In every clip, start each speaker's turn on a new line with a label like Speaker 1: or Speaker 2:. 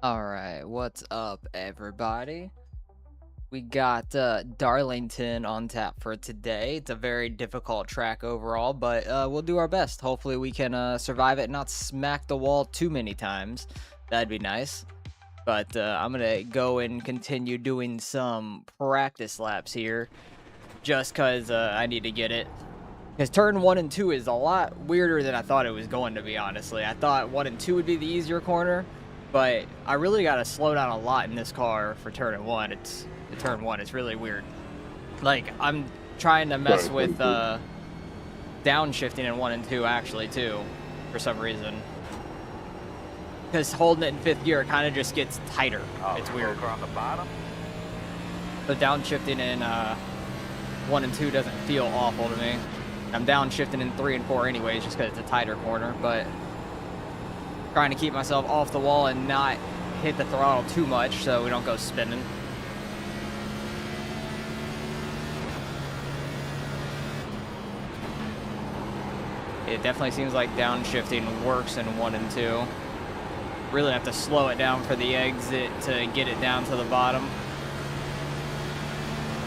Speaker 1: All right, what's up, everybody? We got Darlington on tap for today. It's a very difficult track overall, but we'll do our best. Hopefully, we can survive it and not smack the wall too many times. That'd be nice. But I'm going to go and continue doing some practice laps here just because I need to get it. Because turn 1 and 2 is a lot weirder than I thought it was going to be, honestly. I thought 1 and 2 would be the easier corner, but I really got to slow down a lot in this car for turn 1. Turn 1, it's really weird. Like, I'm trying to mess with downshifting in 1 and 2, actually, too, for some reason. Because holding it in 5th gear kind of just gets tighter. It's weird.
Speaker 2: On the bottom.
Speaker 1: The downshifting in 1 and 2 doesn't feel awful to me. I'm downshifting in 3 and 4 anyways, just because it's a tighter corner, but trying to keep myself off the wall and not hit the throttle too much so we don't go spinning. It definitely seems like downshifting works in 1 and 2. Really have to slow it down for the exit to get it down to the bottom.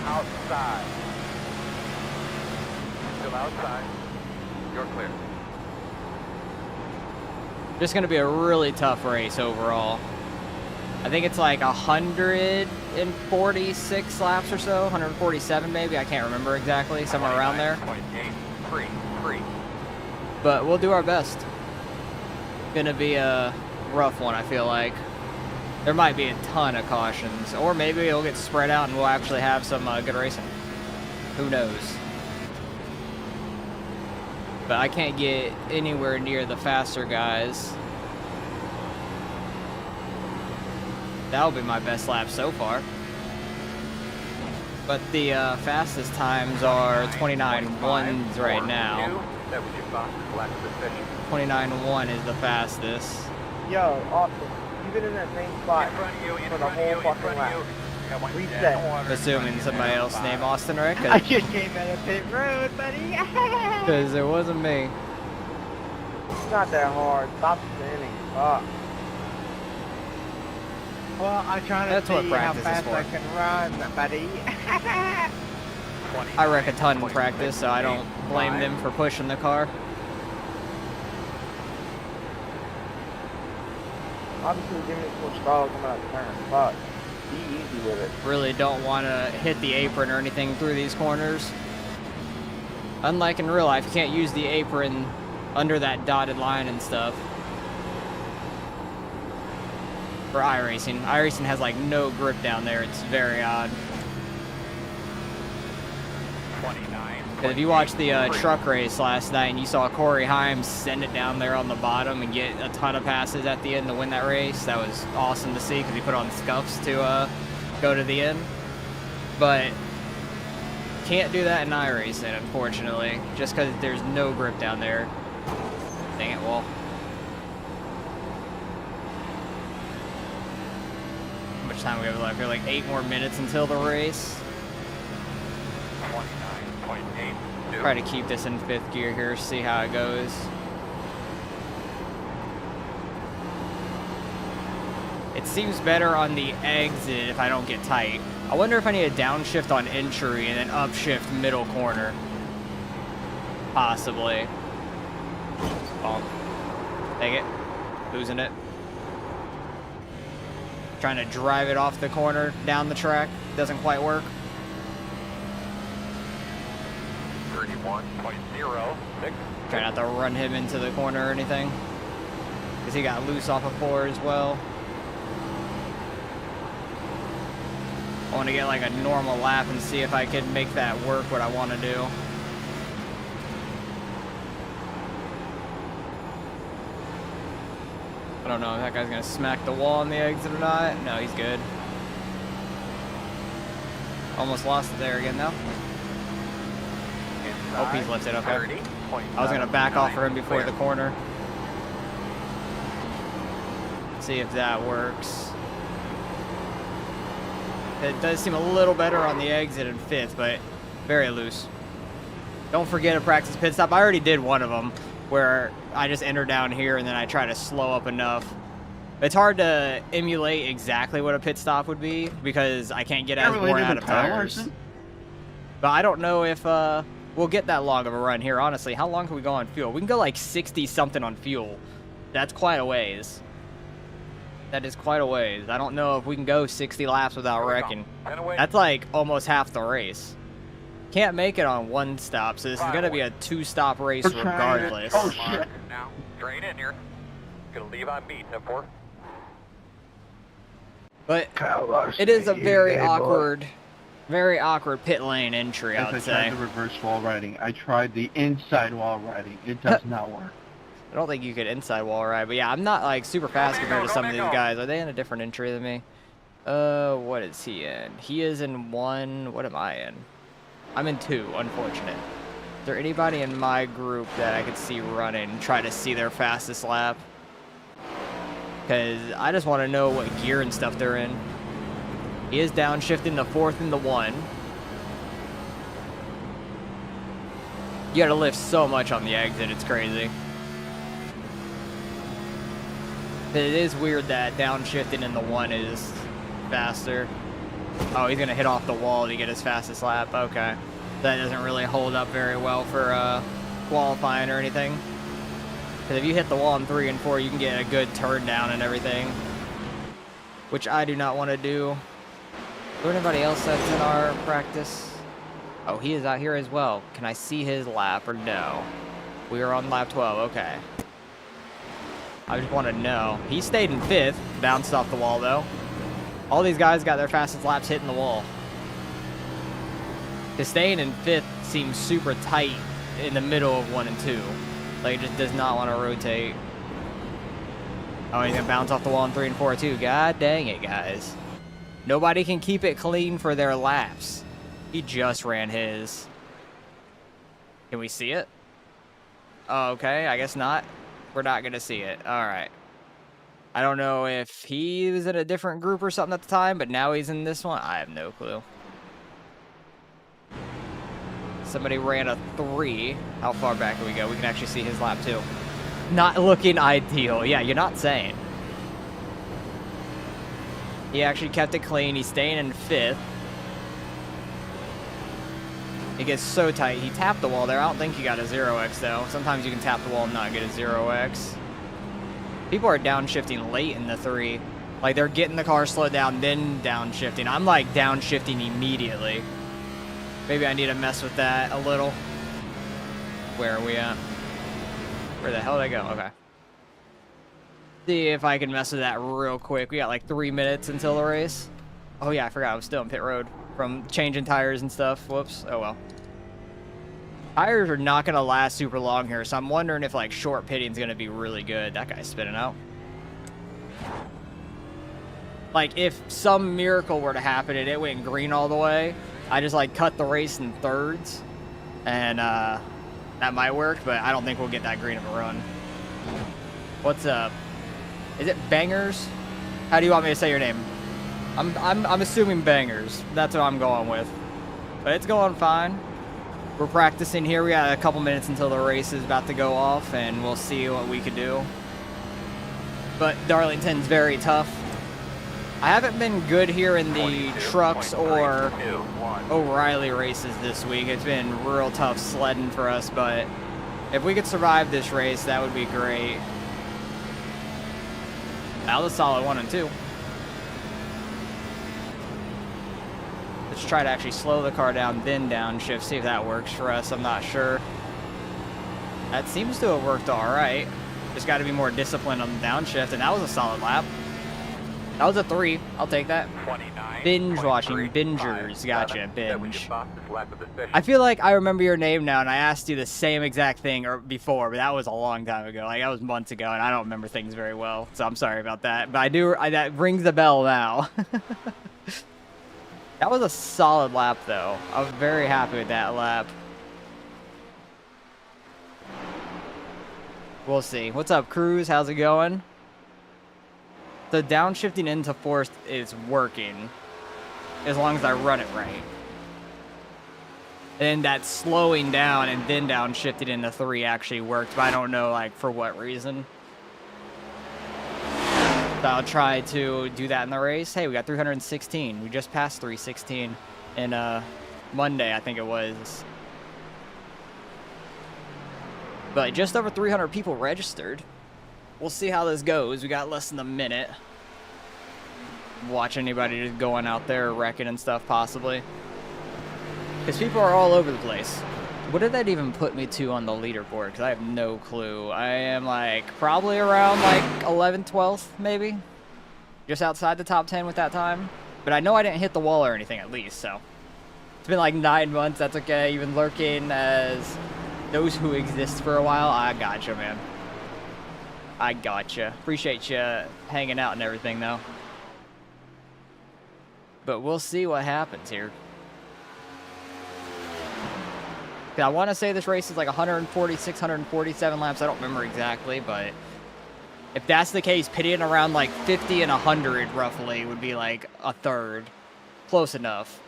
Speaker 2: Outside. Still outside. You're clear.
Speaker 1: Just going to be a really tough race overall. I think it's like 146 laps or so, 147 maybe. I can't remember exactly, somewhere around there.
Speaker 2: 29.83.
Speaker 1: But we'll do our best. Gonna be a rough one, I feel like. There might be a ton of cautions, or maybe it'll get spread out and we'll actually have some good racing. Who knows? But I can't get anywhere near the faster guys. That'll be my best lap so far. But the fastest times are 29.1s right now. 29.1 is the fastest.
Speaker 3: Yo, Austin, you've been in that same spot for the whole fucking lap. Reset.
Speaker 1: Assuming somebody else named Austin, right?
Speaker 3: I just came out of pit road, buddy.
Speaker 1: Because it wasn't me.
Speaker 3: It's not that hard. Stop spinning. Fuck. Well, I'm trying to see how fast I can run, buddy.
Speaker 1: I wreck a ton in practice, so I don't blame them for pushing the car.
Speaker 3: Obviously, give me some stalls coming out of the turn. Fuck. Be easy with it.
Speaker 1: Really don't want to hit the apron or anything through these corners. Unlike in real life, you can't use the apron under that dotted line and stuff. For iRacing. iRacing has like no grip down there. It's very odd.
Speaker 2: 29.
Speaker 1: If you watched the truck race last night and you saw Corey Himes send it down there on the bottom and get a ton of passes at the end to win that race, that was awesome to see because he put on scuffs to go to the end. But can't do that in iRacing, unfortunately, just because there's no grip down there. Dang it, well. How much time we have left? We have like 8 more minutes until the race.
Speaker 2: 29.8.
Speaker 1: Try to keep this in 5th gear here, see how it goes. It seems better on the exit if I don't get tight. I wonder if I need a downshift on entry and then upshift middle corner. Possibly. Bump. Take it. Losing it. Trying to drive it off the corner down the track. Doesn't quite work.
Speaker 2: 31.06.
Speaker 1: Try not to run him into the corner or anything. Because he got loose off of 4 as well. I want to get like a normal lap and see if I can make that work what I want to do. I don't know if that guy's going to smack the wall on the exit or not. No, he's good. Almost lost it there again though. Hope he's lifted, okay. I was going to back off for him before the corner. See if that works. It does seem a little better on the exit in 5th, but very loose. Don't forget to practice pit stop. I already did one of them where I just enter down here and then I try to slow up enough It's hard to emulate exactly what a pit stop would be because I can't get as
Speaker 4: Really
Speaker 1: worn
Speaker 4: did
Speaker 1: out
Speaker 4: the
Speaker 1: of
Speaker 4: power
Speaker 1: tires.
Speaker 4: racing?
Speaker 1: But I don't know if we'll get that long of a run here, honestly. How long can we go on fuel? We can go like 60-something on fuel. That's quite a ways. That is quite a ways. I don't know if we can go 60 laps without wrecking. That's like almost half the race. Can't make it on one stop, so this is going to be a 2-stop race
Speaker 4: We're trying to-
Speaker 1: regardless.
Speaker 4: Oh, shit.
Speaker 2: Now, drain in here. Gonna leave on me, 10-4.
Speaker 1: But it is a very awkward pit lane entry, I
Speaker 4: As
Speaker 1: would
Speaker 4: I tried
Speaker 1: say.
Speaker 4: the reverse wall riding. I tried the inside wall riding. It does not work.
Speaker 1: I don't think you could inside wall ride, but yeah, I'm not like super fast compared to some of these guys. Are they in a different entry than me? What is he in? He is in 1. What am I in? I'm in 2, unfortunate. Is there anybody in my group that I could see running, try to see their fastest lap? Because I just want to know what gear and stuff they're in. He is downshifting the 4th and the 1. You gotta lift so much on the exit, it's crazy. It is weird that downshifting in the 1 is faster. Oh, he's gonna hit off the wall to get his fastest lap. Okay. That doesn't really hold up very well for qualifying or anything. Because if you hit the wall in 3 and 4, you can get a good turn down and everything. Which I do not want to do. Is there anybody else that's in our practice? Oh, he is out here as well. Can I see his lap or no? We are on lap 12. Okay. I just want to know. He stayed in 5th. Bounced off the wall, though. All these guys got their fastest laps hitting the wall. Because staying in 5th seems super tight in the middle of 1 and 2. Like, it just does not want to rotate. Oh, he's going to bounce off the wall in 3 and 4, too. God dang it, guys. Nobody can keep it clean for their laps. He just ran his. Can we see it? Oh, okay, I guess not. We're not going to see it. All right. I don't know if he was in a different group or something at the time, but now he's in this one. I have no clue. Somebody ran a 3. How far back can we go? We can actually see his lap, too. Not looking ideal. Yeah, you're not saying. He actually kept it clean. He's staying in 5th. It gets so tight. He tapped the wall there. I don't think he got a 0x, though. Sometimes you can tap the wall and not get a 0x. People are downshifting late in the 3. Like, they're getting the car slowed down, then downshifting. I'm, like, downshifting immediately. Maybe I need to mess with that a little. Where are we at? Where the hell did I go? Okay. See if I can mess with that real quick. We got, like, 3 minutes until the race. Oh, yeah, I forgot. I was still on pit road from changing tires and stuff. Whoops. Oh, well. Tires are not going to last super long here, so I'm wondering if, like, short pitting is going to be really good. That guy's spinning out. Like, if some miracle were to happen and it went green all the way, I just, like, cut the race in thirds, and that might work, but I don't think we'll get that green of a run. What's up? Is it Bangers? How do you want me to say your name? I'm assuming Bangers. That's what I'm going with. But it's going fine. We're practicing here. We got a couple minutes until the race is about to go off, and we'll see what we can do. But Darlington's very tough. I haven't been good here in the trucks or O'Reilly races this week. It's been real tough sledding for us, but if we could survive this race, that would be great. That was a solid 1 and 2. Let's try to actually slow the car down, then downshift, see if that works for us. I'm not sure. That seems to have worked all right. Just got to be more disciplined on the downshift, and that was a solid lap. That was a 3. I'll take that. Binge watching. Bingers. Gotcha. Binge. I feel like I remember your name now, and I asked you the same exact thing before, but that was a long time ago. Like, that was months ago, and I don't remember things very well, so I'm sorry about that. But I do. That rings a bell now. That was a solid lap, though. I was very happy with that lap. We'll see. What's up, Cruz? How's it going? The downshifting into 4th is working as long as I run it right. And that slowing down and then downshifting into 3 actually worked, but I don't know, like, for what reason. So I'll try to do that in the race. Hey, we got 316. We just passed 316 in Monday, I think it was. But just over 300 people registered. We'll see how this goes. We got less than a minute. Watch anybody just going out there wrecking and stuff, possibly. Because people are all over the place. What did that even put me to on the leaderboard? Because I have no clue. I am like probably around like 11th, 12th, maybe. Just outside the top 10 with that time. But I know I didn't hit the wall or anything at least, so. It's been like 9 months, that's okay. Even lurking as those who exist for a while. I gotcha, man. I gotcha. Appreciate you hanging out and everything, though. But we'll see what happens here. I want to say this race is like 146, 147 laps. I don't remember exactly, but if that's the case, pitting around like 50 and 100 roughly would be like a third. Close enough.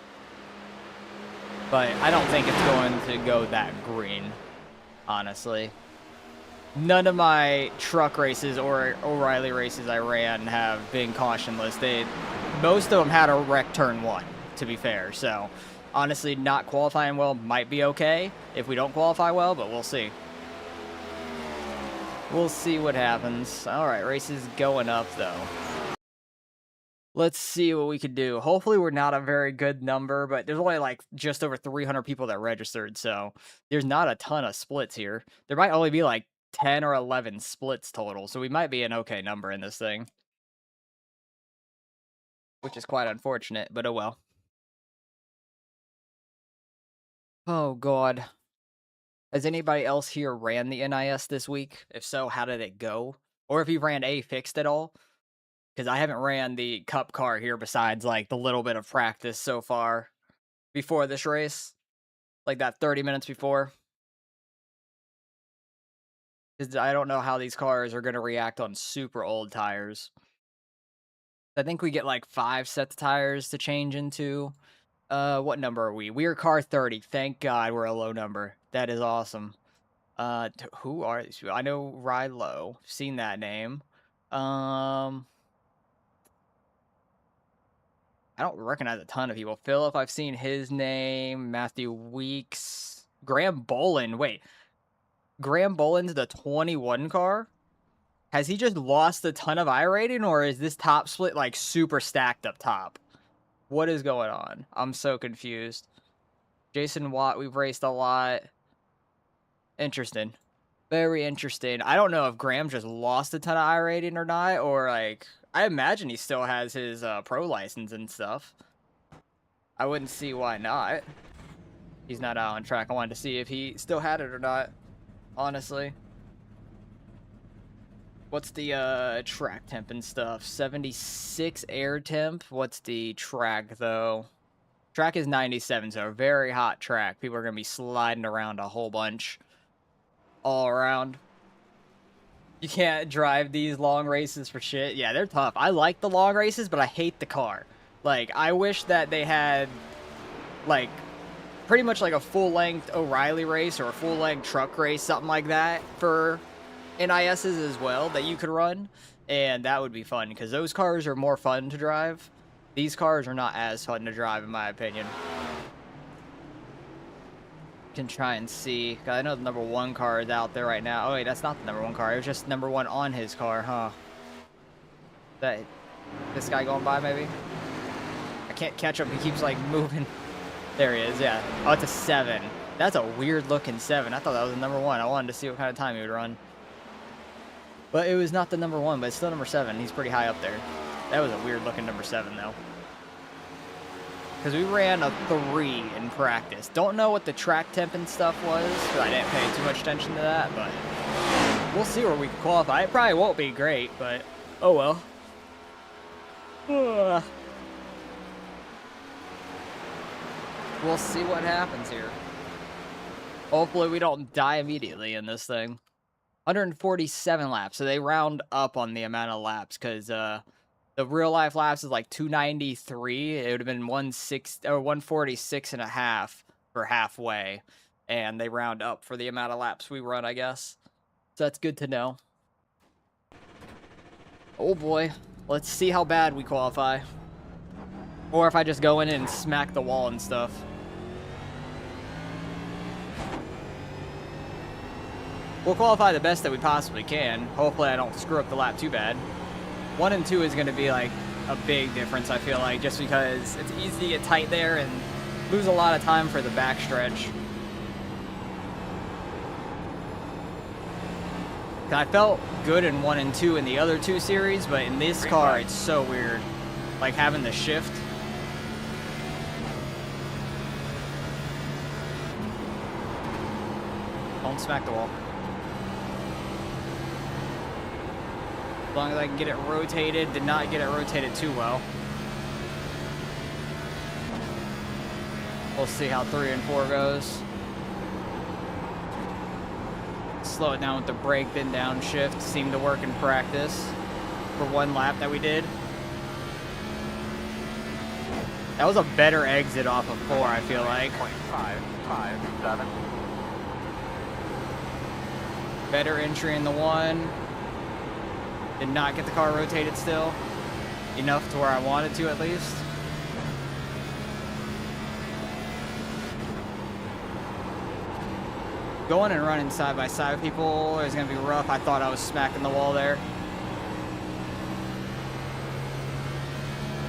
Speaker 1: But I don't think it's going to go that green, honestly. None of my truck races or O'Reilly races I ran have been cautionless. Most of them had a wreck turn 1, to be fair. So, honestly, not qualifying well might be okay if we don't qualify well, but we'll see. We'll see what happens. All right, race is going up, though. Let's see what we can do. Hopefully, we're not a very good number, but there's only like just over 300 people that registered, so there's not a ton of splits here. There might only be like 10 or 11 splits total, so we might be an okay number in this thing. Which is quite unfortunate, but oh well. Oh, God. Has anybody else here ran the NIS this week? If so, how did it go? Or if you ran A fixed at all? Because I haven't ran the cup car here besides, like, the little bit of practice so far before this race. Like that 30 minutes before. Because I don't know how these cars are going to react on super old tires. I think we get, like, 5 sets of tires to change into. What number are we? We are car 30. Thank God we're a low number. That is awesome. Who are these people? I know Ride Low. Seen that name. I don't recognize a ton of people. Philip, I've seen his name. Matthew Weeks. Graham Bolin. Wait. Graham Bolin's the 21 car? Has he just lost a ton of iRating, or is this top split, like, super stacked up top? What is going on? I'm so confused. Jason Watt, we've raced a lot. Interesting. Very interesting. I don't know if Graham just lost a ton of iRating or not, or, like, I imagine he still has his pro license and stuff. I wouldn't see why not. He's not out on track. I wanted to see if he still had it or not, honestly. What's the track temp and stuff? 76 air temp. What's the track, though? Track is 97, so a very hot track. People are going to be sliding around a whole bunch. All around. You can't drive these long races for shit. Yeah, they're tough. I like the long races, but I hate the car. Like, I wish that they had, like, pretty much like a full-length O'Reilly race or a full-length truck race, something like that for NISs as well that you could run. And that would be fun, because those cars are more fun to drive. These cars are not as fun to drive, in my opinion. Can try and see. I know the number 1 car is out there right now. Oh wait, that's not the number 1 car. It was just number 1 on his car, huh? This guy going by, maybe? I can't catch him. He keeps like moving. There he is. Yeah. Oh, it's a 7. That's a weird looking 7. I thought that was the number 1. I wanted to see what kind of time he would run. But it was not the number 1, but it's still number 7. He's pretty high up there. That was a weird looking number 7 though. Because we ran a 3 in practice. Don't know what the track temp and stuff was, because I didn't pay too much attention to that, but we'll see where we can qualify. It probably won't be great, but oh well. We'll see what happens here. Hopefully we don't die immediately in this thing. 147 laps, so they round up on the amount of laps, because the real life laps is like 293. It would have been 146 and a half for halfway. And they round up for the amount of laps we run, I guess. So that's good to know. Oh boy. Let's see how bad we qualify. Or if I just go in and smack the wall and stuff. We'll qualify the best that we possibly can. Hopefully I don't screw up the lap too bad. 1 and 2 is going to be like a big difference, I feel like, just because it's easy to get tight there and lose a lot of time for the backstretch. I felt good in 1 and 2 in the other 2 series, but in this car, it's so weird. Like having the shift. Don't smack the wall. As long as I can get it rotated, did not get it rotated too well. We'll see how 3 and 4 goes. Slow it down with the brake, then downshift. Seemed to work in practice for 1 lap that we did. That was a better exit off of 4, I feel like.
Speaker 2: 0.557.
Speaker 1: Better entry in the 1. Did not get the car rotated still. Enough to where I wanted to, at least. Going and running side by side with people is going to be rough. I thought I was smacking the wall there.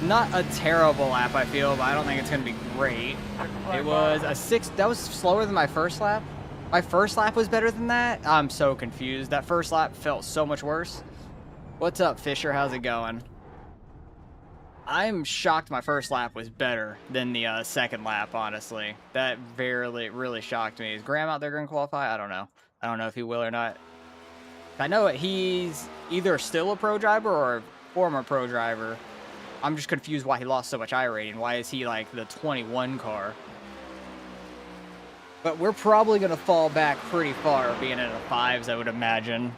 Speaker 1: Not a terrible lap, I feel, but I don't think it's going to be great. It was a 6. That was slower than my first lap. My first lap was better than that. I'm so confused. That first lap felt so much worse. What's up, Fisher? How's it going? I'm shocked my first lap was better than the second lap, honestly. That really shocked me. Is Graham out there going to qualify? I don't know. I don't know if he will or not. I know he's either still a pro driver or a former pro driver. I'm just confused why he lost so much iRating. Why is he like the 21 car? But we're probably going to fall back pretty far being in the 5s, I would imagine.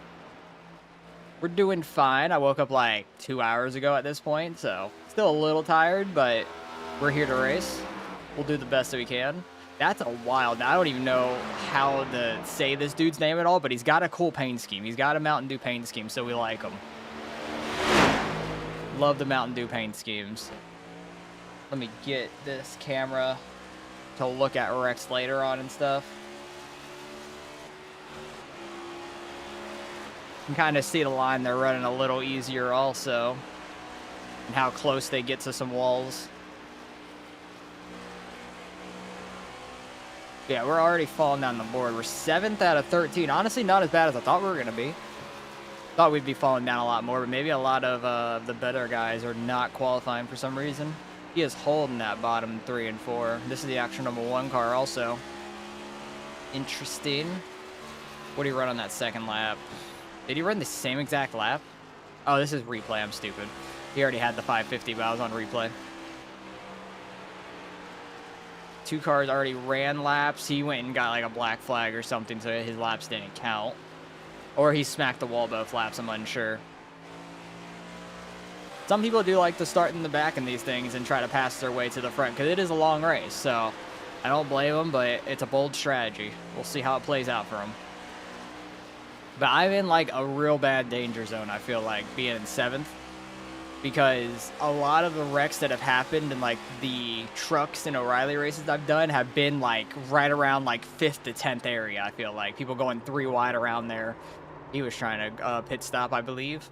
Speaker 1: We're doing fine. I woke up like 2 hours ago at this point, so still a little tired, but we're here to race. We'll do the best that we can. That's a wild... I don't even know how to say this dude's name at all, but he's got a cool paint scheme. He's got a Mountain Dew paint scheme, so we like him. Love the Mountain Dew paint schemes. Let me get this camera to look at Rex later on and stuff. You can kind of see the line they're running a little easier also, and how close they get to some walls. Yeah, we're already falling down the board. We're 7th out of 13. Honestly, not as bad as I thought we were going to be. Thought we'd be falling down a lot more, but maybe a lot of the better guys are not qualifying for some reason. He is holding that bottom 3 and 4. This is the actual number 1 car also. Interesting. What did he run on that second lap? Did he run the same exact lap? Oh, this is replay. I'm stupid. He already had the 550, but I was on replay. 2 cars already ran laps. He went and got like a black flag or something, so his laps didn't count. Or he smacked the wall both laps, I'm unsure. Some people do like to start in the back in these things and try to pass their way to the front, because it is a long race, so I don't blame them, but it's a bold strategy. We'll see how it plays out for him. But I'm in like a real bad danger zone, I feel like, being in 7th. Because a lot of the wrecks that have happened in like the trucks and O'Reilly races I've done have been like right around like 5th to 10th area, I feel like. People going 3 wide around there. He was trying to pit stop, I believe.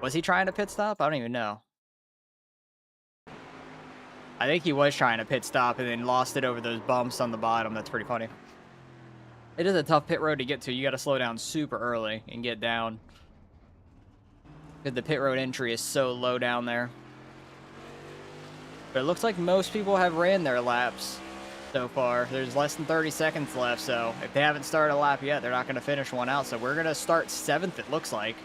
Speaker 1: Was he trying to pit stop? I don't even know. I think he was trying to pit stop and then lost it over those bumps on the bottom. That's pretty funny. It is a tough pit road to get to. You got to slow down super early and get down. Because the pit road entry is so low down there. But it looks like most people have ran their laps so far. There's less than 30 seconds left, so if they haven't started a lap yet, they're not going to finish one out. So we're going to start 7th, it looks like.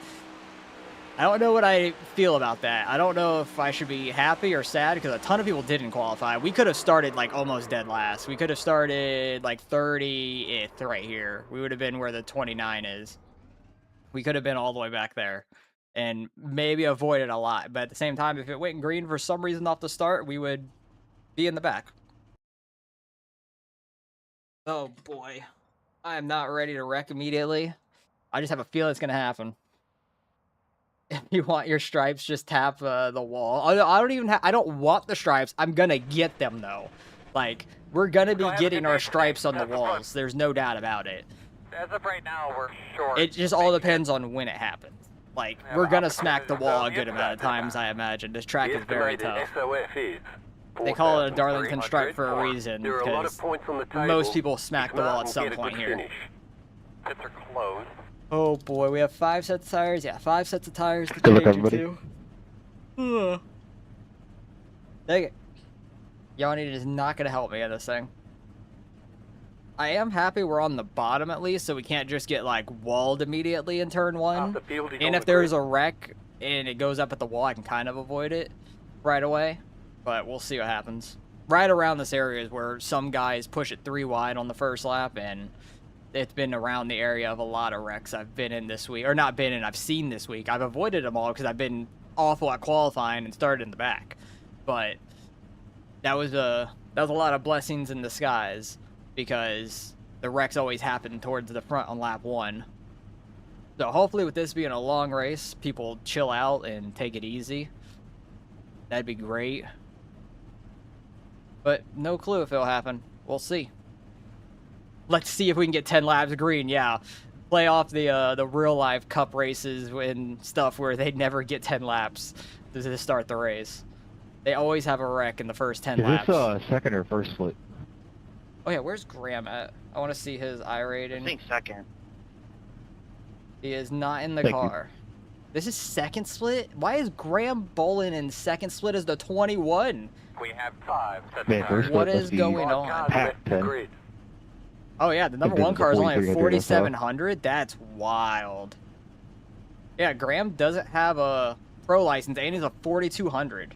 Speaker 1: I don't know what I feel about that. I don't know if I should be happy or sad, because a ton of people didn't qualify. We could have started like almost dead last. We could have started like 30th right here. We would have been where the 29 is. We could have been all the way back there and maybe avoided a lot. But at the same time, if it went green for some reason off the start, we would be in the back. Oh boy. I am not ready to wreck immediately. I just have a feeling it's going to happen. If you want your stripes, just tap the wall. I don't even I don't want the stripes. I'm gonna get them though. Like, we're gonna be getting our stripes on the walls. There's no doubt about it.
Speaker 2: As of right now, we're short.
Speaker 1: It just all depends on when it happens. Like, we're gonna smack the wall a good amount of times, I imagine. This track is very tough. They call it a Darlington stripe for a reason, because most people smack the wall at some point here.
Speaker 2: Pits are closed.
Speaker 1: Oh boy, we have 5 sets of tires. Yeah, 5 sets of tires to
Speaker 5: Good luck,
Speaker 1: change
Speaker 5: everybody.
Speaker 1: into. Dang it. Yanni is not gonna help me in this thing. I am happy we're on the bottom at least, so we can't just get like walled immediately in turn 1. And if there's a wreck and it goes up at the wall, I can kind of avoid it right away. But we'll see what happens. Right around this area is where some guys push it 3 wide on the first lap, and it's been around the area of a lot of wrecks I've been in this week. Or not been in, I've seen this week. I've avoided them all because I've been awful at qualifying and started in the back. But that was a lot of blessings in disguise, because the wrecks always happen towards the front on lap 1. So hopefully with this being a long race, people chill out and take it easy. That'd be great. But no clue if it'll happen. We'll see. Let's see if we can get 10 laps green. Yeah, play off the real life cup races and stuff where they never get 10 laps to start the race. They always have a wreck in the first 10 laps.
Speaker 5: Is this second or first split?
Speaker 1: Oh yeah, where's Graham at? I want to see his I rating.
Speaker 3: I think second.
Speaker 1: He is not in the
Speaker 5: Thank you.
Speaker 1: car. This is second split? Why is Graham Bolin in second split as the 21?
Speaker 2: We have 5 sets of
Speaker 5: Man,
Speaker 2: tires.
Speaker 5: first
Speaker 1: What
Speaker 5: split
Speaker 1: is
Speaker 5: must be
Speaker 1: going on?
Speaker 5: packed 10.
Speaker 2: Agreed.
Speaker 1: Oh yeah, the number
Speaker 5: This
Speaker 1: 1
Speaker 5: is
Speaker 1: car is only at
Speaker 5: 4300 or so.
Speaker 1: 4,700. That's wild. Yeah, Graham doesn't have a pro license, and he's a 4,200.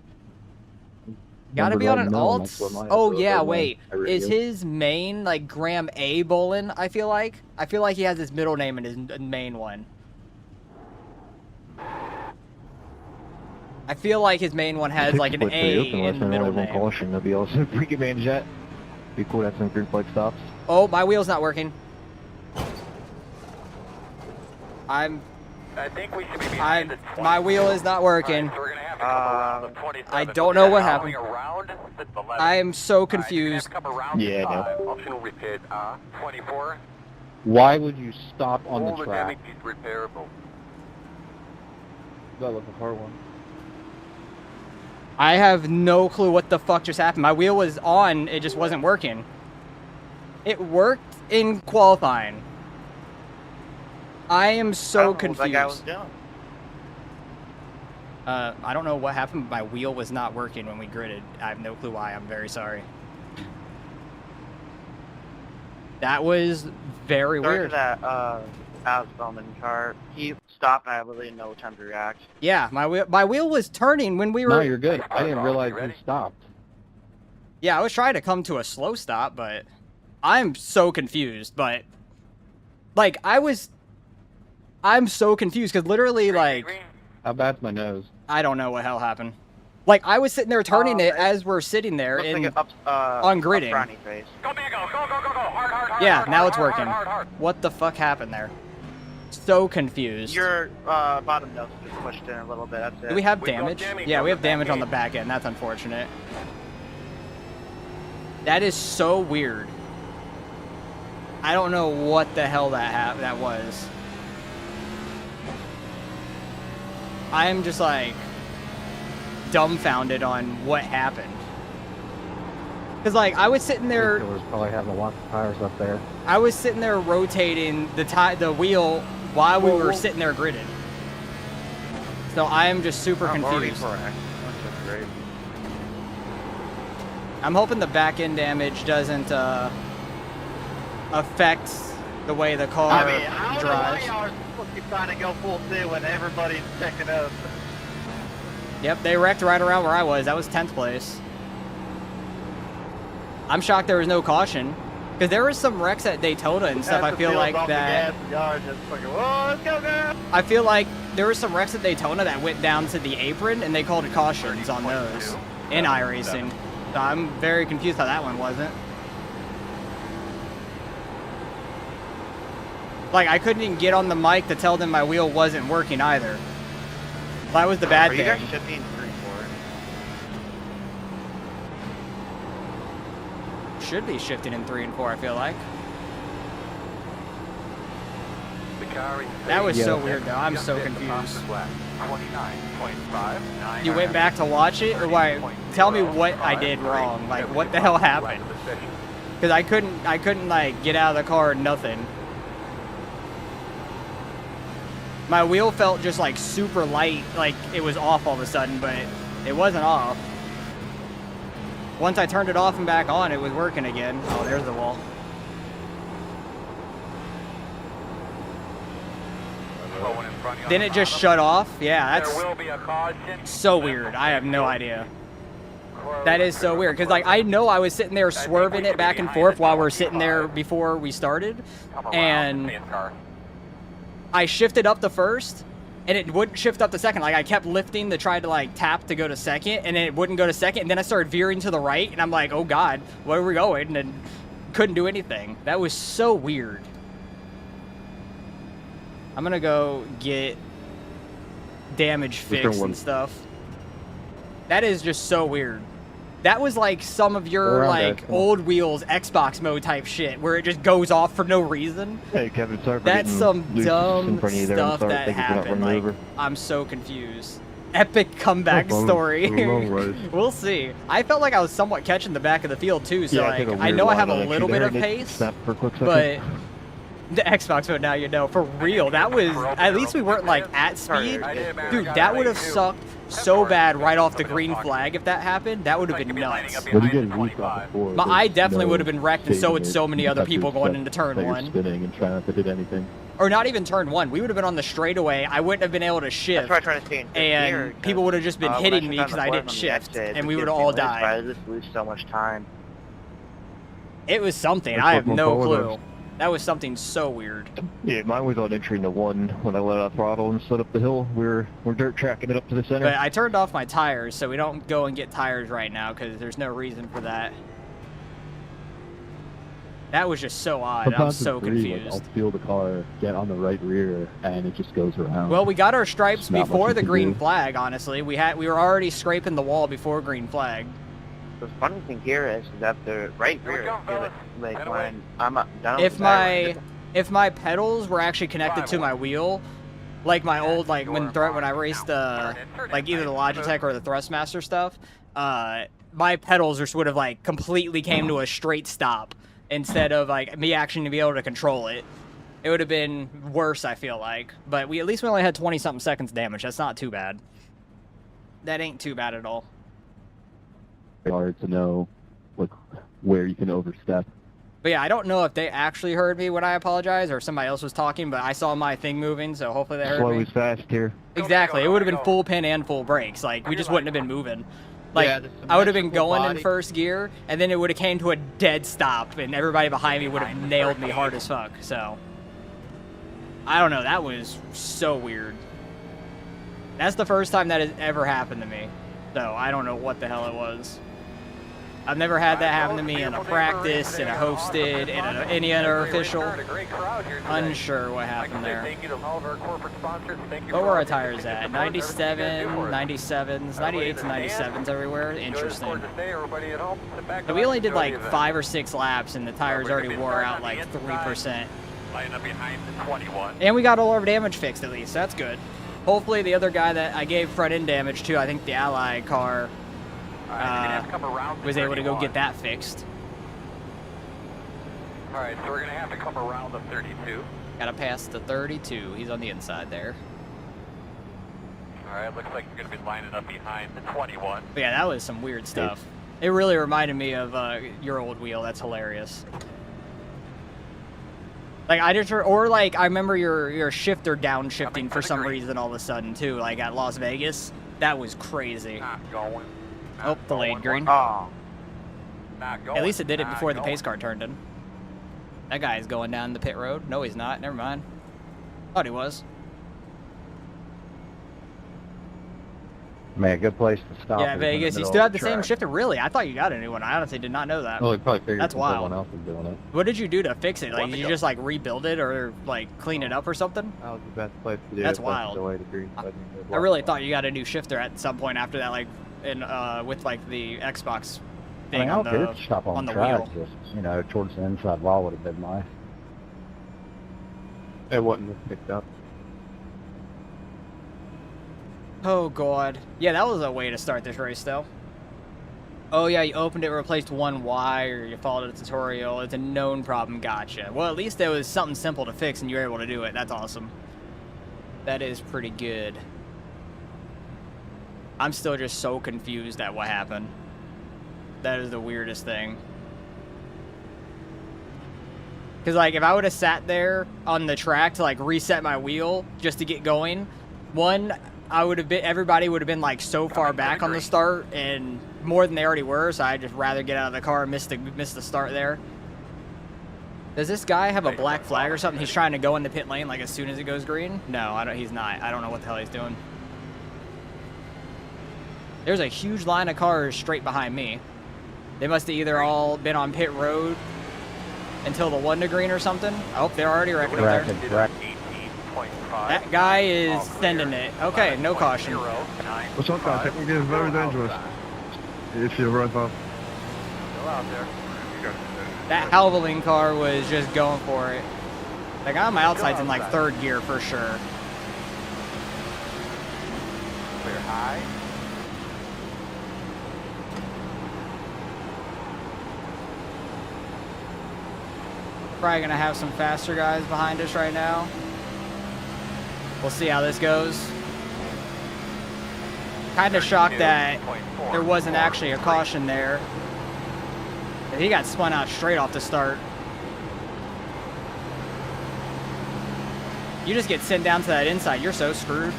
Speaker 1: Gotta be on an alt. Oh yeah, wait. Is his main like Graham A. Bolin? I feel like he has his middle name in his main one. I feel like his main one has like an A in the middle name.
Speaker 5: Caution, that'd be awesome. If we could manage that, be cool to have some green flag stops.
Speaker 1: Oh, my wheel's not working.
Speaker 2: I think we should be behind the 20.
Speaker 1: My wheel is not working.
Speaker 2: So we're gonna have to come around the 27.
Speaker 1: I don't know what happened.
Speaker 2: Around the 11.
Speaker 1: I am so confused.
Speaker 5: Yeah, I know.
Speaker 2: Optional repair, 24.
Speaker 4: Why would you stop on
Speaker 2: All
Speaker 4: the
Speaker 2: the
Speaker 4: track?
Speaker 2: damage is repairable.
Speaker 4: That was a hard one.
Speaker 1: I have no clue what the fuck just happened. My wheel was on, it just wasn't working. It worked in qualifying. I am so confused.
Speaker 3: What that guy was doing.
Speaker 1: I don't know what happened, but my wheel was not working when we gridded. I have no clue why. I'm very sorry. That was very weird.
Speaker 3: That Alex Bowman car, he stopped and I really had no time to react.
Speaker 1: Yeah, my wheel was turning when we were...
Speaker 4: No, you're good. I didn't realize you stopped.
Speaker 1: Yeah, I was trying to come to a slow stop, but I'm so confused. But like I'm so confused because literally like
Speaker 4: How bad's my nose?
Speaker 1: I don't know what hell happened. Like I was sitting there turning it as we're sitting there
Speaker 3: Looks
Speaker 1: in
Speaker 3: like an
Speaker 1: on gridding.
Speaker 3: up frowny face.
Speaker 2: Go, Diego! Go, go, go, go! Hard,
Speaker 1: Yeah,
Speaker 2: hard,
Speaker 1: now
Speaker 2: hard,
Speaker 1: it's
Speaker 2: hard,
Speaker 1: working.
Speaker 2: hard.
Speaker 1: What the fuck happened there? So confused.
Speaker 3: Your bottom nose is pushed in a little bit, that's it.
Speaker 1: Do we have
Speaker 2: We've got
Speaker 1: damage?
Speaker 2: damage
Speaker 1: Yeah,
Speaker 2: on
Speaker 1: we
Speaker 2: the
Speaker 1: have damage
Speaker 2: back
Speaker 1: on the back end. That's unfortunate. That is so weird. I don't know what the hell that was. I am just like dumbfounded on what happened. Cause like I was sitting there.
Speaker 5: Killers probably having a lot of tires up there.
Speaker 1: I was sitting there rotating the wheel while we were sitting there gridded. So I am just super
Speaker 3: I'm already
Speaker 1: confused.
Speaker 3: correct. That's great.
Speaker 1: I'm hoping the back end damage doesn't affect the way the car
Speaker 3: I mean, I don't know why
Speaker 1: drives.
Speaker 3: y'all are supposed to be trying to go full steam when everybody's checking up.
Speaker 1: Yep, they wrecked right around where I was. That was 10th place. I'm shocked there was no caution. Because there was some wrecks at Daytona and stuff. I feel like that.
Speaker 3: Y'all are just fucking, whoa, let's go, girl!
Speaker 1: I feel like there were some wrecks at Daytona that went down to the apron and they called it cautions on those in iRacing. So I'm very confused how that one wasn't. Like I couldn't even get on the mic to tell them my wheel wasn't working either. That was the bad
Speaker 6: Are you
Speaker 1: thing.
Speaker 6: guys shifting 3-4?
Speaker 1: Should be shifting in 3 and 4, I feel like.
Speaker 2: The car is
Speaker 1: That was
Speaker 5: Yeah.
Speaker 1: so weird, though. I'm
Speaker 2: just
Speaker 1: so
Speaker 2: hit the
Speaker 1: confused.
Speaker 2: fastest lap. 29.5.
Speaker 1: You went back to watch it? Or why? Tell me what I did wrong. Like, what the hell happened? Because I couldn't, like, get out of the car, nothing. My wheel felt just, like, super light, like it was off all of a sudden, but it wasn't off. Once I turned it off and back on, it was working again. Oh, there's the wall. Then it just shut off? Yeah, that's so weird. I have no idea. That is so weird, because, like, I know I was sitting there swerving it back and forth while we were sitting there before we started, and I shifted up the first, and it wouldn't shift up the second. Like, I kept lifting to try to, like, tap to go to second, and it wouldn't go to second, and then I started veering to the right, and I'm like, oh god, where are we going? And couldn't do anything. That was so weird. I'm gonna go get damage fixed and stuff. That is just so weird. That was like some of your like old wheels Xbox mode type shit where it just goes off for no reason.
Speaker 5: Hey Kevin, sorry for
Speaker 1: That's
Speaker 5: getting
Speaker 1: some
Speaker 5: loose
Speaker 1: dumb
Speaker 5: in front of you there. I'm
Speaker 1: stuff
Speaker 5: sorry.
Speaker 1: that
Speaker 5: Thank you for not
Speaker 1: happened.
Speaker 5: running
Speaker 1: Like,
Speaker 5: over.
Speaker 1: I'm so confused. Epic comeback
Speaker 5: No problem.
Speaker 1: story.
Speaker 5: No worries.
Speaker 1: We'll see. I felt like I was somewhat catching the back of the field too, so
Speaker 5: Yeah,
Speaker 1: like
Speaker 5: took a
Speaker 1: I
Speaker 5: weird
Speaker 1: know I
Speaker 5: line
Speaker 1: have a
Speaker 5: on
Speaker 1: little
Speaker 5: actually
Speaker 1: bit of
Speaker 5: there, and it
Speaker 1: pace,
Speaker 5: snapped for a quick second.
Speaker 1: but the Xbox mode now, you know, for real, that was, at least we weren't like at speed. Dude, that would have sucked so bad right off the green flag if that happened. That would have been nuts.
Speaker 5: When you get weak off before,
Speaker 1: I
Speaker 5: there's
Speaker 1: definitely
Speaker 5: no
Speaker 1: would have been wrecked, and so would
Speaker 5: saving
Speaker 1: so
Speaker 5: it.
Speaker 1: many
Speaker 5: You
Speaker 1: other
Speaker 5: have to
Speaker 1: people going
Speaker 5: accept
Speaker 1: into turn
Speaker 5: that you're
Speaker 1: 1.
Speaker 5: spinning and trying not to hit anything.
Speaker 1: Or not even turn 1. We would have been on the straightaway. I wouldn't have been able to
Speaker 6: That's
Speaker 1: shift.
Speaker 6: why I try to stay in fifth gear,
Speaker 1: And
Speaker 6: 'cause,
Speaker 1: people would have just been
Speaker 6: when I
Speaker 1: hitting
Speaker 6: shift
Speaker 1: me
Speaker 6: on
Speaker 1: because
Speaker 6: the
Speaker 1: I
Speaker 6: fourth
Speaker 1: didn't
Speaker 6: on the
Speaker 1: shift,
Speaker 6: exit,
Speaker 1: and
Speaker 6: it
Speaker 1: we would
Speaker 6: gives
Speaker 1: have
Speaker 6: me
Speaker 1: all
Speaker 6: loose, but
Speaker 1: died.
Speaker 6: I just lose so much time.
Speaker 1: It was something.
Speaker 5: That's
Speaker 1: I
Speaker 5: what
Speaker 1: have
Speaker 5: my
Speaker 1: no
Speaker 5: phone
Speaker 1: clue.
Speaker 5: was.
Speaker 1: That was something so weird.
Speaker 5: Yeah, mine was on entry into 1 when I let out throttle and slid up the hill. We're dirt tracking it up to the center.
Speaker 1: But I turned off my tires, so we don't go and get tires right now because there's no reason for that. That was just so odd. I'm
Speaker 5: Sometimes
Speaker 1: so
Speaker 5: it's free, like,
Speaker 1: confused.
Speaker 5: I'll feel the car get on the right rear, and it just goes around.
Speaker 1: Well, we got our stripes
Speaker 5: Not much
Speaker 1: before
Speaker 5: you
Speaker 1: the
Speaker 5: can
Speaker 1: green
Speaker 5: do.
Speaker 1: flag, honestly. We were already scraping the wall before green flag.
Speaker 6: The funny thing here is that the right
Speaker 2: Here we
Speaker 6: rear,
Speaker 2: go, fellas.
Speaker 6: like
Speaker 2: Head
Speaker 6: when I'm up, down
Speaker 1: If my pedals were actually connected to my wheel, like my old, like when I raced like either the Logitech or the Thrustmaster stuff, my pedals just would have like completely came to a straight stop instead of like me actually to be able to control it. It would have been worse, I feel like. But at least we only had 20-something seconds damage. That's not too bad. That ain't too bad at all.
Speaker 5: Hard to know, like, where you can overstep.
Speaker 1: But yeah, I don't know if they actually heard me when I apologized or if somebody else was talking, but I saw my thing moving, so hopefully they heard
Speaker 5: Slow
Speaker 1: me.
Speaker 5: is fast here.
Speaker 1: Exactly. It would have been full pin and full brakes. Like, we just wouldn't have been moving. Like,
Speaker 4: Yeah, the
Speaker 1: I would have been
Speaker 4: symmetrical
Speaker 1: going in
Speaker 4: body.
Speaker 1: first gear, and then it would have came to a dead stop, and everybody behind me would have nailed me hard as fuck. So, I don't know. That was so weird. That's the first time that has ever happened to me. So, I don't know what the hell it was. I've never had that happen to me in a practice, in a hosted, in any other official. Unsure what happened there. What were our tires at? 97, 97s, 98s, and 97s everywhere? Interesting. But we only did like 5 or 6 laps, and the tires already wore out like 3%. And we got all our damage fixed at least. That's good. Hopefully the other guy that I gave front end damage to, I think the Ally car, was able to go get that fixed.
Speaker 2: Alright, so we're going to have to come around the 32.
Speaker 1: Gotta pass the 32. He's on the inside there.
Speaker 2: Alright, looks like you're going to be lining up behind the 21.
Speaker 1: But yeah, that was some weird stuff. It really reminded me of your old wheel. That's hilarious. Like I just, or like I remember your shifter downshifting for some reason all of a sudden too. Like at Las Vegas, that was crazy.
Speaker 2: Not going.
Speaker 1: Oh, delayed green.
Speaker 6: Oh,
Speaker 2: Not going.
Speaker 1: At least it did it
Speaker 2: not
Speaker 1: before the
Speaker 2: going.
Speaker 1: pace car turned in. That guy's going down the pit road. No, he's not. Never mind. Thought he was.
Speaker 7: Man, good place to stop.
Speaker 1: Yeah,
Speaker 7: is in the
Speaker 1: Vegas. You
Speaker 7: middle
Speaker 1: still
Speaker 7: of
Speaker 1: have the same
Speaker 7: track.
Speaker 1: shifter? Really? I thought you got a new one. I honestly did not know that.
Speaker 7: Well, we probably figured
Speaker 1: That's wild.
Speaker 7: someone else was doing it.
Speaker 1: What did you do to fix it? Like, did you just like rebuild it or like clean it up or something?
Speaker 7: That was the best place to do
Speaker 1: That's
Speaker 7: it.
Speaker 1: wild.
Speaker 7: The way the green button
Speaker 1: I really thought you got a new shifter at some point after that, like in with like the Xbox
Speaker 7: I
Speaker 1: thing
Speaker 7: mean, I
Speaker 1: on
Speaker 7: don't care
Speaker 1: the
Speaker 7: to stop on
Speaker 1: the
Speaker 7: track.
Speaker 1: wheel.
Speaker 7: Just, you know, towards the inside wall would have been nice. It wouldn't have picked up.
Speaker 1: Oh god. Yeah, that was a way to start this race though. Oh yeah, you opened it, replaced one wire, you followed a tutorial, it's a known problem, gotcha. Well, at least there was something simple to fix and you were able to do it. That's awesome. That is pretty good. I'm still just so confused at what happened. That is the weirdest thing. Because, like, if I would have sat there on the track to, like, reset my wheel just to get going, one, I would have been, everybody would have been, like, so far back on the start and more than they already were, so I'd just rather get out of the car and miss the start there. Does this guy have a black flag or something? He's trying to go in the pit lane, like, as soon as it goes green? No, he's not. I don't know what the hell he's doing. There's a huge line of cars straight behind me. They must have either all been on pit road until the one to green or something. Oh, they're already wrecking up there. That guy is sending it. Okay, no caution.
Speaker 8: What's up, guys? It can get very dangerous if you run off.
Speaker 1: That Halveling car was just going for it. The guy on my outside's in like third gear for sure.
Speaker 2: Clear high.
Speaker 1: Probably gonna have some faster guys behind us right now. We'll see how this goes. Kind of shocked that there wasn't actually a caution there. He got spun out straight off the start. You just get sent down to that inside, you're so screwed.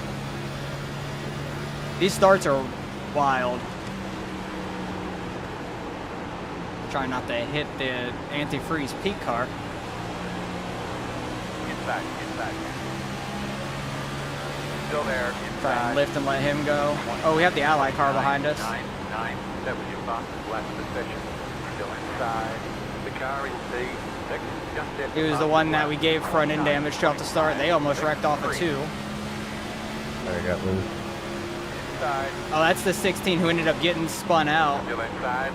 Speaker 1: These starts are wild. Trying not to hit the antifreeze peak car.
Speaker 2: Inside. Still there.
Speaker 1: Try and
Speaker 2: Inside.
Speaker 1: lift and let him go. Oh, we have the ally car behind us.
Speaker 2: 9, that was your boss, last position. Still inside. The car in C6, just hit
Speaker 1: He was the one that we gave front end damage to off the start. They almost wrecked off a 2.
Speaker 7: There you got loose.
Speaker 2: Inside.
Speaker 1: Oh, that's the 16 who ended up getting spun out.
Speaker 2: Still inside.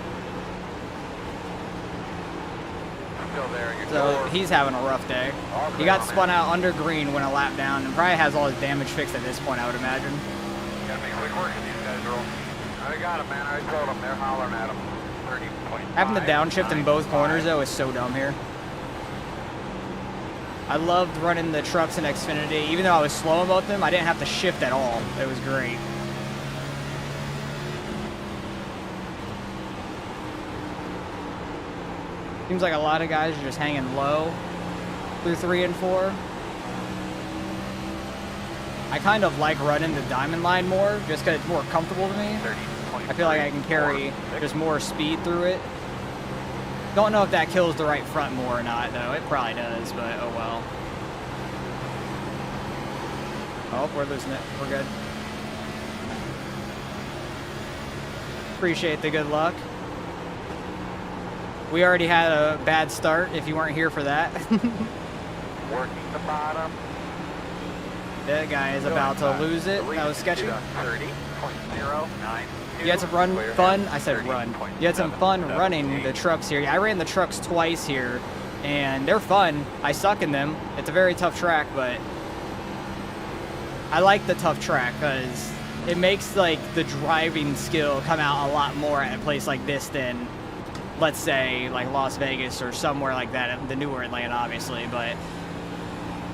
Speaker 2: Still there. Your
Speaker 1: So
Speaker 2: door.
Speaker 1: he's having a rough day. He got spun out under green, went a lap down, and probably has all his damage fixed at this point, I would imagine.
Speaker 2: Gotta make quick work of these guys, Earl. I got him, man. I told him. They're hollering at him. 30.5.
Speaker 1: Having the downshift in both
Speaker 2: 9.5.
Speaker 1: corners, though, is so dumb here. I loved running the trucks in Xfinity. Even though I was slow in both of them, I didn't have to shift at all. It was great. Seems like a lot of guys are just hanging low through 3 and 4. I kind of like running the diamond line more, just because it's more comfortable to me. I feel like I can carry just more speed through it. Don't know if that kills the right front more or not, though. It probably does, but oh well. Oh, we're losing it. We're good. Appreciate the good luck. We already had a bad start, if you weren't here for that.
Speaker 2: Working the bottom.
Speaker 1: That guy is about to lose it. That was sketchy.
Speaker 2: 30.09.
Speaker 1: You had some fun. I said run. You had some fun running the trucks here. I ran the trucks twice here, and they're fun. I suck in them. It's a very tough track, but I like the tough track because it makes like the driving skill come out a lot more at a place like this than, let's say, like Las Vegas or somewhere like that. The newer Atlanta, obviously, but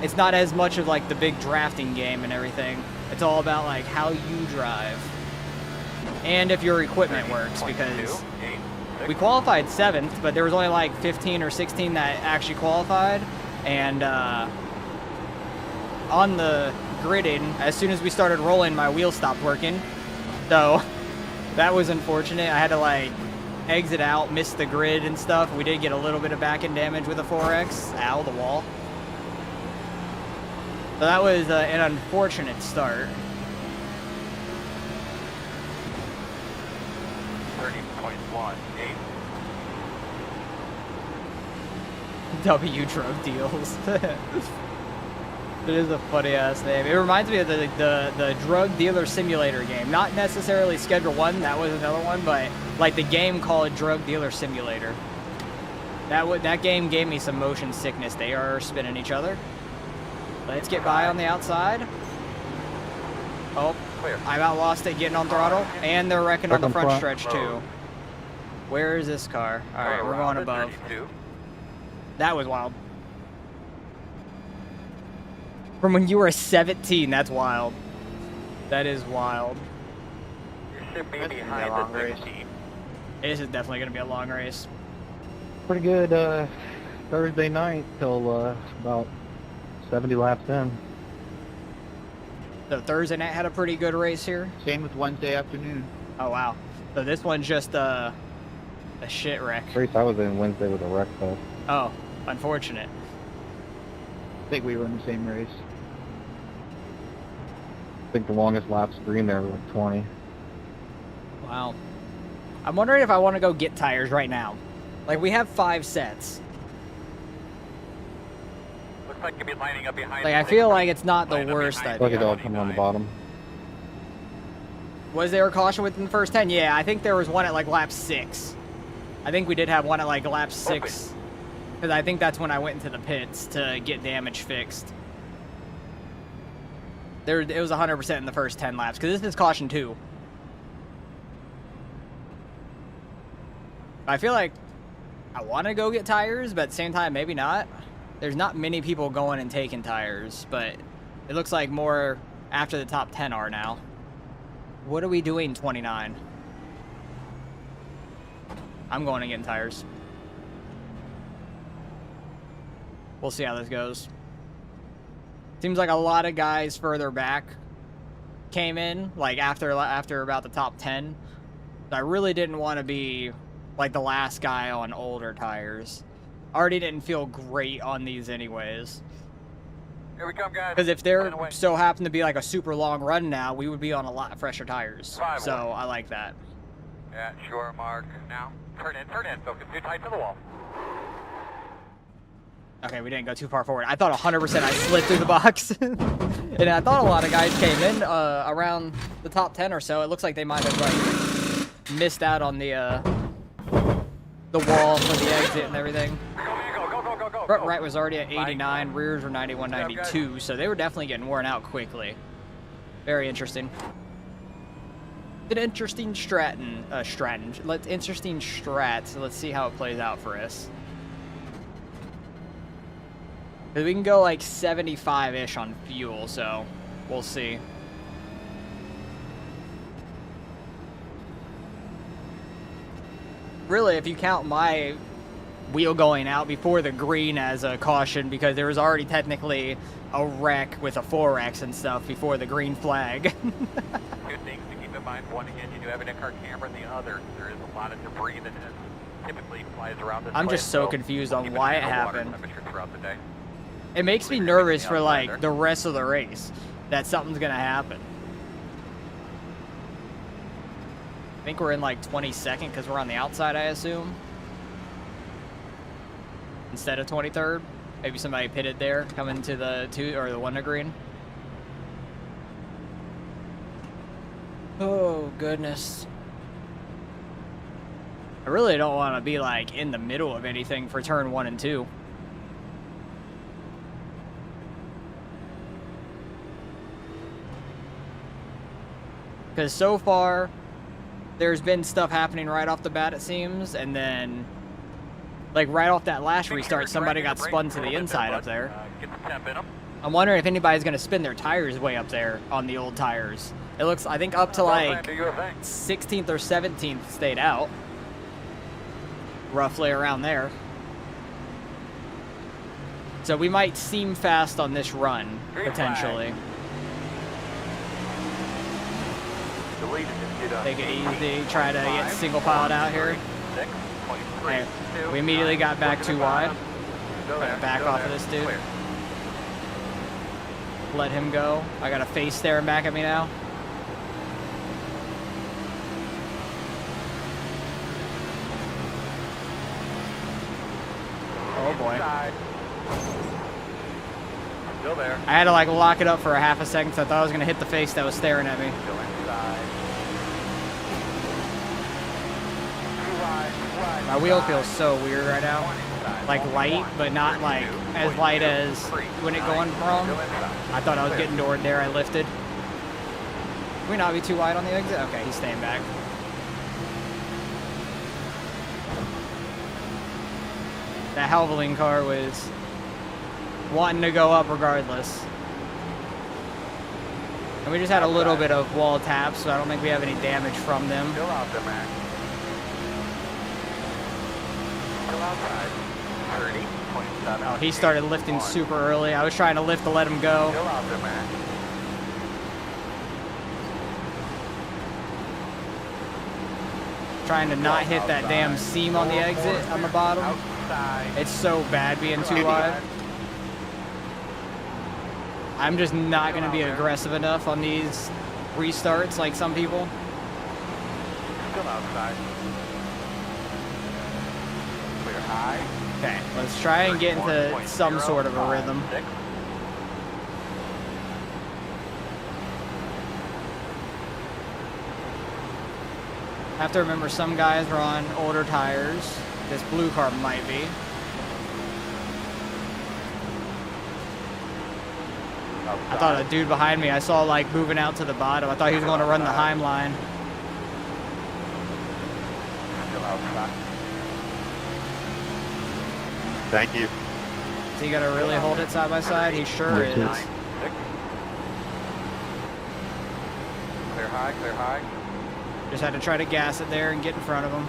Speaker 1: it's not as much of like the big drafting game and everything. It's all about like how you drive and if your equipment works, because we qualified 7th, but there was only like 15 or 16 that actually qualified, and on the gridding, as soon as we started rolling, my wheel stopped working, so that was unfortunate. I had to like exit out, miss the grid and stuff. We did get a little bit of back end damage with a 4X. Ow, the wall. So that was an unfortunate start.
Speaker 2: 6.18.
Speaker 1: W Drug Deals. It is a funny ass name. It reminds me of the drug dealer simulator game. Not necessarily Schedule 1, that was another one, but like the game called Drug Dealer Simulator. That game gave me some motion sickness. They are spinning each other. Let's get by on the outside. Oh, I about lost it getting on throttle, and they're wrecking on the front stretch too. Where is this car? All right, we're going above. That was wild. From when you were 17, that's wild. That is wild.
Speaker 2: You should be
Speaker 6: This is
Speaker 2: behind
Speaker 6: a long
Speaker 2: the
Speaker 6: race.
Speaker 2: 16.
Speaker 1: This is definitely going to be a long race.
Speaker 7: Pretty good Thursday night till about 70 laps in.
Speaker 1: So Thursday night had a pretty good race here.
Speaker 4: Same with Wednesday afternoon.
Speaker 1: Oh, wow. So this one's just a shit wreck.
Speaker 7: Race I was in Wednesday with a wreck though.
Speaker 1: Oh, unfortunate.
Speaker 4: I think we were in the same race.
Speaker 7: I think the longest lap screen there was like 20.
Speaker 1: Wow. I'm wondering if I want to go get tires right now. Like, we have 5 sets.
Speaker 2: Looks like you'll be lining up behind
Speaker 1: Like,
Speaker 2: the
Speaker 1: I feel
Speaker 2: 16.
Speaker 1: like it's not the
Speaker 2: Line up
Speaker 1: worst
Speaker 2: behind
Speaker 7: Look at
Speaker 1: idea.
Speaker 7: all coming on the bottom.
Speaker 1: Was there a caution within the first 10? Yeah, I think there was one at, like, lap 6. I think we did have one at, like, lap 6. Because I think that's when I went into the pits to get damage fixed. It was 100% in the first 10 laps, because this is caution 2. I feel like I want to go get tires, but at the same time, maybe not. There's not many people going and taking tires, but it looks like more after the top 10 are now. What are we doing, 29? I'm going and getting tires. We'll see how this goes. Seems like a lot of guys further back came in, like after about the top 10. I really didn't want to be like the last guy on older tires. Already didn't feel great on these anyways.
Speaker 2: Here we come, guys.
Speaker 1: Because if there
Speaker 2: Line away.
Speaker 1: so happened to be like a super long run now, we would be on a lot fresher tires.
Speaker 2: 5-1.
Speaker 1: So I like that.
Speaker 2: Yeah, sure, Mark. Now, turn in. Focus too tight to the wall.
Speaker 1: Okay, we didn't go too far forward. I thought 100% I slid through the box. And I thought a lot of guys came in around the top 10 or so. It looks like they might have like missed out on the wall for the exit and everything.
Speaker 2: Go.
Speaker 1: Front right was already at 89, rears were 91, 92, so they were definitely getting worn out quickly. Very interesting. An interesting interesting strat. So let's see how it plays out for us. We can go like 75-ish on fuel, so we'll see. Really, if you count my wheel going out before the green as a caution, because there was already technically a wreck with a 4X and stuff before the green flag.
Speaker 2: Two things to keep in mind. One, again, you do have an in-car camera, and the other, there is a lot of debris that typically flies around this
Speaker 1: I'm
Speaker 2: place,
Speaker 1: just so confused on
Speaker 2: keep
Speaker 1: why
Speaker 2: an
Speaker 1: it
Speaker 2: eye on water
Speaker 1: happened.
Speaker 2: temperature throughout the day.
Speaker 1: It makes me nervous for like the rest of the race that something's gonna happen. I think we're in like 22nd because we're on the outside, I assume. Instead of 23rd. Maybe somebody pitted there coming to the 2 or the 1 to green. Oh goodness. I really don't want to be like in the middle of anything for turn 1 and 2. Because so far, there's been stuff happening right off the bat, it seems, and then, like, right off that last restart, somebody got spun to the inside up there.
Speaker 2: Get the temp in them.
Speaker 1: I'm wondering if anybody's going to spin their tires way up there on the old tires. It looks, I think, up to, like,
Speaker 2: Do your thing.
Speaker 1: 16th or 17th stayed out. Roughly around there. So we might seem fast on this run,
Speaker 2: Green
Speaker 1: potentially.
Speaker 2: Deleted it.
Speaker 1: Take it easy, try to get single piled out here. Hey, we immediately got back too wide. Try to back off of this dude. Let him go. I got a face staring back at me now.
Speaker 2: Still there.
Speaker 1: I had to like lock it up for a half a second because I thought I was gonna hit the face that was staring at me.
Speaker 2: Still inside.
Speaker 1: My wheel feels so weird right now. Like light, but not like as light as when it going wrong. I thought I was getting toward there, I lifted. Can we not be too wide on the exit? Okay, he's staying back. That Halveling car was wanting to go up regardless. And we just had a little bit of wall taps, so I don't think we have any damage from them.
Speaker 2: Still out there, Mac. Still outside. 30.7.
Speaker 1: Oh, he started lifting super early. I was trying to lift to let him go.
Speaker 2: Still out there, Mac.
Speaker 1: Trying to not hit that damn seam on the exit on the bottom. It's so bad being too wide. I'm just not going to be aggressive enough on these restarts like some people.
Speaker 2: Still outside. Clear high.
Speaker 1: Okay, let's try and get into some sort of a rhythm. Have to remember some guys are on older tires. This blue car might be. I thought a dude behind me, I saw like moving out to the bottom. I thought he was going to run the Heim line.
Speaker 2: Still outside.
Speaker 5: Thank you.
Speaker 1: Is he gonna really hold it side by side? He sure is.
Speaker 2: Clear high, clear high.
Speaker 1: Just had to try to gas it there and get in front of him.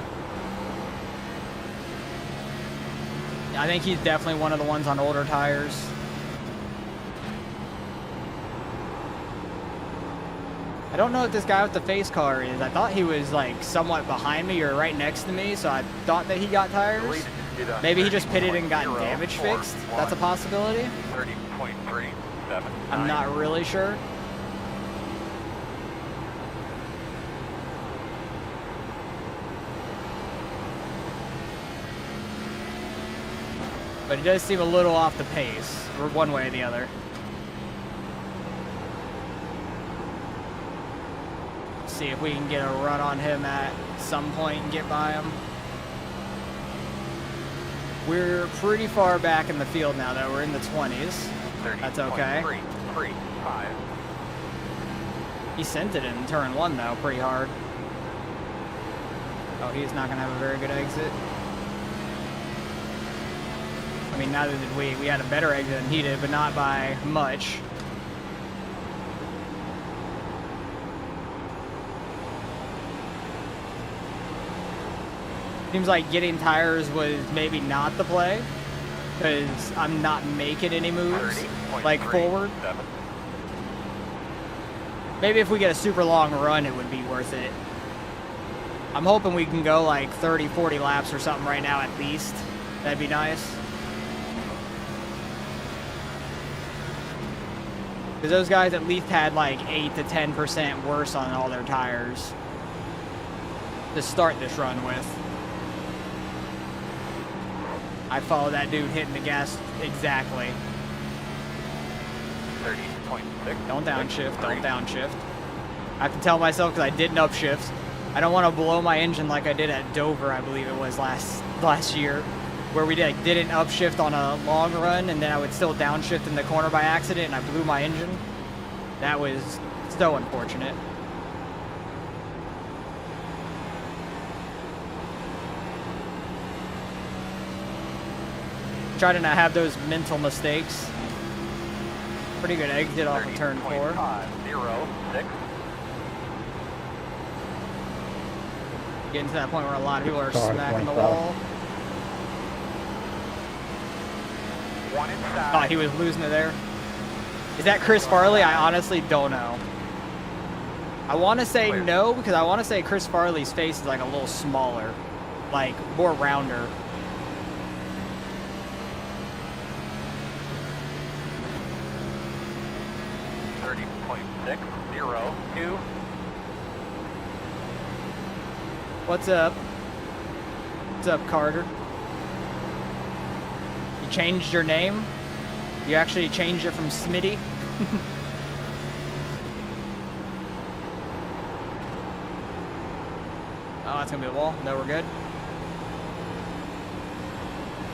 Speaker 1: I think he's definitely one of the ones on older tires. I don't know what this guy with the face car is. I thought he was like somewhat behind me or right next to me, so I thought that he got tires. Maybe he just pitted and got damage fixed. That's a possibility.
Speaker 2: 30.379.
Speaker 1: I'm not really sure. But he does seem a little off the pace, or one way or the other. See if we can get a run on him at some point and get by him. We're pretty far back in the field now, though. We're in the 20s. That's okay.
Speaker 2: 30.35.
Speaker 1: He sent it in turn one, though, pretty hard. Oh, he's not going to have a very good exit. I mean, neither did we. We had a better exit than he did, but not by much. Seems like getting tires was maybe not the play, because I'm not making any moves, like forward. Maybe if we get a super long run, it would be worth it. I'm hoping we can go like 30, 40 laps or something right now at least. That'd be nice. Because those guys at least had like 8 to 10% worse on all their tires to start this run with. I follow that dude hitting the gas exactly.
Speaker 2: 30.6.
Speaker 1: Don't downshift, don't downshift. I have to tell myself because I didn't upshift. I don't want to blow my engine like I did at Dover, I believe it was last year, where we didn't upshift on a long run and then I would still downshift in the corner by accident and I blew my engine. That was so unfortunate. Try to not have those mental mistakes. Pretty good exit off of turn 4.
Speaker 2: 30.506.
Speaker 1: Getting to that point where a lot of people are smacking the wall.
Speaker 2: One inside.
Speaker 1: Oh, he was losing it there. Is that Chris Farley? I honestly don't know. I want to say no, because I want to say Chris Farley's face is like a little smaller. Like, more rounder.
Speaker 2: .602.
Speaker 1: What's up? What's up, Carter? You changed your name? You actually changed it from Smitty? Oh, that's gonna be a wall. No, we're good.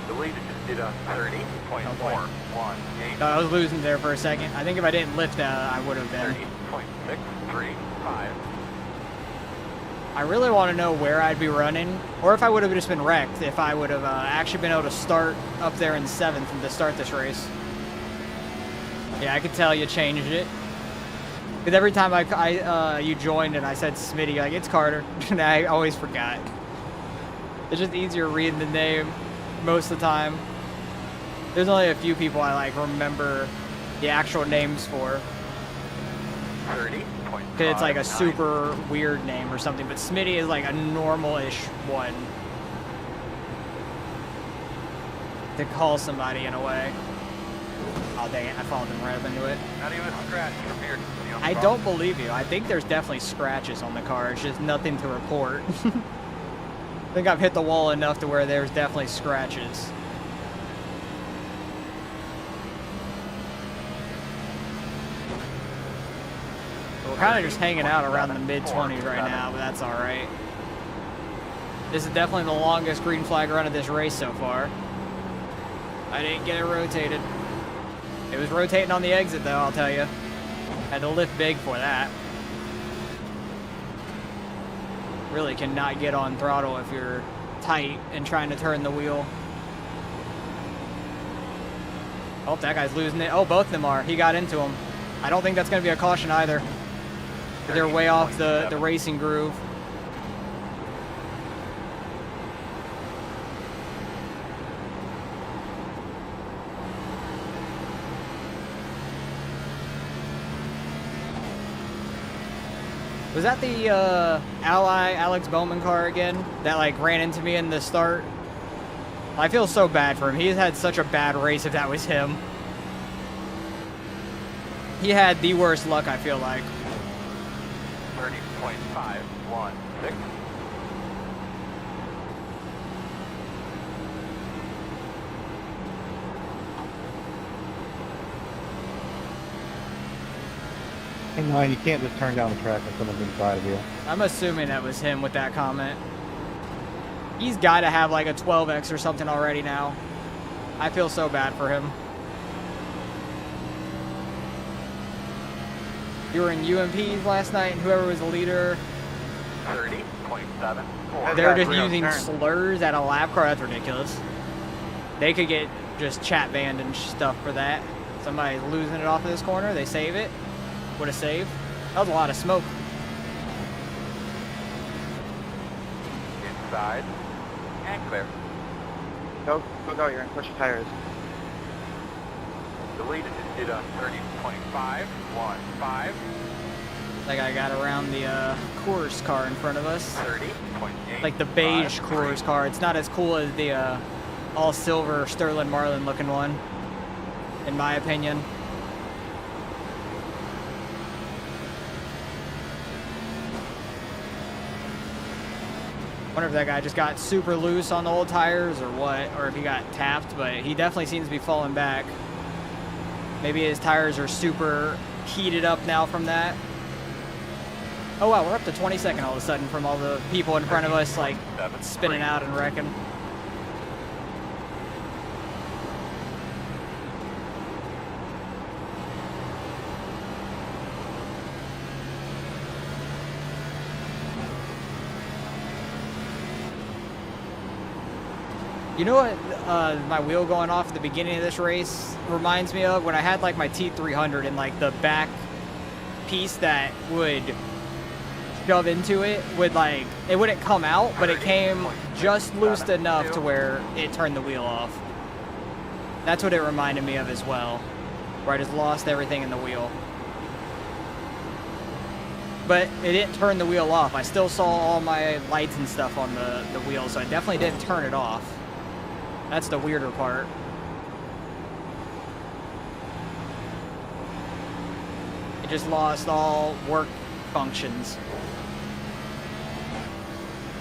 Speaker 2: Deleted just did a 30.418.
Speaker 1: No, I was losing there for a second. I think if I didn't lift that, I would have been.
Speaker 2: 30.635.
Speaker 1: I really want to know where I'd be running, or if I would have just been wrecked, if I would have actually been able to start up there in 7th to start this race. Yeah, I could tell you changed it. Because every time you joined and I said Smitty, like, it's Carter, and I always forgot. It's just easier reading the name most of the time. There's only a few people I like remember the actual names for.
Speaker 2: 30.59.
Speaker 1: Because it's like a super weird name or something, but Smitty is like a normal-ish one to call somebody in a way. Oh dang it, I followed him right up into it.
Speaker 2: Not even a scratch from here.
Speaker 1: I don't believe you. I think there's definitely scratches on the car. It's just nothing to report. I think I've hit the wall enough to where there's definitely scratches. We're kind of just hanging out around the mid-20s right now, but that's all right. This is definitely the longest green flag run of this race so far. I didn't get it rotated. It was rotating on the exit, though, I'll tell you. Had to lift big for that. Really cannot get on throttle if you're tight and trying to turn the wheel. Oh, that guy's losing it. Oh, both of them are. He got into him. I don't think that's going to be a caution either. They're way off the racing groove. Was that the Alex Bowman car again that like ran into me in the start? I feel so bad for him. He's had such a bad race if that was him. He had the worst luck, I feel like.
Speaker 2: 30.516.
Speaker 7: Hey, no, you can't just turn down the track when someone's inside of you.
Speaker 1: I'm assuming that was him with that comment. He's got to have like a 12X or something already now. I feel so bad for him. You were in UMPs last night, and whoever was the leader,
Speaker 2: 30.74.
Speaker 1: they're just using slurs at a lap car. That's ridiculous. They could get just chat banned and stuff for that. Somebody's losing it off of this corner. They save it. What a save. That was a lot of smoke.
Speaker 2: Inside. And clear.
Speaker 6: Go, you're gonna push your tires.
Speaker 2: Deleted just did a 30.515.
Speaker 1: That guy got around the Coors car in front of us.
Speaker 2: 30.8.
Speaker 1: Like the beige Coors car. It's not as cool as the all silver Sterling Marlin looking one, in my opinion. Wonder if that guy just got super loose on the old tires or what, or if he got tapped, but he definitely seems to be falling back. Maybe his tires are super heated up now from that. Oh wow, we're up to 22nd all of a sudden from all the people in front of us like spinning out and wrecking. You know what my wheel going off at the beginning of this race reminds me of? When I had like my T300 and like the back piece that would shove into it would like, it wouldn't come out, but it came just loose enough to where it turned the wheel off. That's what it reminded me of as well, where I just lost everything in the wheel. But it didn't turn the wheel off. I still saw all my lights and stuff on the wheel, so I definitely didn't turn it off. That's the weirder part. It just lost all work functions.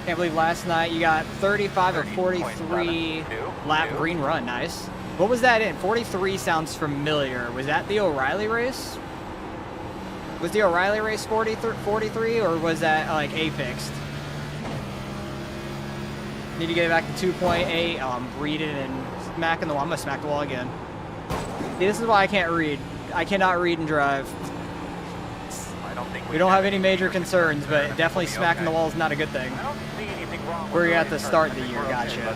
Speaker 1: Can't believe last night you got 35 of 43 lap green run. Nice. What was that in? 43 sounds familiar. Was that the O'Reilly race? Was the O'Reilly race 43 or was that like a fixed? Need to get it back to 2.8. Oh, I'm reading and smacking the wall. I'm gonna smack the wall again. See, this is why I can't read. I cannot read and drive. We don't have any major concerns, but definitely smacking the wall is not a good thing. Where you at to start the year, gotcha.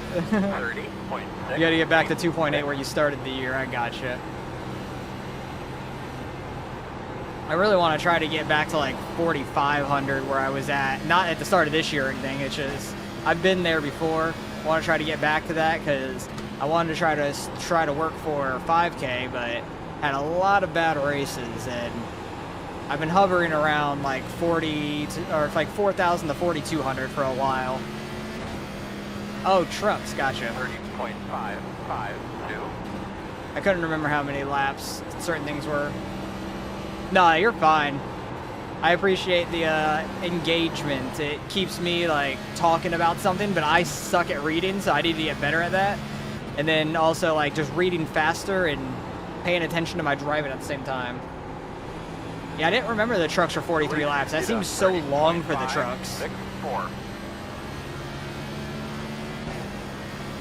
Speaker 1: You gotta get back to 2.8 where you started the year, I gotcha. I really want to try to get back to like 4,500 where I was at. Not at the start of this year or anything, it's just, I've been there before. I want to try to get back to that because I wanted to try to work for 5K, but had a lot of bad races and I've been hovering around like 40 to, or like 4,000 to 4,200 for a while. Oh, trucks, gotcha.
Speaker 2: 30.552.
Speaker 1: I couldn't remember how many laps certain things were. No, you're fine. I appreciate the engagement. It keeps me like talking about something, but I suck at reading, so I need to get better at that. And then also like just reading faster and paying attention to my driving at the same time. Yeah, I didn't remember the trucks were 43 laps. That seems so long for the trucks.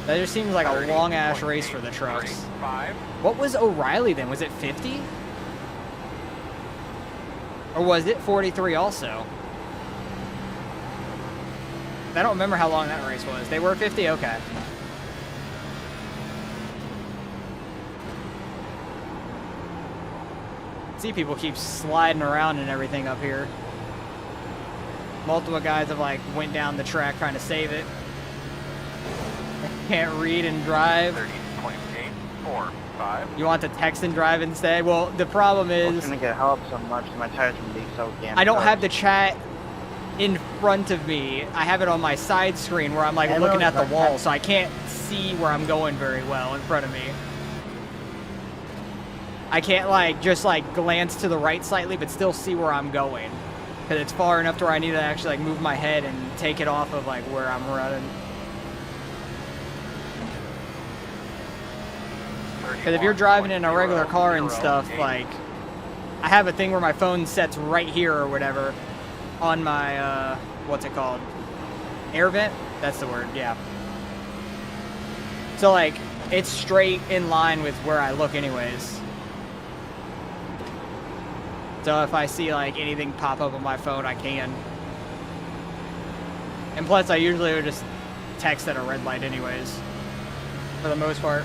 Speaker 1: That just seems like a long-ass race for the trucks. What was O'Reilly then? Was it 50? Or was it 43 also? I don't remember how long that race was. They were 50? Okay. See, people keep sliding around and everything up here. Multiple guys have like went down the track trying to save it. Can't read and drive.
Speaker 2: 30.845.
Speaker 1: You want to text and drive instead? Well, the problem
Speaker 6: I'm
Speaker 1: is
Speaker 6: gonna get help so much. My tires gonna be so damn.
Speaker 1: I don't have the chat in front of me. I have it on my side screen where I'm like looking at the wall, so I can't see where I'm going very well in front of me. I can't like just like glance to the right slightly, but still see where I'm going, because it's far enough to where I need to actually like move my head and take it off of like where I'm running. Because if you're driving in a regular car and stuff, like I have a thing where my phone sets right here or whatever on my what's it called? Air vent? That's the word, yeah. So like it's straight in line with where I look anyways. So if I see like anything pop up on my phone, I can. And plus I usually would just text at a red light anyways, for the most part.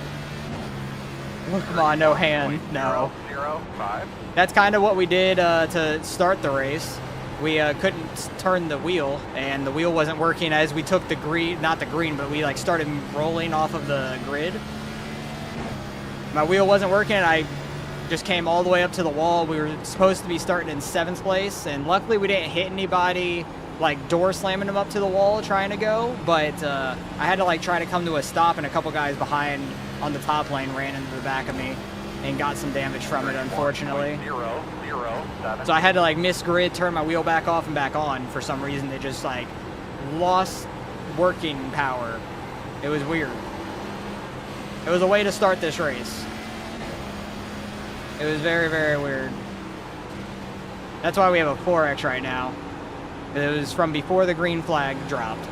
Speaker 1: Come on, no hand, no.
Speaker 2: 005.
Speaker 1: That's kind of what we did to start the race. We couldn't turn the wheel, and the wheel wasn't working as we took the green, not the green, but we like started rolling off of the grid. My wheel wasn't working, and I just came all the way up to the wall. We were supposed to be starting in 7th place, and luckily we didn't hit anybody, like door slamming them up to the wall trying to go, but I had to like try to come to a stop, and a couple guys behind on the top lane ran into the back of me and got some damage from it, unfortunately.
Speaker 2: 007.
Speaker 1: So I had to like miss grid, turn my wheel back off and back on. For some reason, it just like lost working power. It was weird. It was a way to start this race. It was very, very weird. That's why we have a 4X right now. It was from before the green flag dropped.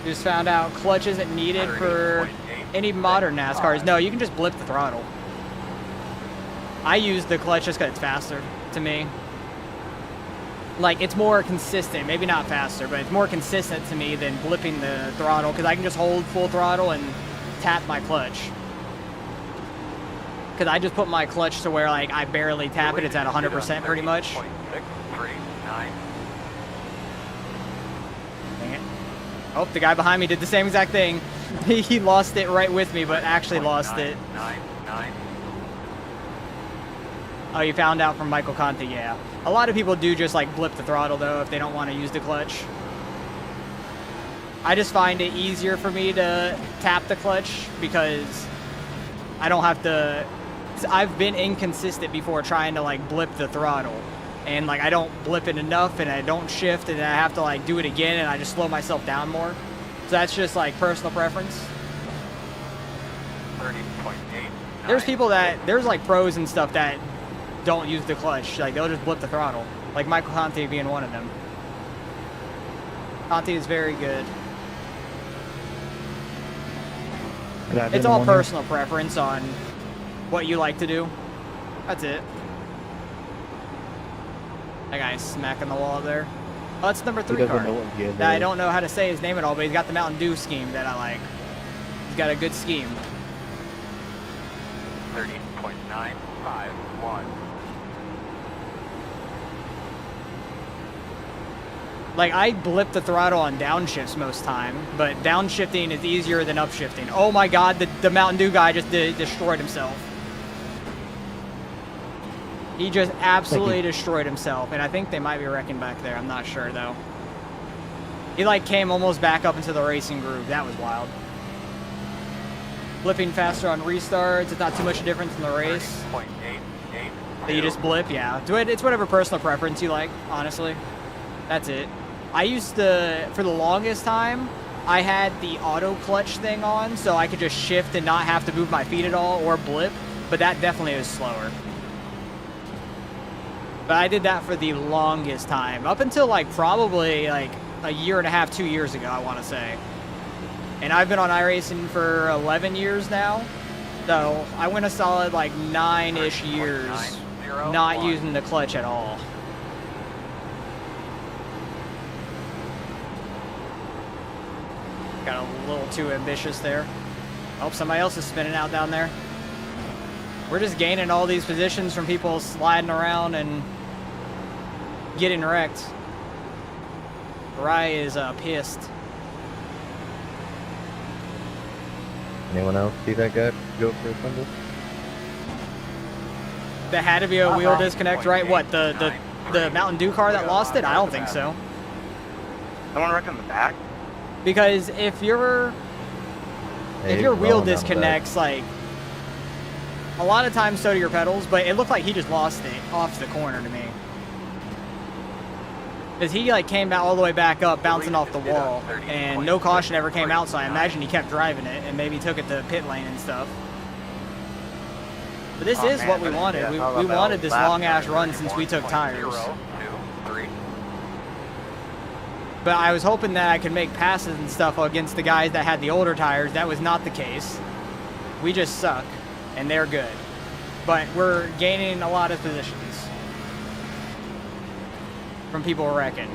Speaker 1: Just found out clutch isn't needed for any modern NASCARs. No, you can just blip the throttle. I use the clutch just because it's faster to me. Like, it's more consistent. Maybe not faster, but it's more consistent to me than blipping the throttle, because I can just hold full throttle and tap my clutch. Because I just put my clutch to where like I barely tap it. It's at 100% pretty much.
Speaker 2: 639.
Speaker 1: Dang it. Oh, the guy behind me did the same exact thing. He lost it right with me, but actually lost it.
Speaker 2: 99.
Speaker 1: Oh, you found out from Michael Conte, yeah. A lot of people do just like blip the throttle though if they don't want to use the clutch. I just find it easier for me to tap the clutch because I don't have to. I've been inconsistent before trying to like blip the throttle, and like I don't blip it enough, and I don't shift, and I have to like do it again, and I just slow myself down more. So that's just like personal preference.
Speaker 2: 30.8.
Speaker 1: There's people there's like pros and stuff that don't use the clutch. Like they'll just blip the throttle. Like Michael Conte being one of them. Conte is very good. It's all personal preference on what you like to do. That's it. That guy's smacking the wall up there. Oh, that's number 3 car. I don't know how to say his name at all, but he's got the Mountain Dew scheme that I like. He's got a good scheme.
Speaker 2: 30.951.
Speaker 1: Like, I blip the throttle on downshifts most time, but downshifting is easier than upshifting. Oh my god, the Mountain Dew guy just destroyed himself. He just absolutely destroyed himself, and I think they might be wrecking back there. I'm not sure, though. He, like, came almost back up into the racing groove. That was wild. Blipping faster on restarts. It's not too much difference in the race.
Speaker 2: 30.882.
Speaker 1: That you just blip, yeah. It's whatever personal preference you like, honestly. That's it. I used to, for the longest time, I had the auto clutch thing on, so I could just shift and not have to move my feet at all or blip, but that definitely is slower. But I did that for the longest time, up until like probably like a year and a half, 2 years ago, I want to say. And I've been on iRacing for 11 years now, so I went a solid like 9-ish years not using the clutch at all. Got a little too ambitious there. Oh, somebody else is spinning out down there. We're just gaining all these positions from people sliding around and getting wrecked. Rye is pissed.
Speaker 5: Anyone else see that guy go for a fumble?
Speaker 1: That had to be a wheel disconnect, right? What, the Mountain Dew car that lost it? I don't think so.
Speaker 6: Someone wrecked in the back?
Speaker 1: Because if your wheel disconnects, like, a lot of times so do your pedals, but it looked like he just lost it off the corner to me. Because he like came out all the way back up, bouncing off the wall, and no caution ever came out, so I imagine he kept driving it and maybe took it to pit lane and stuff. But this is what we wanted. We wanted this long-ass run since we took tires. But I was hoping that I could make passes and stuff against the guys that had the older tires. That was not the case. We just suck, and they're good. But we're gaining a lot of positions from people wrecking.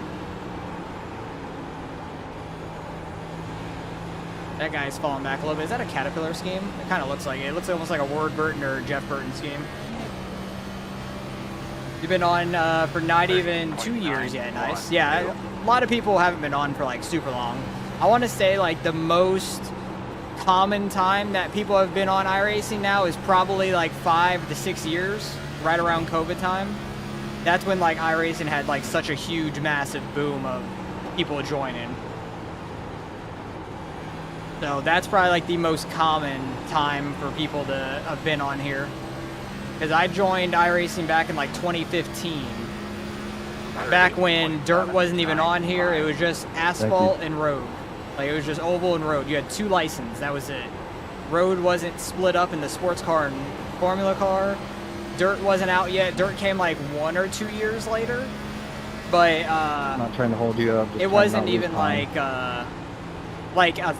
Speaker 1: That guy's falling back a little bit. Is that a Caterpillar scheme? It kind of looks like it. It looks almost like a Ward Burton or Jeff Burton scheme. You've been on for not even 2 years yet, nice. Yeah, a lot of people haven't been on for like super long. I want to say like the most common time that people have been on iRacing now is probably like 5 to 6 years, right around COVID time. That's when like iRacing had like such a huge, massive boom of people joining. So that's probably like the most common time for people to have been on here. Because I joined iRacing back in like 2015. Back when dirt wasn't even on here, it was just asphalt and road. Like it was just oval and road. You had 2 licenses, that was it. Road wasn't split up into sports car and formula car. Dirt wasn't out yet. Dirt came like 1 or 2 years later. But
Speaker 7: I'm not trying to hold you up.
Speaker 1: It wasn't even like a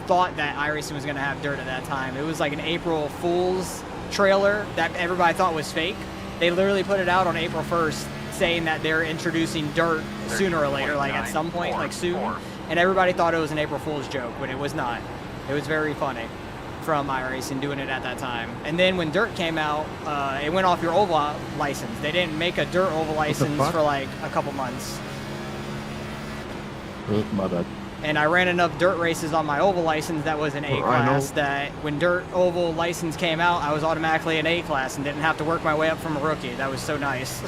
Speaker 1: thought that iRacing was going to have dirt at that time. It was like an April Fool's trailer that everybody thought was fake. They literally put it out on April 1st saying that they're introducing dirt sooner or later, like at some point, like soon. And everybody thought it was an April Fool's joke, but it was not. It was very funny from iRacing doing it at that time. And then when dirt came out, it went off your oval license. They didn't make a dirt oval license for like a couple months.
Speaker 5: My bad.
Speaker 1: And I ran enough dirt races on my oval license that was an A class that when dirt oval license came out, I was automatically an A class and didn't have to work my way up from a rookie. That was so nice.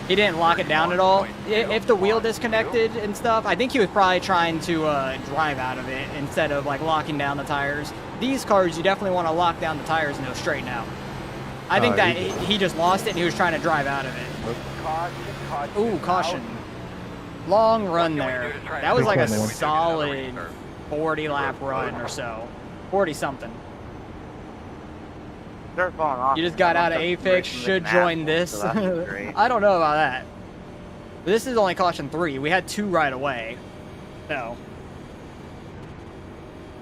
Speaker 1: He didn't lock it down at all. If the wheel disconnected and stuff, I think he was probably trying to drive out of it instead of like locking down the tires. These cars, you definitely want to lock down the tires and they'll straighten out. I think that he just lost it and he was trying to drive out of it. Ooh, caution. Long run there. That was like a solid 40 lap run or so. 40 something.
Speaker 6: They're falling off.
Speaker 1: You just got out of A-Fix, should join this.
Speaker 6: So that'd be great.
Speaker 1: I don't know about that. But this is only caution 3. We had 2 right away. So.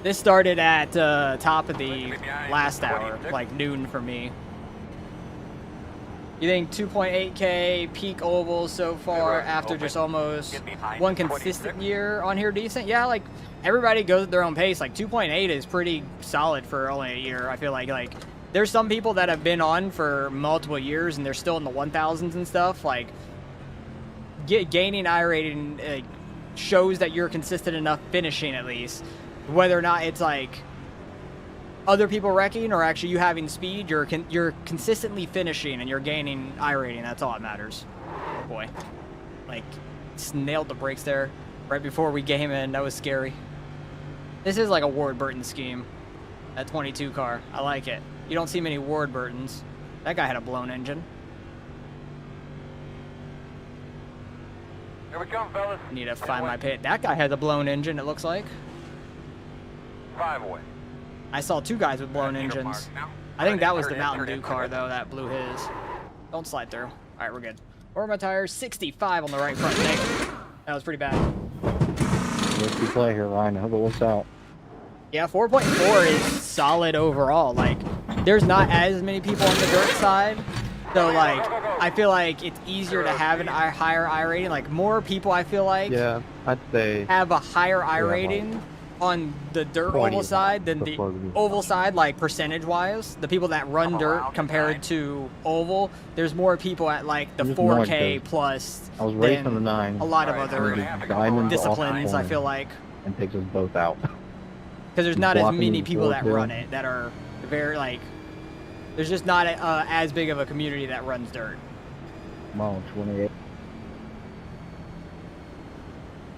Speaker 1: This started at top of the last hour, like noon for me. You think 2.8K peak ovals so far after just almost one consistent year on here decent? Yeah, like everybody goes at their own pace. Like 2.8 is pretty solid for only a year. I feel like there's some people that have been on for multiple years and they're still in the 1000s and stuff. Like gaining I rating shows that you're consistent enough finishing at least. Whether or not it's like other people wrecking or actually you having speed, you're consistently finishing and you're gaining I rating. That's all that matters. Oh boy, like just nailed the brakes there right before we came in. That was scary. This is like a Ward Burton scheme. That 22 car, I like it. You don't see many Ward Burtons. That guy had a blown engine.
Speaker 2: Here we come, fellas.
Speaker 1: Need to find my pit. That guy has a blown engine. It looks like.
Speaker 2: 5 away.
Speaker 1: I saw 2 guys with blown engines. I think that was the Mountain Dew car, though, that blew his. Don't slide through. All right, we're good. Where are my tires? 65 on the right front. That was pretty bad.
Speaker 7: Risky play here, Ryan. But what's out?
Speaker 1: Yeah, 4.4 is solid overall. Like, there's not as many people on the dirt side. So, like, I feel like it's easier to have a higher I rating. Like, more people, I feel like,
Speaker 7: Yeah, I'd say.
Speaker 1: have a higher I rating on the dirt
Speaker 7: 20
Speaker 1: oval side than the oval side, like percentage-wise. The people that run dirt compared to oval, there's more people at like the 4K plus
Speaker 7: I was racing
Speaker 1: than
Speaker 7: the 9.
Speaker 1: a lot of other disciplines, I feel like.
Speaker 7: And takes us both out.
Speaker 1: Because there's not as many people that run it that are very like. There's just not as big of a community that runs dirt.
Speaker 7: Come on, 28.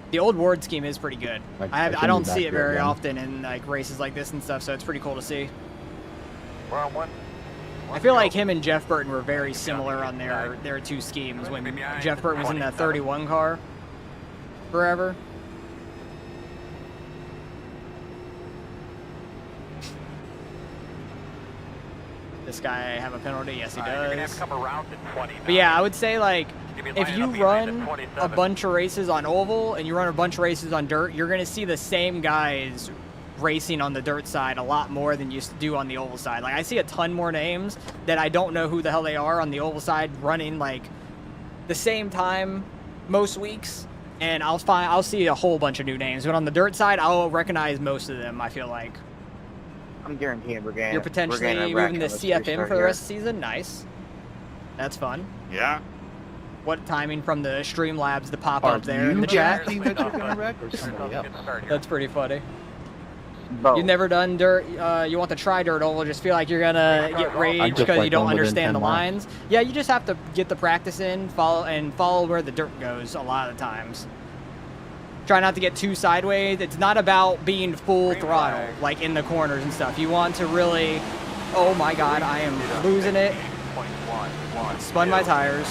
Speaker 1: The old Ward scheme is pretty good. I don't see it very
Speaker 7: again.
Speaker 1: often in like races like this and stuff, so it's pretty cool to see.
Speaker 2: We're on one.
Speaker 1: I feel like him and Jeff Burton were very similar on their 2 schemes when Jeff Burton was in the 31 car forever. This guy have a penalty? Yes, he does. But yeah, I would say like if you run a bunch of races on oval and you run a bunch of races on dirt, you're going to see the same guys racing on the dirt side a lot more than you do on the oval side. Like I see a ton more names that I don't know who the hell they are on the oval side running like the same time most weeks, and I'll see a whole bunch of new names. But on the dirt side, I'll recognize most of them, I feel like.
Speaker 6: I'm guaranteeing we're getting.
Speaker 1: You're potentially moving to CFM for the rest of the season? Nice. That's fun.
Speaker 6: Yeah.
Speaker 1: What timing from the Streamlabs to pop up there in the chat? That's pretty funny. You've never done dirt, you want to try dirt oval, just feel like you're gonna get rage because you don't understand the lines. Yeah, you just have to get the practice in, follow where the dirt goes a lot of the times. Try not to get too sideways. It's not about being full throttle, like in the corners and stuff. You want to really, oh my god, I am losing it. Spun my tires.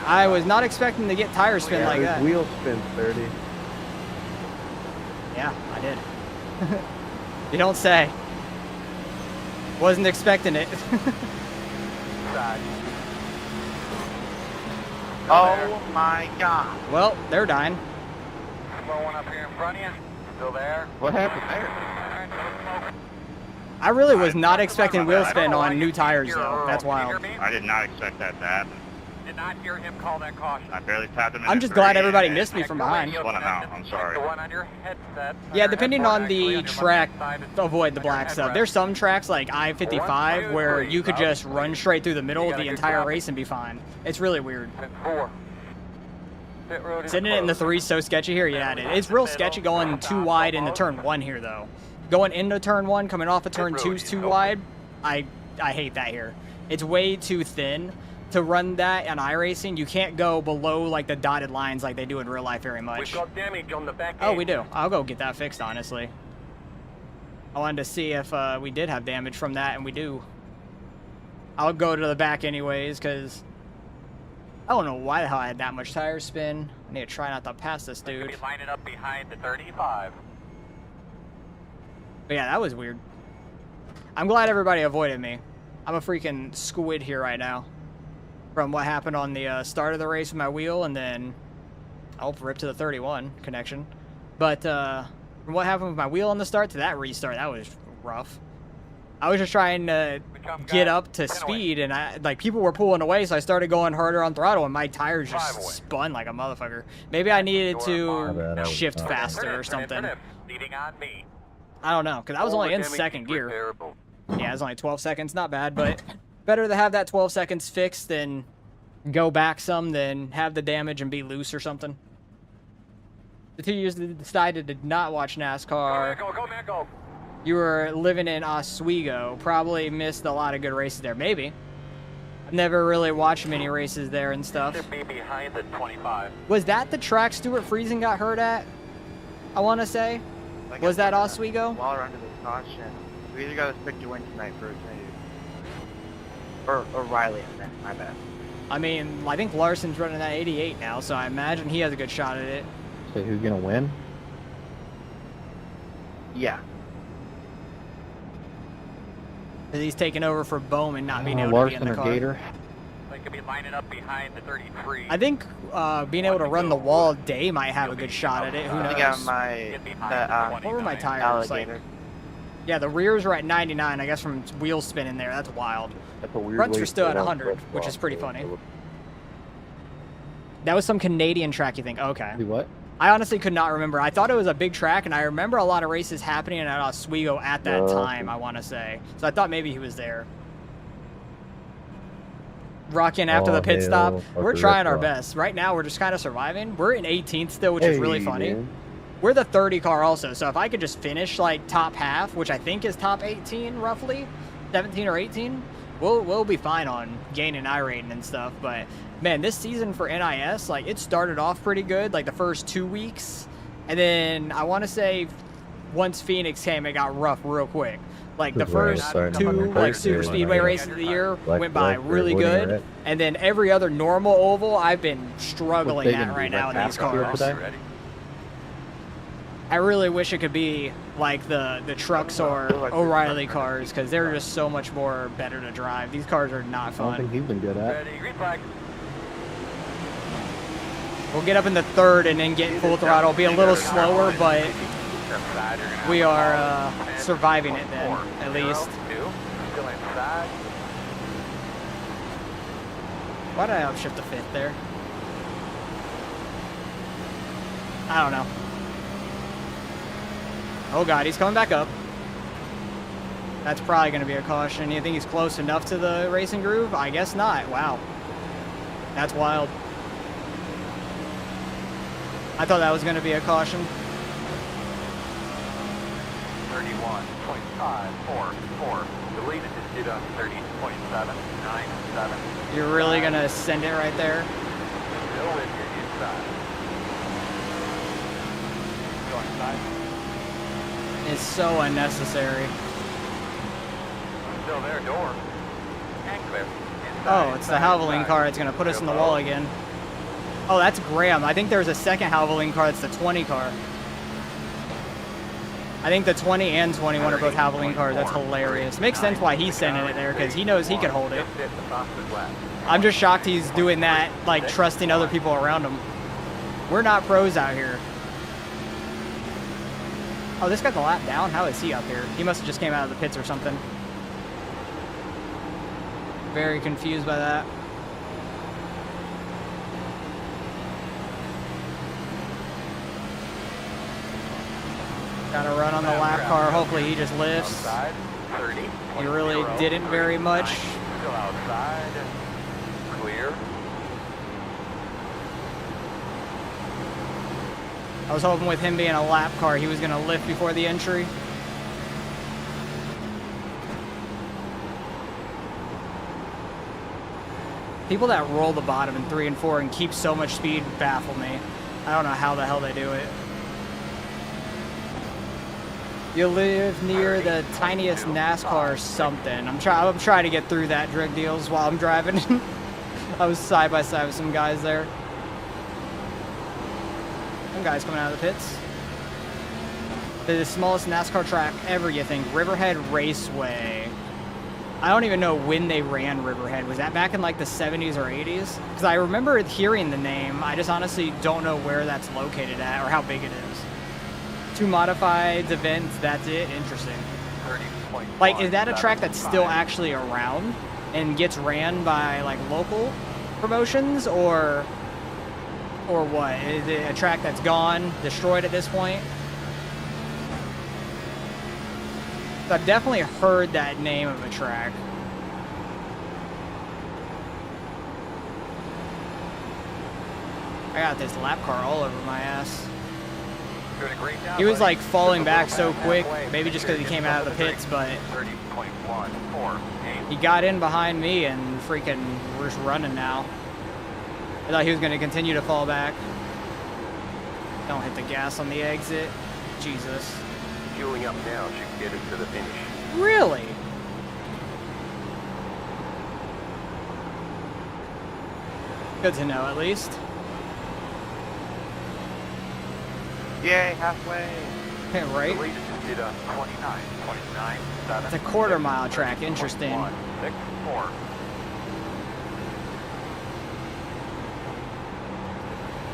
Speaker 1: I was not expecting to get tire spin like that.
Speaker 7: Wheel spin 30.
Speaker 1: Yeah, I did. You don't say. Wasn't expecting it.
Speaker 6: Oh my god.
Speaker 1: Well, they're dying.
Speaker 2: Slow one up here in front of you. Still there.
Speaker 4: What happened there?
Speaker 1: I really was not expecting wheel spin on new tires, though. That's wild.
Speaker 6: I did not expect that to happen.
Speaker 2: Did not hear him call that caution.
Speaker 6: I barely tapped him in.
Speaker 1: I'm just glad everybody missed me from behind.
Speaker 6: One out. I'm sorry.
Speaker 2: The one on your headset.
Speaker 1: Yeah, depending on the track, avoid the black stuff. There's some tracks like I-55 where you could just run straight through the middle of the entire race and be fine. It's really weird. Sitting it in the 3 is so sketchy here. Yeah, it's real sketchy going too wide into turn 1 here, though. Going into turn 1, coming off of turn 2 is too wide. I hate that here. It's way too thin. To run that on iRacing, you can't go below like the dotted lines like they do in real life very much.
Speaker 2: We've got damage on the back end.
Speaker 1: Oh, we do. I'll go get that fixed, honestly. I wanted to see if we did have damage from that, and we do. I'll go to the back anyways, because I don't know why the hell I had that much tire spin. I need to try not to pass this dude.
Speaker 2: Be lining up behind the 35.
Speaker 1: But yeah, that was weird. I'm glad everybody avoided me. I'm a freaking squid here right now. From what happened on the start of the race with my wheel, and then I'll rip to the 31 connection. But from what happened with my wheel on the start to that restart, that was rough. I was just trying to get up to speed, and people were pulling away, so I started going harder on throttle, and my tires just spun like a motherfucker. Maybe I needed to shift faster or something. I don't know, because I was only in second gear. Yeah, it was only 12 seconds, not bad, but better to have that 12 seconds fixed than go back some than have the damage and be loose or something. The 2 years that decided to not watch NASCAR.
Speaker 2: Go.
Speaker 1: You were living in Oswego. Probably missed a lot of good races there. Maybe. I've never really watched many races there and stuff.
Speaker 2: Should be behind the 25.
Speaker 1: Was that the track Stuart Friesen got hurt at? I want to say. Was that Oswego?
Speaker 3: While we're under the caution, we either got to stick to win tonight for or Riley, my bad.
Speaker 1: I mean, I think Larson's running that 88 now, so I imagine he has a good shot at it.
Speaker 7: So who's gonna win?
Speaker 3: Yeah.
Speaker 1: Because he's taking over for Bowman not being able to be in
Speaker 7: Larson
Speaker 1: the
Speaker 7: or
Speaker 1: car.
Speaker 7: Gator?
Speaker 2: They could be lining up behind the 33.
Speaker 1: I think being able to run the wall day might have a good shot at it. Who
Speaker 3: I think I
Speaker 1: knows?
Speaker 3: have
Speaker 1: What were my tires?
Speaker 3: alligator.
Speaker 1: Yeah, the rears were at 99, I guess, from wheel spinning there. That's wild.
Speaker 7: That's a weird
Speaker 1: Fronts
Speaker 7: way
Speaker 1: were
Speaker 7: to
Speaker 1: still at
Speaker 7: put on
Speaker 1: 100,
Speaker 7: flip
Speaker 1: which is
Speaker 7: flop,
Speaker 1: pretty
Speaker 7: so
Speaker 1: funny.
Speaker 7: it would-
Speaker 1: That was some Canadian track, you think? Okay.
Speaker 7: Do what?
Speaker 1: I honestly could not remember. I thought it was a big track, and I remember a lot of races happening at Oswego at that time, I want to say. So I thought maybe he was there. Rocking after the pit stop. We're trying our best. Right now, we're just kind of surviving. We're in 18th still, which is really funny.
Speaker 7: Man.
Speaker 1: We're the 30 car also, so if I could just finish like top half, which I think is top 18 roughly, 17 or 18, we'll be fine on gaining iRating and stuff. But man, this season for NIS, like it started off pretty good, like the first 2 weeks, and then I want to say once Phoenix came, it got rough real quick. Like the first two like super speedway races of the year went by really good, and then every other normal oval I've been struggling at right now in these cars. I really wish it could be like the trucks or O'Reilly cars, because they're just so much more better to drive. These cars are not
Speaker 7: I don't think
Speaker 1: fun.
Speaker 7: he's been good at.
Speaker 2: Ready, green flag.
Speaker 1: We'll get up in the third and then get full throttle. Be a little slower, but we are surviving it then, at least.
Speaker 2: Still inside.
Speaker 1: Why did I upshift the fifth there? I don't know. Oh god, he's coming back up. That's probably going to be a caution. You think he's close enough to the racing groove? I guess not. Wow. That's wild. I thought that was going to be a caution.
Speaker 2: 31.544. Deleted this dude on 30.797.
Speaker 1: You're really going to send it right there?
Speaker 2: Still with you inside. Going inside.
Speaker 1: It's so unnecessary.
Speaker 2: Still there, door. And clear.
Speaker 1: Oh, it's the Havoline car. It's going to put us in the wall again. Oh, that's Graham. I think there's a second Havoline car. It's the 20 car. I think the 20 and 21 are both Havoline cars. That's hilarious. Makes sense why he's sending it there, because he knows he can hold it. I'm just shocked he's doing that, like trusting other people around him. We're not pros out here. Oh, this guy's a lap down? How is he up here? He must have just came out of the pits or something. Very confused by that. Gotta run on the lap car. Hopefully he just lifts. He really didn't very much.
Speaker 2: Still outside. Clear.
Speaker 1: I was hoping with him being a lap car, he was gonna lift before the entry. People that roll the bottom in 3 and 4 and keep so much speed baffle me. I don't know how the hell they do it. You live near the tiniest NASCAR something. I'm trying to get through that drug deals while I'm driving. I was side by side with some guys there. Some guys coming out of the pits. The smallest NASCAR track ever, you think? Riverhead Raceway. I don't even know when they ran Riverhead. Was that back in like the 70s or 80s? Because I remember hearing the name. I just honestly don't know where that's located at or how big it is. 2 modified events, that's it? Interesting. Like, is that a track that's still actually around and gets ran by like local promotions or what? Is it a track that's gone, destroyed at this point? I've definitely heard that name of a track. I got this lap car all over my ass.
Speaker 2: Doing a great job,
Speaker 1: He was
Speaker 2: buddy.
Speaker 1: like falling back so quick,
Speaker 2: Halfway.
Speaker 1: maybe just because he came out of the pits, but
Speaker 2: 30.148.
Speaker 1: he got in behind me and freaking we're just running now. I thought he was going to continue to fall back. Don't hit the gas on the exit. Jesus.
Speaker 6: Fueling up now should get us to the finish.
Speaker 1: Really? Good to know, at least.
Speaker 6: Yay, halfway.
Speaker 1: Okay, right?
Speaker 2: The lead did a 29.97.
Speaker 1: It's a quarter-mile track. Interesting.
Speaker 2: 164.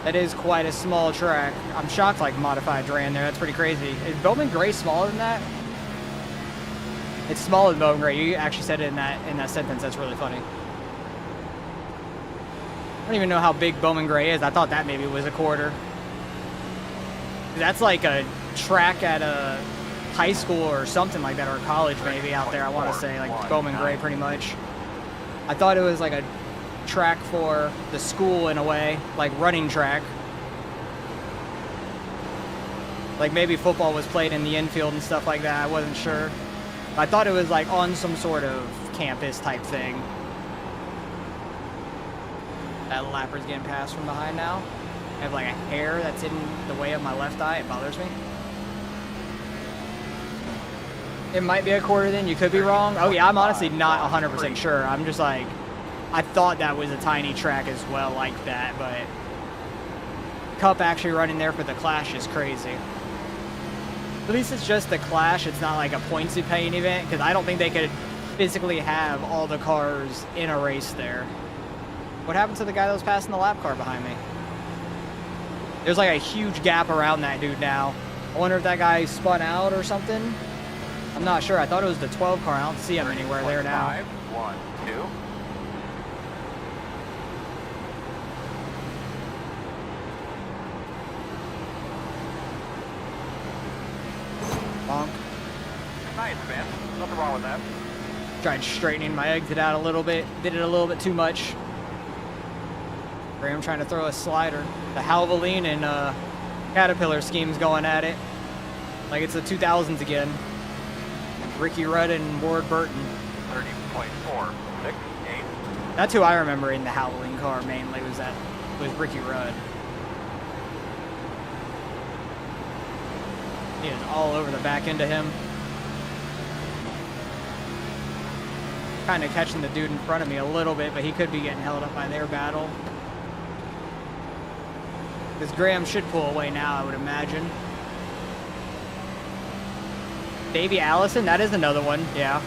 Speaker 1: That is quite a small track. I'm shocked like modified ran there. That's pretty crazy. Is Bowman Gray smaller than that? It's smaller than Bowman Gray. You actually said it in that sentence. That's really funny. I don't even know how big Bowman Gray is. I thought that maybe was a quarter. That's like a track at a high school or something like that, or college maybe out there. I want to say like Bowman Gray pretty much. I thought it was like a track for the school in a way, like running track. Like maybe football was played in the infield and stuff like that. I wasn't sure. I thought it was like on some sort of campus type thing. That lapper's getting passed from behind now. I have like a hair that's in the way of my left eye. It bothers me. It might be a quarter then. You could be wrong. Oh yeah, I'm honestly not 100% sure. I'm just like, I thought that was a tiny track as well like that, but Cup actually running there for the Clash is crazy. At least it's just the Clash. It's not like a points paying event, because I don't think they could physically have all the cars in a race there. What happened to the guy that was passing the lap car behind me? There's like a huge gap around that dude now. I wonder if that guy spun out or something. I'm not sure. I thought it was the 12 car. I don't see him anywhere there now.
Speaker 2: 1, 2.
Speaker 1: Bonk.
Speaker 2: Nice, man. Nothing wrong with that.
Speaker 1: Tried straightening my exit out a little bit. Did it a little bit too much. Graham trying to throw a slider. The Halvoline and Caterpillar scheme's going at it. Like it's the 2000s again. Ricky Rudd and Ward Burton.
Speaker 2: 30.468.
Speaker 1: That's who I remember in the Halvoline car mainly, was Ricky Rudd. He is all over the back end of him. Kind of catching the dude in front of me a little bit, but he could be getting held up by their battle. Because Graham should pull away now, I would imagine. Davey Allison, that is another one, yeah.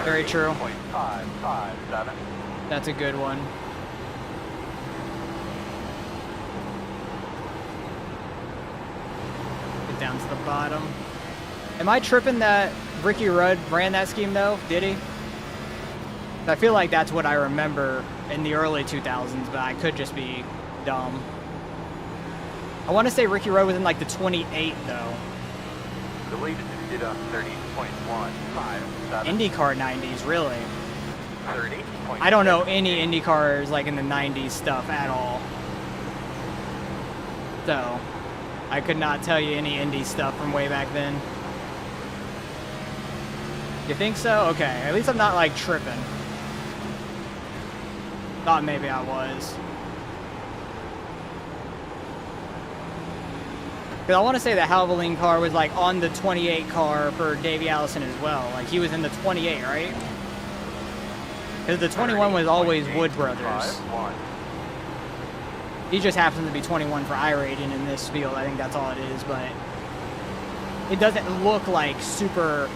Speaker 1: Very true.
Speaker 2: 557.
Speaker 1: That's a good one. Get down to the bottom. Am I tripping that Ricky Rudd ran that scheme though? Did he? I feel like that's what I remember in the early 2000s, but I could just be dumb. I want to say Ricky Rudd was in like the 28 though.
Speaker 2: The lead did a 30.157.
Speaker 1: IndyCar 90s, really?
Speaker 2: 30.
Speaker 1: I don't know any IndyCars like in the 90s stuff at all. So, I could not tell you any Indy stuff from way back then. You think so? Okay, at least I'm not like tripping. Thought maybe I was. Because I want to say the Havoline car was like on the 28 car for Davey Allison as well. Like he was in the 28, right? Because the 21 was always Wood Brothers. He just happens to be 21 for iRating in this field. I think that's all it is, but it doesn't look like super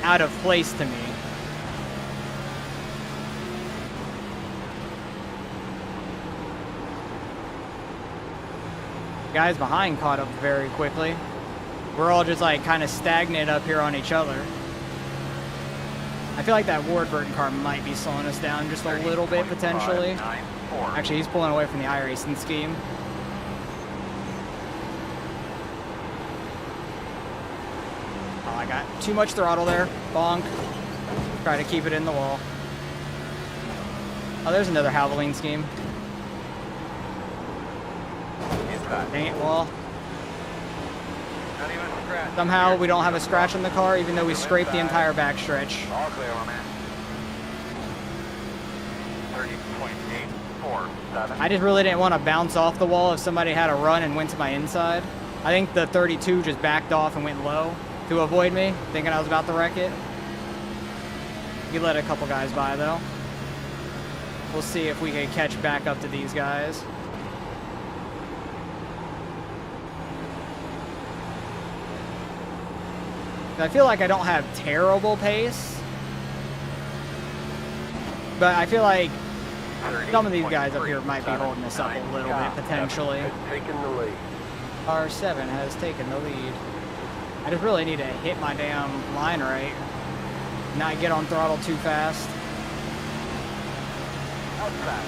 Speaker 1: out of place to me. Guys behind caught up very quickly. We're all just like kind of stagnant up here on each other. I feel like that Warburton car might be slowing us down just a little bit potentially. Actually, he's pulling away from the iRacing scheme. Oh, I got too much throttle there. Bonk. Try to keep it in the wall. Oh, there's another Havoline scheme. Dang it, wall.
Speaker 2: Not even a scratch.
Speaker 1: Somehow we don't have a scratch on the car, even though we scraped the entire backstretch.
Speaker 2: All clear, my man. 30.847.
Speaker 1: I just really didn't want to bounce off the wall if somebody had a run and went to my inside. I think the 32 just backed off and went low to avoid me, thinking I was about to wreck it. He let a couple guys by though. We'll see if we can catch back up to these guys. I feel like I don't have terrible pace, but I feel like some of these guys up here might be holding us up a little bit potentially.
Speaker 6: Taking the lead.
Speaker 1: R7 has taken the lead. I just really need to hit my damn line right, not get on throttle too fast.
Speaker 2: Outside.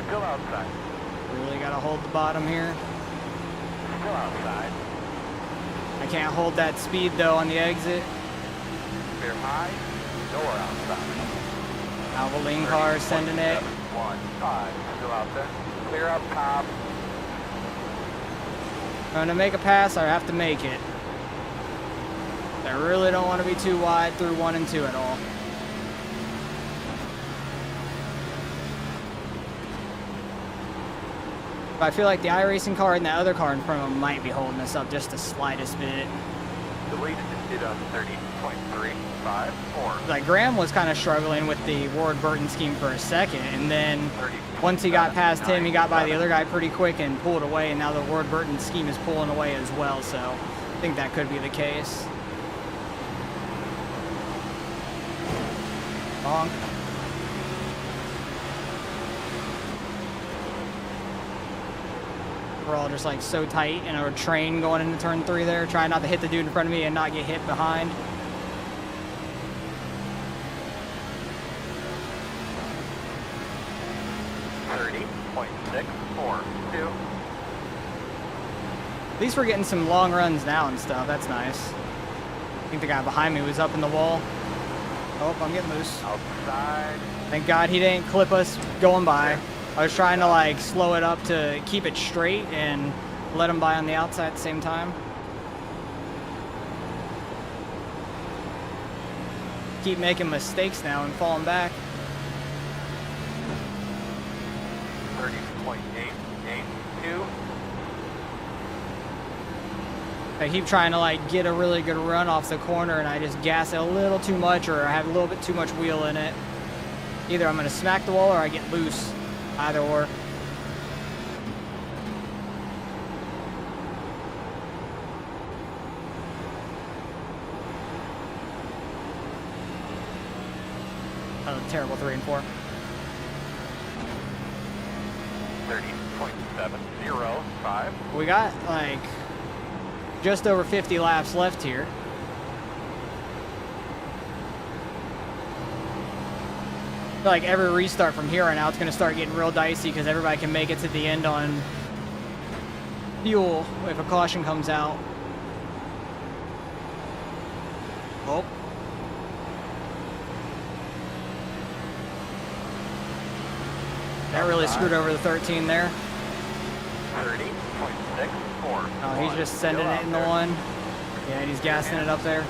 Speaker 2: Still outside.
Speaker 1: Really gotta hold the bottom here.
Speaker 2: Still outside.
Speaker 1: I can't hold that speed though on the exit.
Speaker 2: Clear high. Door outside.
Speaker 1: Havoline car sending it.
Speaker 2: 1-5. Still out there. Clear up top.
Speaker 1: If I'm gonna make a pass, I have to make it. I really don't want to be too wide through 1 and 2 at all. But I feel like the iRacing car and the other car in front of them might be holding us up just the slightest bit.
Speaker 2: The lead is on 30.354.
Speaker 1: Like Graham was kind of struggling with the Ward Burton scheme for a second, and then once he got past him, he got by the other guy pretty quick and pulled away, and now the Ward Burton scheme is pulling away as well, so I think that could be the case. Bonk. We're all just like so tight in our train going into turn 3 there, trying not to hit the dude in front of me and not get hit behind. At least we're getting some long runs now and stuff. That's nice. I think the guy behind me was up in the wall. Oh, I'm getting loose.
Speaker 2: Outside.
Speaker 1: Thank God he didn't clip us going by. I was trying to like slow it up to keep it straight and let him by on the outside at the same time. Keep making mistakes now and falling back.
Speaker 2: 30.882.
Speaker 1: I keep trying to like get a really good run off the corner and I just gas it a little too much, or I have a little bit too much wheel in it. Either I'm going to smack the wall or I get loose. Either or. Oh, terrible 3 and 4.
Speaker 2: 30.705.
Speaker 1: We got like just over 50 laps left here. I feel like every restart from here on out, it's going to start getting real dicey because everybody can make it to the end on fuel if a caution comes out. Oh. That really screwed over the 13 there.
Speaker 2: 30.64.
Speaker 1: Oh, he's just sending it in the one. Yeah, and he's gassing it up there.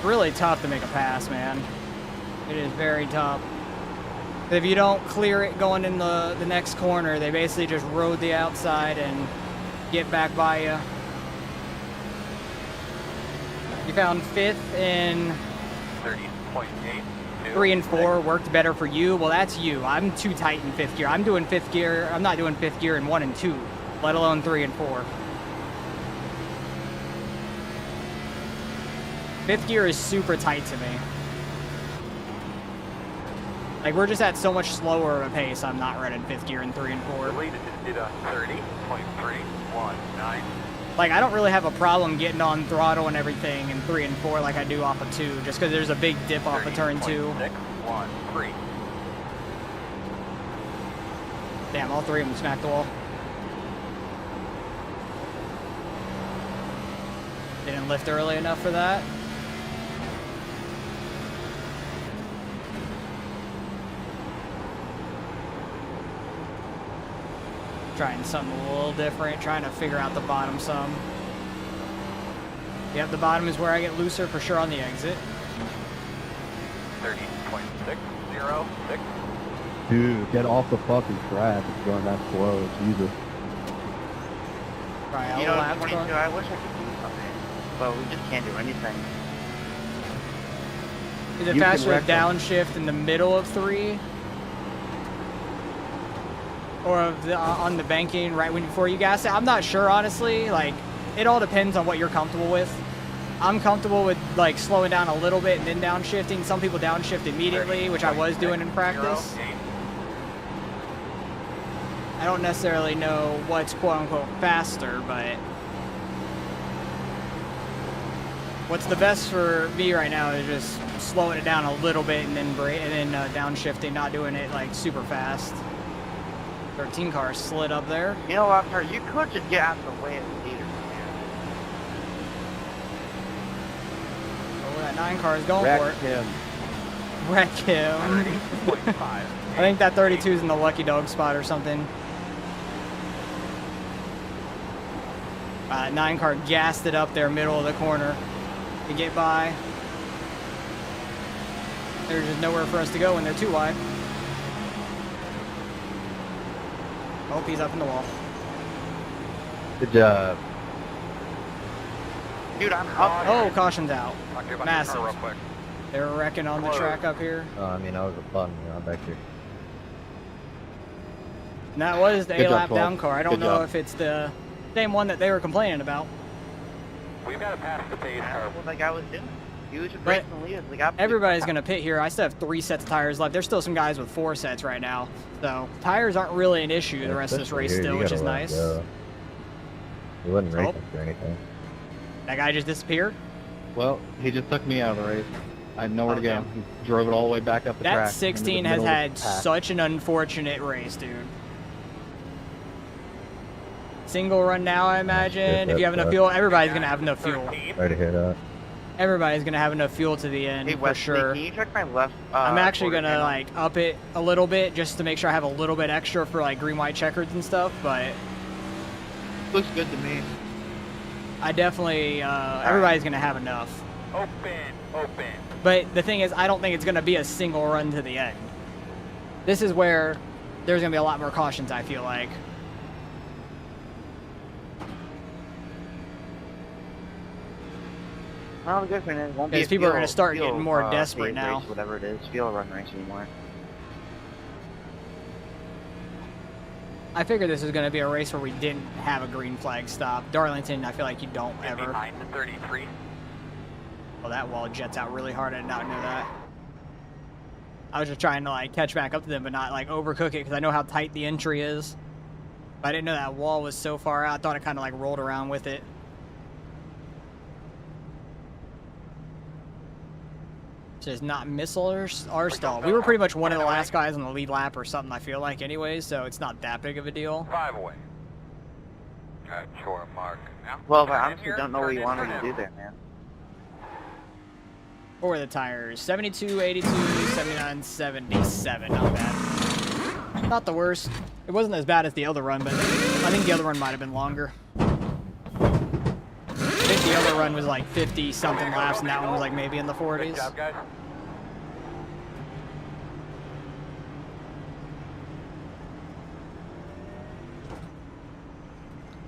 Speaker 1: really tough to make a pass, man. It is very tough. If you don't clear it going in the next corner, they basically just road the outside and get back by you. You found 5th in
Speaker 2: 30.8.
Speaker 1: 3 and 4 worked better for you. Well, that's you. I'm too tight in 5th gear. I'm doing 5th gear. I'm not doing 5th gear in 1 and 2, let alone 3 and 4. 5th gear is super tight to me. Like, we're just at so much slower of a pace, I'm not running 5th gear in 3 and 4.
Speaker 2: The lead did a 30.319.
Speaker 1: Like, I don't really have a problem getting on throttle and everything in 3 and 4 like I do off of 2, just because there's a big dip off of turn 2.
Speaker 2: 30.613.
Speaker 1: Damn, all 3 of them smacked the wall. Didn't lift early enough for that. Trying something a little different, trying to figure out the bottom some. Yep, the bottom is where I get looser for sure on the exit.
Speaker 2: 30.606.
Speaker 7: Dude, get off the fucking track. It's going that slow. Jesus.
Speaker 1: Try out
Speaker 3: You
Speaker 1: a
Speaker 3: know,
Speaker 1: lap
Speaker 3: 22,
Speaker 1: start.
Speaker 3: I wish I could do something, but we just can't do anything.
Speaker 1: Is it
Speaker 7: You can
Speaker 1: faster to
Speaker 7: wreck them.
Speaker 1: downshift in the middle of 3? Or of the, on the banking right when before you gas it? I'm not sure, honestly. Like, it all depends on what you're comfortable with. I'm comfortable with like slowing down a little bit and then downshifting. Some people downshift immediately, which I was doing in practice. I don't necessarily know what's quote unquote faster, but what's the best for me right now is just slowing it down a little bit and then downshifting, not doing it like super fast. 13 car slid up there.
Speaker 3: You know what, sir? You could just get out of the way of the leader, man.
Speaker 1: Oh, that 9 car is going for it.
Speaker 7: Him.
Speaker 1: Wreck him.
Speaker 2: 30.5.
Speaker 1: I think that 32 is in the lucky dog spot or something. 9 car gassed it up there, middle of the corner to get by. There's just nowhere for us to go when they're too wide. Oh, he's up in the wall.
Speaker 7: Good job.
Speaker 3: Dude, I'm up.
Speaker 1: Oh, caution's out.
Speaker 2: Talk to you about
Speaker 1: Massive.
Speaker 2: your car real quick.
Speaker 1: They're wrecking on the track up here.
Speaker 7: I mean, I was a fun, I'm back here.
Speaker 1: And that was the
Speaker 7: Good job,
Speaker 1: A-lap
Speaker 7: 12.
Speaker 1: down car. I don't
Speaker 7: Good
Speaker 1: know
Speaker 7: job.
Speaker 1: if it's the same one that they were complaining about.
Speaker 2: We've got to pass the pace car.
Speaker 3: That's what the guy was doing. He was just breaking the lead. Like,
Speaker 1: Everybody's going to pit here. I still have 3 sets of tires left. There's still some guys with 4 sets right now. So tires aren't really an issue the rest of this race still, which is nice.
Speaker 7: He wasn't
Speaker 1: racing
Speaker 7: or anything.
Speaker 1: That guy just disappeared.
Speaker 7: Well, he just took me out of the race. I had nowhere to go. He drove it all the way back up the
Speaker 1: That
Speaker 7: track.
Speaker 1: 16 has had such an unfortunate race, dude. Single run now, I imagine. If you have enough fuel, everybody's going to have enough fuel.
Speaker 7: Right to hear that.
Speaker 1: Everybody's going to have enough fuel to the end,
Speaker 3: Hey,
Speaker 1: for
Speaker 3: Wesley,
Speaker 1: sure.
Speaker 3: can you check my left?
Speaker 1: I'm actually
Speaker 3: quarter
Speaker 1: going to,
Speaker 3: panel?
Speaker 1: like, up it a little bit just to make sure I have a little bit extra for, like, green, white checkers and stuff, but
Speaker 3: Looks good to me.
Speaker 1: I definitely, everybody's going to have enough.
Speaker 2: Open.
Speaker 1: But the thing is, I don't think it's going to be a single run to the end. This is where there's going to be a lot more cautions, I feel like.
Speaker 3: Well, the good thing is, it won't be
Speaker 1: Because
Speaker 3: a
Speaker 1: people are
Speaker 3: field-
Speaker 1: going to start
Speaker 3: field,
Speaker 1: getting more
Speaker 3: phase
Speaker 1: desperate now.
Speaker 3: Race, whatever it is, field run race anymore.
Speaker 1: I figured this was going to be a race where we didn't have a green flag stop. Darlington, I feel like you don't ever.
Speaker 2: Behind the 33.
Speaker 1: Well, that wall jets out really hard. I did not know that. I was just trying to like catch back up to them, but not like overcook it because I know how tight the entry is. But I didn't know that wall was so far out. I thought it kind of like rolled around with it. Just not miss our stall. We were pretty much one of the last guys on the lead lap or something, I feel like, anyways, so it's not that big of a deal.
Speaker 2: 5 away. At shore mark. Now,
Speaker 3: Well, but I
Speaker 2: turn in
Speaker 3: honestly
Speaker 2: here,
Speaker 3: don't know what
Speaker 2: turn
Speaker 3: you
Speaker 2: in,
Speaker 3: wanted
Speaker 2: turn
Speaker 3: to
Speaker 2: in.
Speaker 3: do there, man.
Speaker 1: What were the tires? 72, 82, 79, 77. Not bad. Not the worst. It wasn't as bad as the other run, but I think the other run might have been longer. 50 the other run was like 50 something laps, and that one was like maybe in the 40s.
Speaker 2: Good job, guys.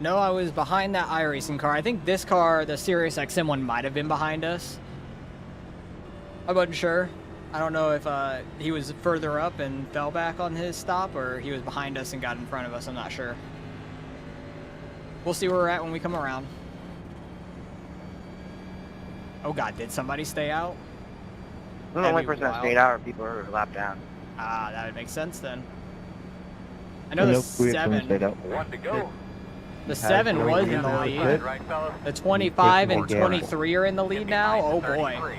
Speaker 1: No, I was behind that iRacing car. I think this car, the Sirius XM one, might have been behind us. I wasn't sure. I don't know if he was further up and fell back on his stop, or he was behind us and got in front of us. I'm not sure. We'll see where we're at when we come around. Oh God, did somebody stay out?
Speaker 3: I'm the only person that stayed out, or people are lapped down.
Speaker 1: Ah, that would make sense then. I know the
Speaker 5: Nope, we had someone
Speaker 1: 7.
Speaker 5: stayed out.
Speaker 2: One to go.
Speaker 1: The 7 was in the lead.
Speaker 2: Right, fellas.
Speaker 1: The 25 and
Speaker 5: Yeah.
Speaker 1: 23 are in the lead now. Oh boy,
Speaker 2: 33.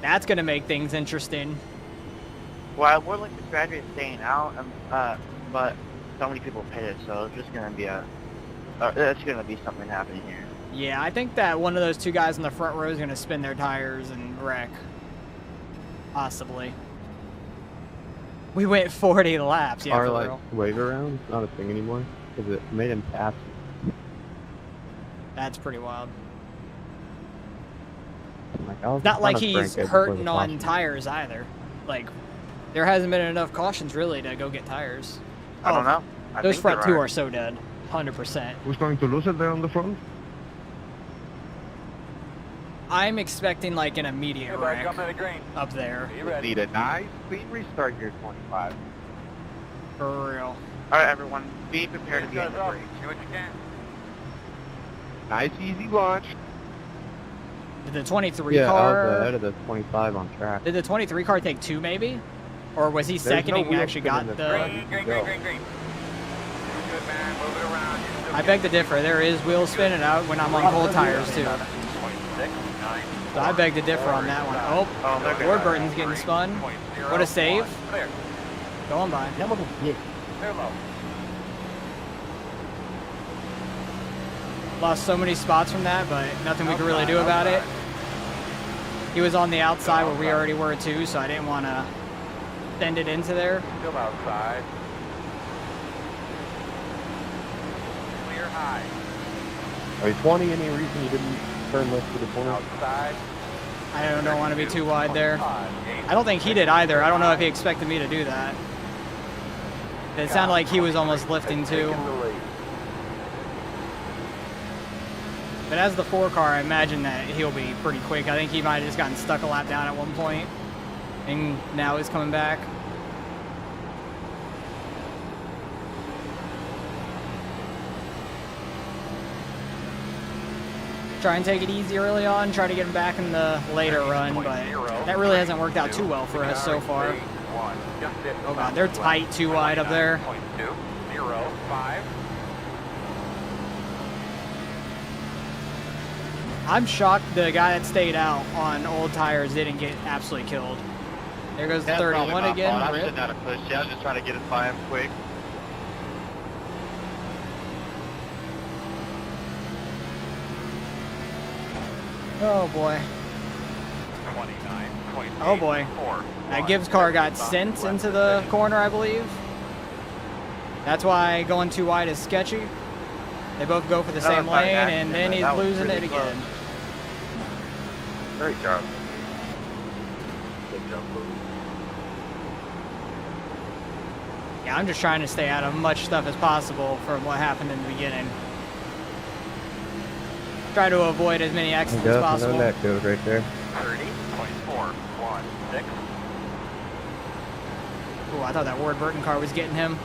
Speaker 1: that's gonna make things interesting.
Speaker 3: Well, I would like the strategy of staying out, but so many people pitted, so it's just gonna be it's gonna be something happening here.
Speaker 1: Yeah, I think that one of those two guys in the front row is gonna spin their tires and wreck. Possibly. We went 40 laps. Yeah,
Speaker 8: Our
Speaker 1: for
Speaker 8: like
Speaker 1: real.
Speaker 8: wave around not a thing anymore because it made him pass.
Speaker 1: That's pretty wild.
Speaker 8: Like, I was in
Speaker 1: Not like
Speaker 8: front of
Speaker 1: he's
Speaker 8: Frank before the
Speaker 1: hurting on
Speaker 8: caution.
Speaker 1: tires either. Like, there hasn't been enough cautions really to go get tires.
Speaker 3: I don't know. I
Speaker 1: Those
Speaker 3: think
Speaker 1: front
Speaker 3: there
Speaker 1: two are so dead. 100%.
Speaker 8: Who's going to lose it there on the front?
Speaker 1: I'm expecting like an immediate
Speaker 2: Good luck,
Speaker 1: wreck
Speaker 2: coming to green.
Speaker 1: up there.
Speaker 2: Be ready.
Speaker 6: Need a nice clean restart here, 25.
Speaker 1: For real.
Speaker 3: Alright, everyone, be prepared to be on the
Speaker 2: Guys up.
Speaker 3: break.
Speaker 2: Do what you can.
Speaker 6: Nice easy launch.
Speaker 1: Did the 23
Speaker 8: Yeah, I was
Speaker 1: car...
Speaker 8: ahead of the 25 on track.
Speaker 1: Did the 23 car take 2 maybe? Or was he
Speaker 8: no
Speaker 1: seconding and
Speaker 8: wheel
Speaker 1: actually
Speaker 8: spin
Speaker 1: got
Speaker 8: in the
Speaker 1: the...
Speaker 2: Green, green, green, green, green. Good, man. Move it around. You're still
Speaker 1: I beg to differ. There is wheel spinning out when I'm on cold tires too.
Speaker 2: 26, 9,
Speaker 1: So I beg to differ on that one.
Speaker 3: Oh, they're good.
Speaker 1: Warburton's getting spun. What a save.
Speaker 2: Clear.
Speaker 1: Going by.
Speaker 2: Clear low.
Speaker 1: Lost so many spots from that, but nothing we could really do about it. He was on the outside where we already were too, so I didn't want to send it into there.
Speaker 2: Still outside. Clear high.
Speaker 8: Are you 20? Any reason you didn't turn left to the corner?
Speaker 2: Outside.
Speaker 1: I don't want to be too wide there. I don't think he did either. I don't know if he expected me to do that. It sounded like he was almost lifting too. But as the 4 car, I imagine that he'll be pretty quick. I think he might have just gotten stuck a lap down at one point, and now he's coming back. Try and take it easy early on, try to get him back in the later run, but that really hasn't worked out too well for us so far. Oh God, they're tight too wide up there.
Speaker 2: 0.5.
Speaker 1: I'm shocked the guy that stayed out on old tires didn't get absolutely killed. There goes the 31 again.
Speaker 5: I'm
Speaker 1: Rip.
Speaker 5: sitting out of push. Yeah, I was just trying to get it by him quick.
Speaker 1: Oh boy.
Speaker 2: 29.8.
Speaker 1: Oh boy. That Gibbs car got sent into the corner, I believe. That's why going too wide is sketchy. They both go for the same lane, and then he's losing it again.
Speaker 6: Great job.
Speaker 1: Yeah, I'm just trying to stay out of much stuff as possible from what happened in the beginning. Try to avoid as many accidents as possible.
Speaker 8: that code right there.
Speaker 2: 30.416.
Speaker 1: Ooh, I thought that Warburton car was getting him.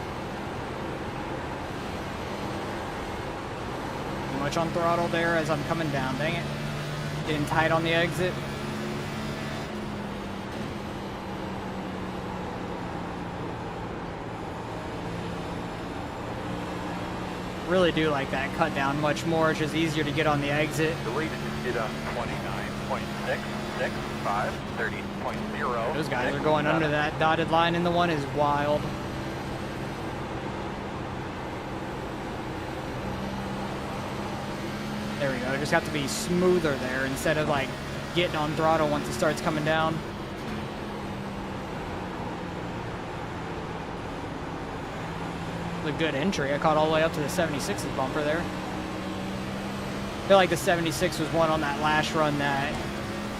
Speaker 1: Too much on throttle there as I'm coming down, dang it. Getting tight on the exit. Really do like that cut down much more. It's just easier to get on the exit.
Speaker 2: Deleted. Did 29.665. 30.0.
Speaker 1: Those guys are going under that dotted line, and the one is wild. There we go. Just have to be smoother there instead of like getting on throttle once it starts coming down. A good entry. I caught all the way up to the 76's bumper there. I feel like the 76 was one on that last run that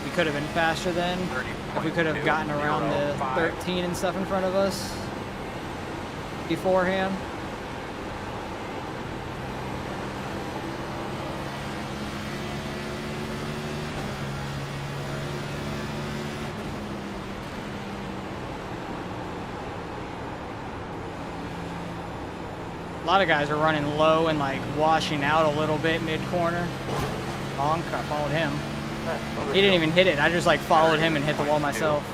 Speaker 1: we could have been faster than. If we could have gotten around the 13 and stuff in front of us beforehand. A lot of guys are running low and like washing out a little bit mid-corner. Honk, I followed him. He didn't even hit it. I just like followed him and hit the wall myself.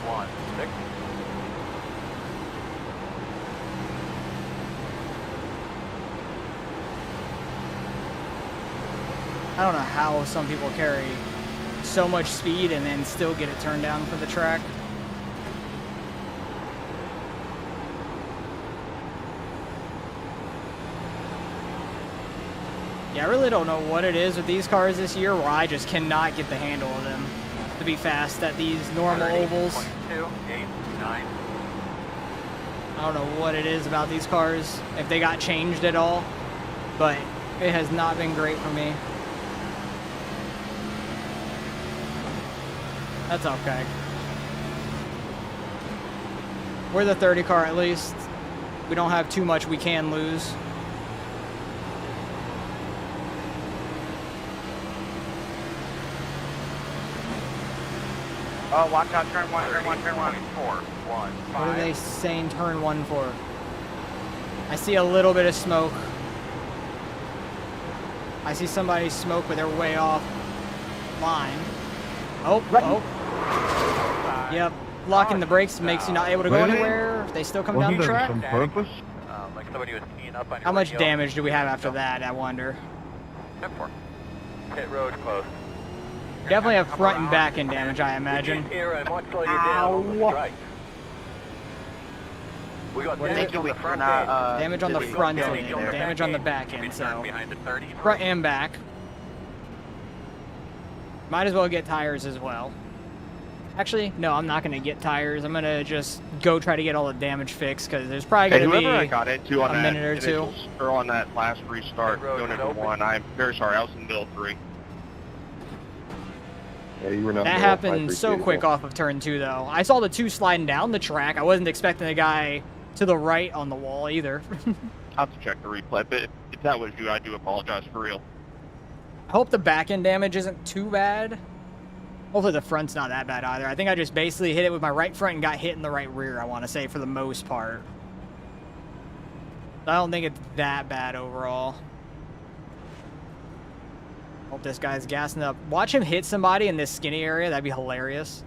Speaker 1: I don't know how some people carry so much speed and then still get it turned down for the track. Yeah, I really don't know what it is with these cars this year where I just cannot get the handle of them to be fast at these normal ovals.
Speaker 2: 2, 8, 9.
Speaker 1: I don't know what it is about these cars, if they got changed at all, but it has not been great for me. That's okay. We're the 30 car at least. We don't have too much we can lose.
Speaker 3: Oh, watch out, turn one, turn one, turn one.
Speaker 2: 4, 1, 5.
Speaker 1: What are they saying turn one for? I see a little bit of smoke. I see somebody smoke, but they're way off line. Oh, oh. Yep. Locking the brakes makes you not able to go
Speaker 8: Really?
Speaker 1: anywhere. They still come down
Speaker 8: Wasn't
Speaker 1: the
Speaker 8: there
Speaker 1: track.
Speaker 8: some purpose?
Speaker 2: Like somebody was keying up on your
Speaker 1: How much
Speaker 2: radio.
Speaker 1: damage do we have after that, I wonder?
Speaker 2: 10-4. Pit road close.
Speaker 1: Definitely have front and back end damage, I imagine.
Speaker 2: Here and watch slow you down on the strike. We got
Speaker 1: What is
Speaker 2: damage
Speaker 3: Thank you
Speaker 2: on the
Speaker 3: for
Speaker 2: front
Speaker 3: not,
Speaker 2: end.
Speaker 1: Damage on the
Speaker 3: did we-
Speaker 1: front
Speaker 3: yeah,
Speaker 1: end, and damage on the back end, so
Speaker 2: Behind the 30.
Speaker 1: front and back. Might as well get tires as well. Actually, no, I'm not going to get tires. I'm going to just go try to get all the damage fixed, because there's probably
Speaker 6: Hey,
Speaker 1: going to
Speaker 6: whoever I
Speaker 1: be
Speaker 6: got into on
Speaker 1: a
Speaker 6: that
Speaker 1: minute or two.
Speaker 6: initial- or on that last restart,
Speaker 2: Pit road
Speaker 6: going
Speaker 2: is
Speaker 6: into
Speaker 2: open.
Speaker 6: 1, I'm very sorry. I was in the middle of 3.
Speaker 8: Yeah, you were not
Speaker 1: That
Speaker 8: there. I
Speaker 1: happened
Speaker 8: appreciate
Speaker 1: so
Speaker 8: it,
Speaker 1: quick
Speaker 8: though.
Speaker 1: off of turn 2, though. I saw the 2 sliding down the track. I wasn't expecting the guy to the right on the wall either.
Speaker 6: I'll have to check the replay, but if that was you, I do apologize for real.
Speaker 1: I hope the back end damage isn't too bad. Hopefully the front's not that bad either. I think I just basically hit it with my right front and got hit in the right rear, I want to say, for the most part. I don't think it's that bad overall. Hope this guy's gassing up. Watch him hit somebody in this skinny area. That'd be hilarious.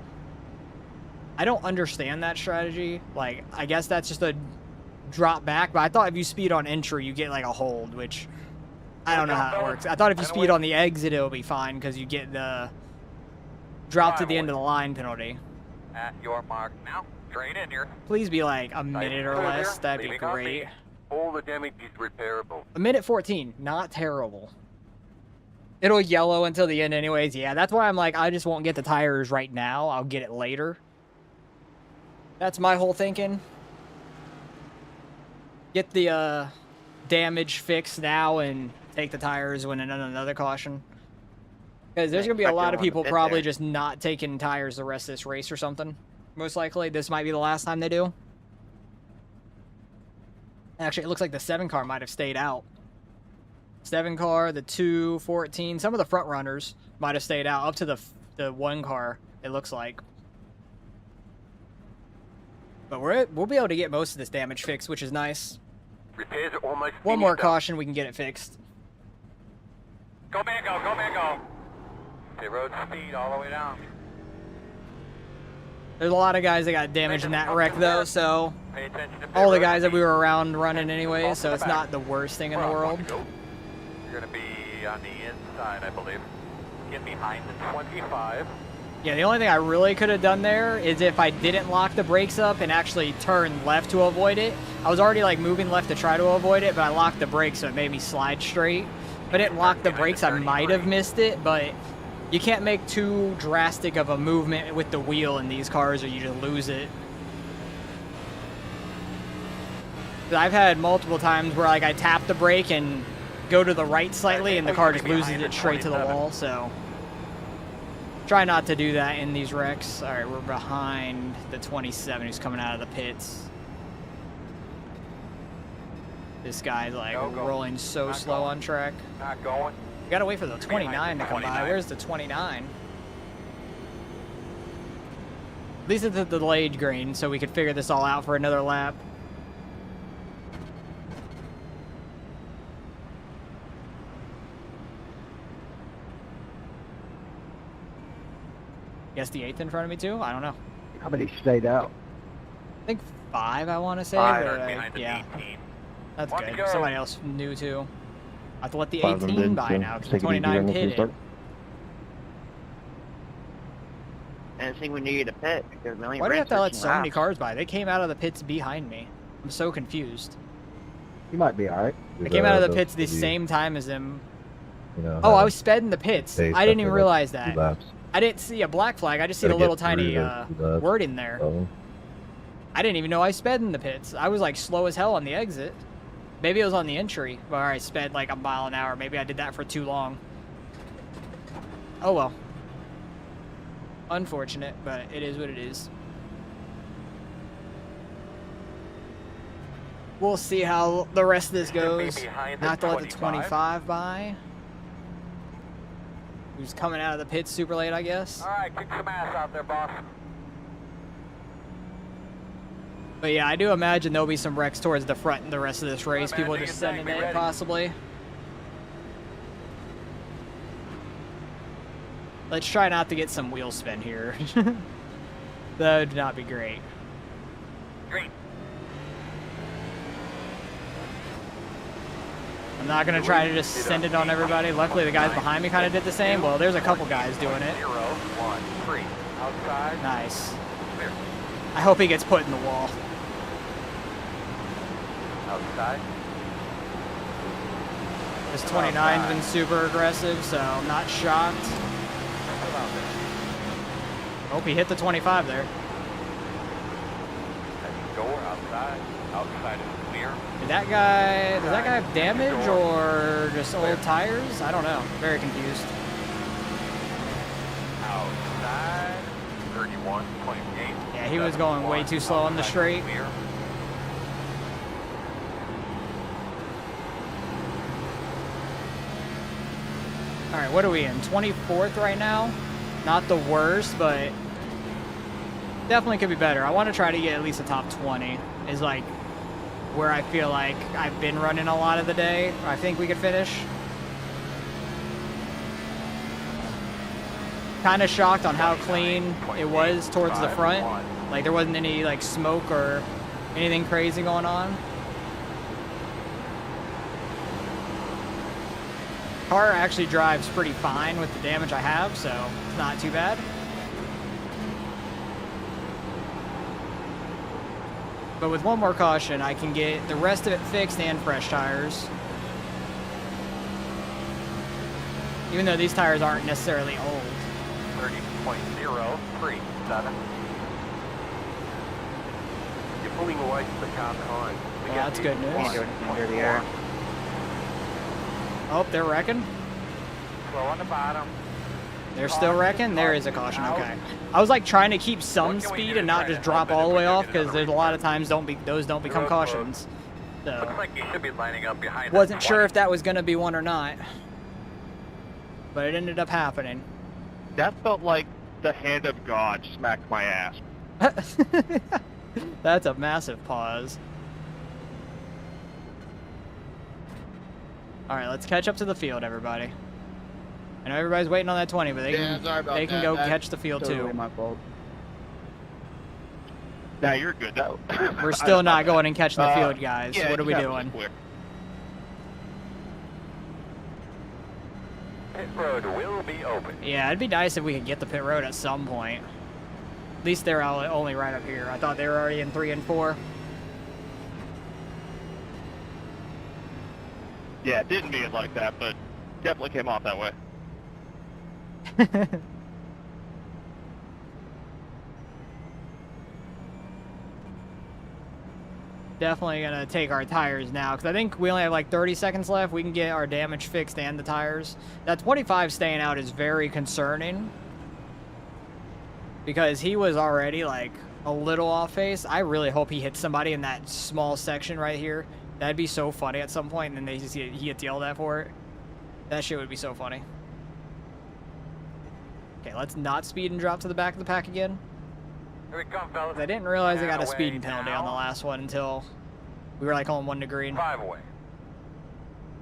Speaker 1: I don't understand that strategy. Like, I guess that's just a drop back, but I thought if you speed on entry, you get like a hold, which I don't know how it works. I thought if you speed on the exit, it'll be fine because you get the drop to the end of the line penalty.
Speaker 2: At your mark now. Straight in here.
Speaker 1: Please be like a minute or
Speaker 2: Clear
Speaker 1: less.
Speaker 2: there.
Speaker 1: That'd be
Speaker 2: Leaving on
Speaker 1: great.
Speaker 2: me. All the damage is repairable.
Speaker 1: A minute 14, not terrible. It'll yellow until the end anyways. Yeah, that's why I'm like, I just won't get the tires right now. I'll get it later. That's my whole thinking. Get the damage fixed now and take the tires when another caution. Because there's going to be a lot of people probably just not taking tires the rest of this race or something. Most likely, this might be the last time they do. Actually, it looks like the 7 car might have stayed out. 7 car, the 2, 14, some of the front runners might have stayed out, up to the 1 car, it looks like. But we'll be able to get most of this damage fixed, which is nice.
Speaker 2: Repairs are almost
Speaker 1: One more
Speaker 2: finished up.
Speaker 1: caution, we can get it fixed.
Speaker 2: Go man, go, go man, go. Pit road speed all the way down.
Speaker 1: There's a lot of guys that got damaged in that wreck, though, so
Speaker 2: Pay attention to pit
Speaker 1: all the
Speaker 2: road
Speaker 1: guys that
Speaker 2: speed.
Speaker 1: we were around running anyway, so it's not the worst thing in the world.
Speaker 2: You're going to be on the inside, I believe. Get behind the 25.
Speaker 1: Yeah, the only thing I really could have done there is if I didn't lock the brakes up and actually turn left to avoid it. I was already like moving left to try to avoid it, but I locked the brakes so it made me slide straight. If I didn't lock the brakes, I might have missed it, but you can't make too drastic of a movement with the wheel in these cars or you just lose it. I've had multiple times where like I tap the brake and go to the right slightly and the car just loses it straight to the wall, so try not to do that in these wrecks. All right, we're behind the 27 who's coming out of the pits. This guy's like rolling so slow on track.
Speaker 2: Not going.
Speaker 1: We gotta wait for the 29 to come by. Where's the 29? At least it's a delayed green, so we could figure this all out for another lap. Guess the 8th in front of me too? I don't know.
Speaker 7: How many stayed out?
Speaker 1: I think 5, I want to say.
Speaker 2: Third
Speaker 1: But,
Speaker 2: behind the
Speaker 1: yeah,
Speaker 2: 18.
Speaker 1: that's
Speaker 2: One to
Speaker 1: good.
Speaker 2: go.
Speaker 1: Somebody else new too. I have to let the
Speaker 5: 5 of them
Speaker 1: 18
Speaker 5: did,
Speaker 1: by
Speaker 5: so
Speaker 1: now because
Speaker 5: take
Speaker 1: the
Speaker 5: it easy
Speaker 1: 29
Speaker 5: on the
Speaker 1: pitted.
Speaker 5: start.
Speaker 3: And I think we needed a pit because we only
Speaker 1: Why do we
Speaker 3: ran
Speaker 1: have to let
Speaker 3: 13
Speaker 1: so many
Speaker 3: laps.
Speaker 1: cars by? They came out of the pits behind me. I'm so confused.
Speaker 7: You might be alright.
Speaker 1: I came out of the pits the same time as them.
Speaker 5: You know,
Speaker 1: Oh, I was sped in the pits. I didn't even realize that.
Speaker 5: Laps.
Speaker 1: I didn't see a black flag. I just see the
Speaker 5: Gotta
Speaker 1: little
Speaker 5: get through
Speaker 1: tiny
Speaker 5: those 2 laps.
Speaker 1: word in there.
Speaker 5: So,
Speaker 1: I didn't even know I sped in the pits. I was like slow as hell on the exit. Maybe it was on the entry where I sped like a mile an hour. Maybe I did that for too long. Oh well. Unfortunate, but it is what it is. We'll see how the rest of this goes.
Speaker 2: behind the
Speaker 1: Not to let the
Speaker 2: 25.
Speaker 1: 25 by. Who's coming out of the pits super late, I guess.
Speaker 2: All right, kick some ass out there, boss.
Speaker 1: But yeah, I do imagine there'll be some wrecks towards the front in the rest of this race.
Speaker 2: man,
Speaker 1: People
Speaker 2: do
Speaker 1: just
Speaker 2: your thing,
Speaker 1: sending
Speaker 2: be
Speaker 1: it,
Speaker 2: ready.
Speaker 1: possibly. Let's try not to get some wheel spin here. That would not be great.
Speaker 2: Green.
Speaker 1: I'm not going to try to just send it on everybody. Luckily, the guys behind me kind of did the same. Well, there's a couple guys doing it.
Speaker 2: 0, 1, 3. Outside.
Speaker 1: Nice.
Speaker 2: Clear.
Speaker 1: I hope he gets put in the wall.
Speaker 2: Outside.
Speaker 1: This 29's been super aggressive, so I'm not shocked. Hope he hit the 25 there.
Speaker 2: Go outside. Outside is clear.
Speaker 1: Does that guy have damage or just old tires? I don't know. Very confused.
Speaker 2: Outside. 31.8.
Speaker 1: Yeah, he was going way too slow on the straight.
Speaker 2: Clear.
Speaker 1: All right, what are we in? 24th right now? Not the worst, but definitely could be better. I want to try to get at least a top 20 is like where I feel like I've been running a lot of the day. I think we could finish. Kind of shocked on how clean it was towards the front. Like there wasn't any like smoke or anything crazy going on. Car actually drives pretty fine with the damage I have, so it's not too bad. But with one more caution, I can get the rest of it fixed and fresh tires. Even though these tires aren't necessarily old.
Speaker 2: 30.037. You're pulling away from the car behind.
Speaker 1: Well, that's good news.
Speaker 3: Can't do anything near the air.
Speaker 1: Oh, they're wrecking.
Speaker 2: Slow on the bottom.
Speaker 1: They're still wrecking? There is a caution, okay. I was like trying to keep some speed and not just drop all the way off because there's a lot of times those don't become cautions. So
Speaker 2: Looks like you should be lining up behind.
Speaker 1: wasn't sure if that was going to be one or not. But it ended up happening.
Speaker 6: That felt like the hand of God smacked my ass.
Speaker 1: That's a massive pause. All right, let's catch up to the field, everybody. I know everybody's waiting on that 20, but they can go catch the field
Speaker 7: Totally
Speaker 1: too.
Speaker 7: my fault.
Speaker 6: Nah, you're good. That,
Speaker 1: We're still not going and catching the field, guys.
Speaker 6: Yeah,
Speaker 1: What are we
Speaker 6: that was
Speaker 1: doing?
Speaker 6: quick.
Speaker 2: Pit road will be open.
Speaker 1: Yeah, it'd be nice if we could get the pit road at some point. At least they're only right up here. I thought they were already in 3 and 4.
Speaker 6: Yeah, it didn't mean like that, but definitely came off that way.
Speaker 1: definitely gonna take our tires now, because I think we only have like 30 seconds left. We can get our damage fixed and the tires. That 25 staying out is very concerning, because he was already like a little off base. I really hope he hits somebody in that small section right here. That'd be so funny at some point, and then they just he gets yelled at for it. That shit would be so funny. Okay, let's not speed and drop to the back of the pack again.
Speaker 2: Here we come, fellas.
Speaker 1: I didn't realize I got a
Speaker 2: And
Speaker 1: speeding
Speaker 2: away
Speaker 1: penalty on the
Speaker 2: now.
Speaker 1: last one until we were like on 1 degree.
Speaker 2: 5 away.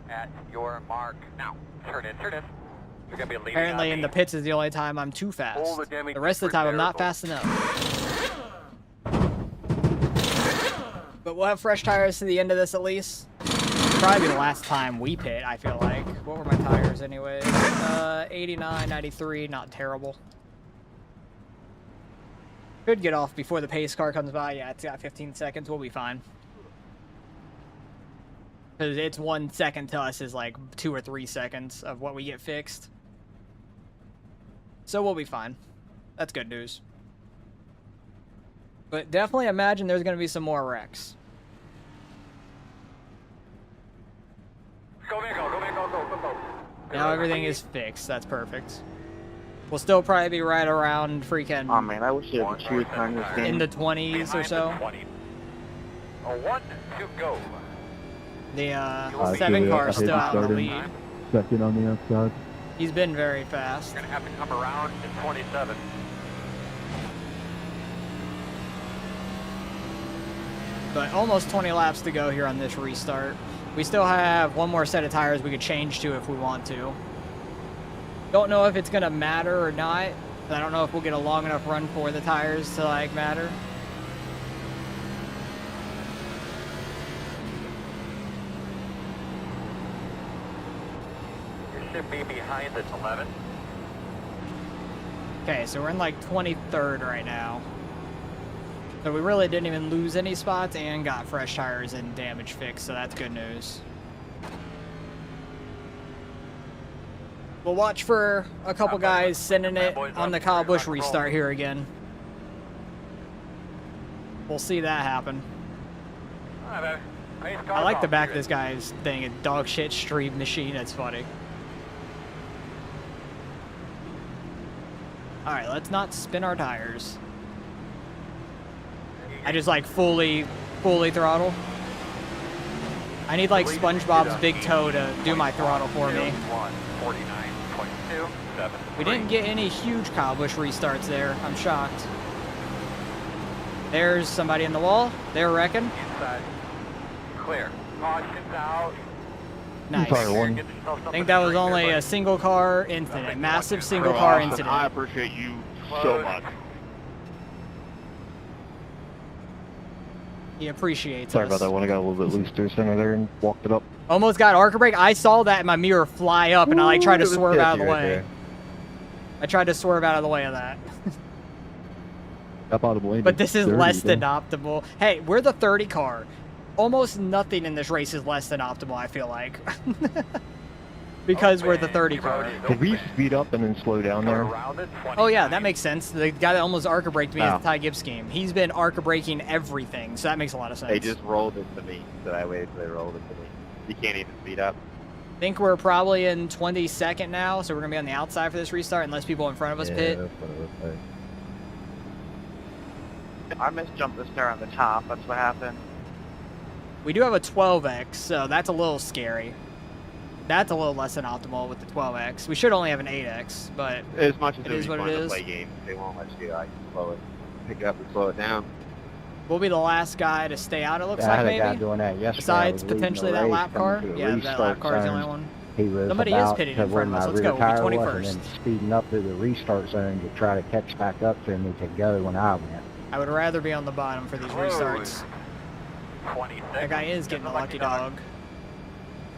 Speaker 2: At your mark. Now, turn in, turn in. You're going to be leading
Speaker 1: Apparently
Speaker 2: on
Speaker 1: in
Speaker 2: me.
Speaker 1: the pits is the only time I'm too fast.
Speaker 2: Hold the Demi
Speaker 1: The rest of the time I'm not
Speaker 2: variable.
Speaker 1: fast enough. But we'll have fresh tires to the end of this at least. Probably be the last time we pit, I feel like. What were my tires anyway? 89, 93, not terrible. Could get off before the pace car comes by. Yeah, it's got 15 seconds. We'll be fine. Because it's 1 second to us is like 2 or 3 seconds of what we get fixed. So we'll be fine. That's good news. But definitely imagine there's going to be some more wrecks.
Speaker 2: Go, man, go, go, man, go, go, go, go.
Speaker 1: Now everything is fixed. That's perfect. We'll still probably be right around freaking
Speaker 3: Oh man, I wish you had choose on this game.
Speaker 1: in the 20s or
Speaker 2: Behind
Speaker 1: so.
Speaker 2: the 20. A 1 to go.
Speaker 1: The 7 car is still out in the lead.
Speaker 5: Second on the outside.
Speaker 1: He's been very fast.
Speaker 2: You're going to have to come around in 27.
Speaker 1: But almost 20 laps to go here on this restart. We still have one more set of tires we could change to if we want to. Don't know if it's going to matter or not. I don't know if we'll get a long enough run for the tires to like matter.
Speaker 2: You should be behind at 11.
Speaker 1: Okay, so we're in like 23rd right now. So we really didn't even lose any spots and got fresh tires and damage fixed, so that's good news. We'll watch for a couple guys sending it on the Kyle Busch restart here again. We'll see that happen.
Speaker 2: All right, baby.
Speaker 1: I like the back of this guy's thing, a dog shit stream machine, that's funny. Alright, let's not spin our tires. I just like fully throttle. I need like SpongeBob's big toe to do my throttle for me.
Speaker 2: 149.273.
Speaker 1: We didn't get any huge Kyle Busch restarts there. I'm shocked. There's somebody in the wall. They're wrecking.
Speaker 2: Inside. Clear. Caution's out.
Speaker 1: Nice.
Speaker 5: Tire one.
Speaker 1: I think that was only a single car incident. Massive single car incident.
Speaker 6: I appreciate you so much.
Speaker 1: He appreciates
Speaker 5: Sorry
Speaker 1: us.
Speaker 5: about that one. I got a little bit loose through center there and walked it up.
Speaker 1: Almost got arc brake. I saw that in my mirror fly up, and I like tried to swerve out of the way. I tried to swerve out of the way of that.
Speaker 5: Up out of the way.
Speaker 1: But this is less than optimal. Hey, we're the 30 car. Almost nothing in this race is less than optimal, I feel like. Because we're the 30 car.
Speaker 5: Did we speed up and then slow down there?
Speaker 1: Oh yeah, that makes sense. The guy that almost arc braked me is
Speaker 5: Wow.
Speaker 1: the Ty Gibbs scheme. He's been arc braking everything, so that makes a lot of sense.
Speaker 9: They just rolled into me, so I waited till they rolled into me. You can't even speed up.
Speaker 1: I think we're probably in 22nd now, so we're going to be on the outside for this restart unless people in front of us pit.
Speaker 5: that's what it looks like.
Speaker 3: I misjumped this there on the top. That's what happened.
Speaker 1: We do have a 12X, so that's a little scary. That's a little less than optimal with the 12X. We should only have an 8X, but
Speaker 9: As much as
Speaker 1: It is what it
Speaker 9: fun to
Speaker 1: is.
Speaker 9: play games, they won't let you like slow it, pick it up and slow it down.
Speaker 1: we'll be the last guy to stay out, it looks
Speaker 7: I
Speaker 1: like,
Speaker 7: had a guy
Speaker 1: maybe.
Speaker 7: doing that yesterday. I
Speaker 1: Besides
Speaker 7: was leading
Speaker 1: potentially
Speaker 7: the
Speaker 1: that
Speaker 7: race,
Speaker 1: lap
Speaker 7: coming
Speaker 1: car.
Speaker 7: to the
Speaker 1: Yeah, that
Speaker 7: restart
Speaker 1: lap car is the only
Speaker 7: zones.
Speaker 1: one.
Speaker 7: He was
Speaker 1: Somebody is
Speaker 7: about
Speaker 1: pitting
Speaker 7: to
Speaker 1: in front
Speaker 7: where
Speaker 1: of us.
Speaker 7: my
Speaker 1: Let's
Speaker 7: rear
Speaker 1: go. We'll
Speaker 7: tire
Speaker 1: be
Speaker 7: was,
Speaker 1: 21st.
Speaker 7: and then speeding up to the restart zone to try to catch back up to me to go when I went.
Speaker 1: I would rather be on the bottom for these restarts.
Speaker 2: 26.
Speaker 1: That guy is getting a lucky dog.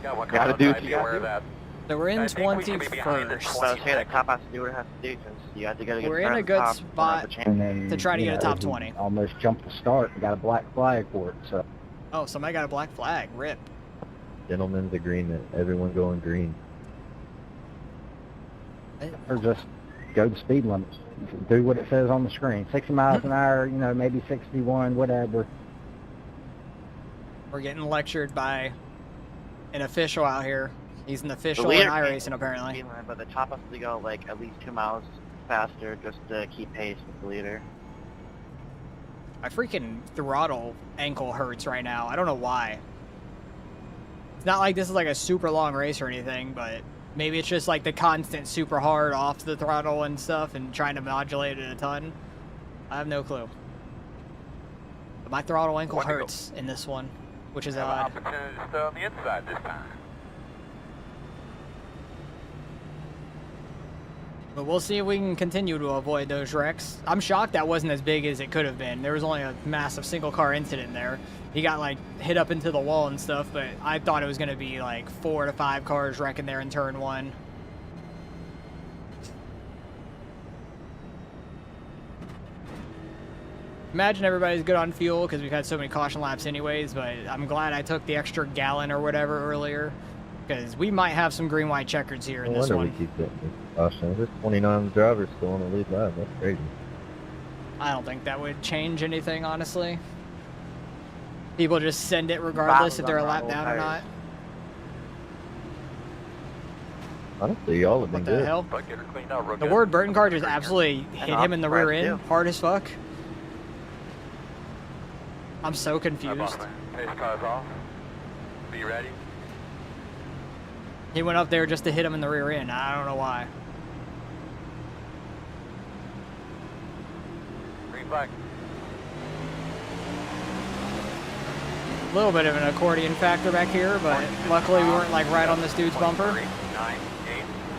Speaker 9: Gotta do what you gotta do.
Speaker 1: So we're in
Speaker 2: I think we should be behind the
Speaker 1: 21st.
Speaker 3: So I was saying the cop has to do what it has to do, since you have to go to get
Speaker 1: We're
Speaker 3: in
Speaker 1: in
Speaker 3: front
Speaker 1: a
Speaker 3: of the
Speaker 1: good
Speaker 3: top,
Speaker 1: spot.
Speaker 3: don't have
Speaker 7: And then,
Speaker 1: To try to
Speaker 7: you
Speaker 1: get a
Speaker 7: know,
Speaker 1: top
Speaker 7: he
Speaker 1: 20.
Speaker 7: Almost jumped the start and got a black flag for it. So
Speaker 1: Oh, somebody got a black flag. Rip.
Speaker 5: Gentlemen's agreement. Everyone going green.
Speaker 7: or just go the speed limit. Do what it says on the screen. 60 miles an hour, you know, maybe 61, whatever.
Speaker 1: We're getting lectured by an official out here. He's an official in
Speaker 3: leader
Speaker 1: iracing, apparently.
Speaker 3: But the top has to go like at least 2 miles faster just to keep pace with the leader.
Speaker 1: My freaking throttle ankle hurts right now. I don't know why. It's not like this is like a super long race or anything, but maybe it's just like the constant super hard off the throttle and stuff and trying to modulate it a ton. I have no clue. But my throttle ankle hurts in this one, which is odd.
Speaker 2: Opportunity to stay on the inside this time.
Speaker 1: But we'll see if we can continue to avoid those wrecks. I'm shocked that wasn't as big as it could have been. There was only a massive single car incident there. He got like hit up into the wall and stuff, but I thought it was going to be like 4 to 5 cars wrecking there in turn 1. Imagine everybody's good on fuel because we've had so many caution laps anyways, but I'm glad I took the extra gallon or whatever earlier because we might have some green-white checkers here in this one.
Speaker 5: We keep getting caution. There's 29 drivers still on the lead lap. That's crazy.
Speaker 1: I don't think that would change anything, honestly. People just send it regardless if they're a lap down or not.
Speaker 5: Honestly, y'all have been
Speaker 1: What the
Speaker 5: good.
Speaker 1: hell?
Speaker 2: But get her cleaned out real
Speaker 1: The
Speaker 2: good.
Speaker 1: Ward Burton car just absolutely hit him in the rear end hard as fuck. I'm so confused.
Speaker 2: Pace cars off. Be ready.
Speaker 1: He went up there just to hit him in the rear end. I don't know why.
Speaker 2: Green flag.
Speaker 1: A little bit of an accordion factor back here, but luckily we weren't like right on this dude's bumper.
Speaker 2: 9, 8,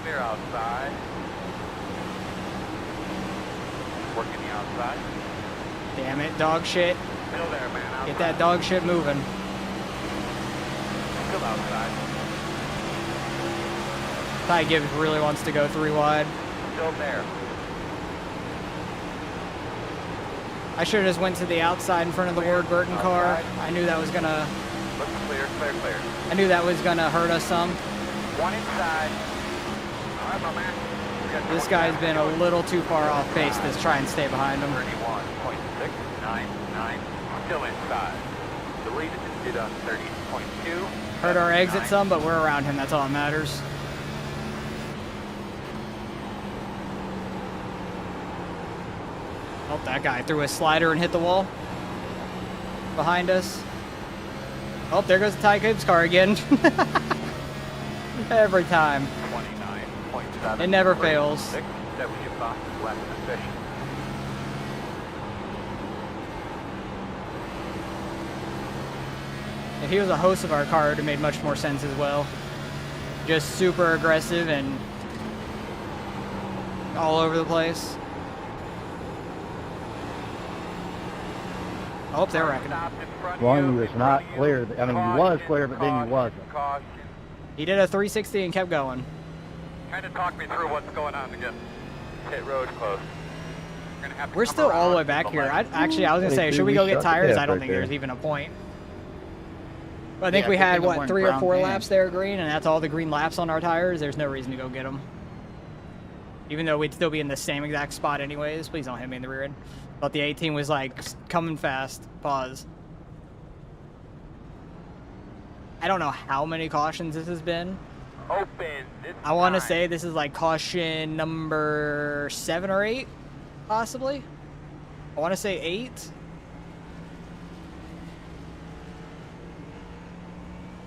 Speaker 2: clear outside. Working the outside.
Speaker 1: Damn it, dog shit.
Speaker 2: Still there, man. Outside.
Speaker 1: Get that dog shit moving.
Speaker 2: Still outside.
Speaker 1: Ty Gibbs really wants to go 3 wide.
Speaker 2: Still there.
Speaker 1: I should have just went to the outside in front of the Ward Burton car. I knew that was gonna.
Speaker 2: Looks clear, clear, clear.
Speaker 1: I knew that was gonna hurt us some.
Speaker 2: 1 inside. All right, my man. We got
Speaker 1: This guy's been a little too far off pace to try and stay behind him.
Speaker 2: 31.699. Still inside. The lead is on 30.2.
Speaker 1: Hurt our exit some, but we're around him. That's all that matters. Oh, that guy threw a slider and hit the wall behind us. Oh, there goes the Ty Gibbs car again. Every time.
Speaker 2: 29.7.
Speaker 1: It never fails.
Speaker 2: 6, 70 box left and efficient.
Speaker 1: If he was a host of our car, it would have made much more sense as well. Just super aggressive and all over the place. Oh, they're wrecking.
Speaker 7: Well, he was not clear. I mean, he was clear, but then he wasn't.
Speaker 1: He did a 360 and kept going.
Speaker 2: Kind of talk me through what's going on again. Pit road closed.
Speaker 1: We're still all the way back here. Actually, I was going to say, should we go get tires? I don't think there's even a point. But I think we had, what, 3 or 4 laps there green, and that's all the green laps on our tires. There's no reason to go get them. Even though we'd still be in the same exact spot anyways. Please don't hit me in the rear end. But the 18 was like, coming fast. Pause. I don't know how many cautions this has been.
Speaker 2: Open.
Speaker 1: I want to say this is like caution number 7 or 8, possibly. I want to say 8.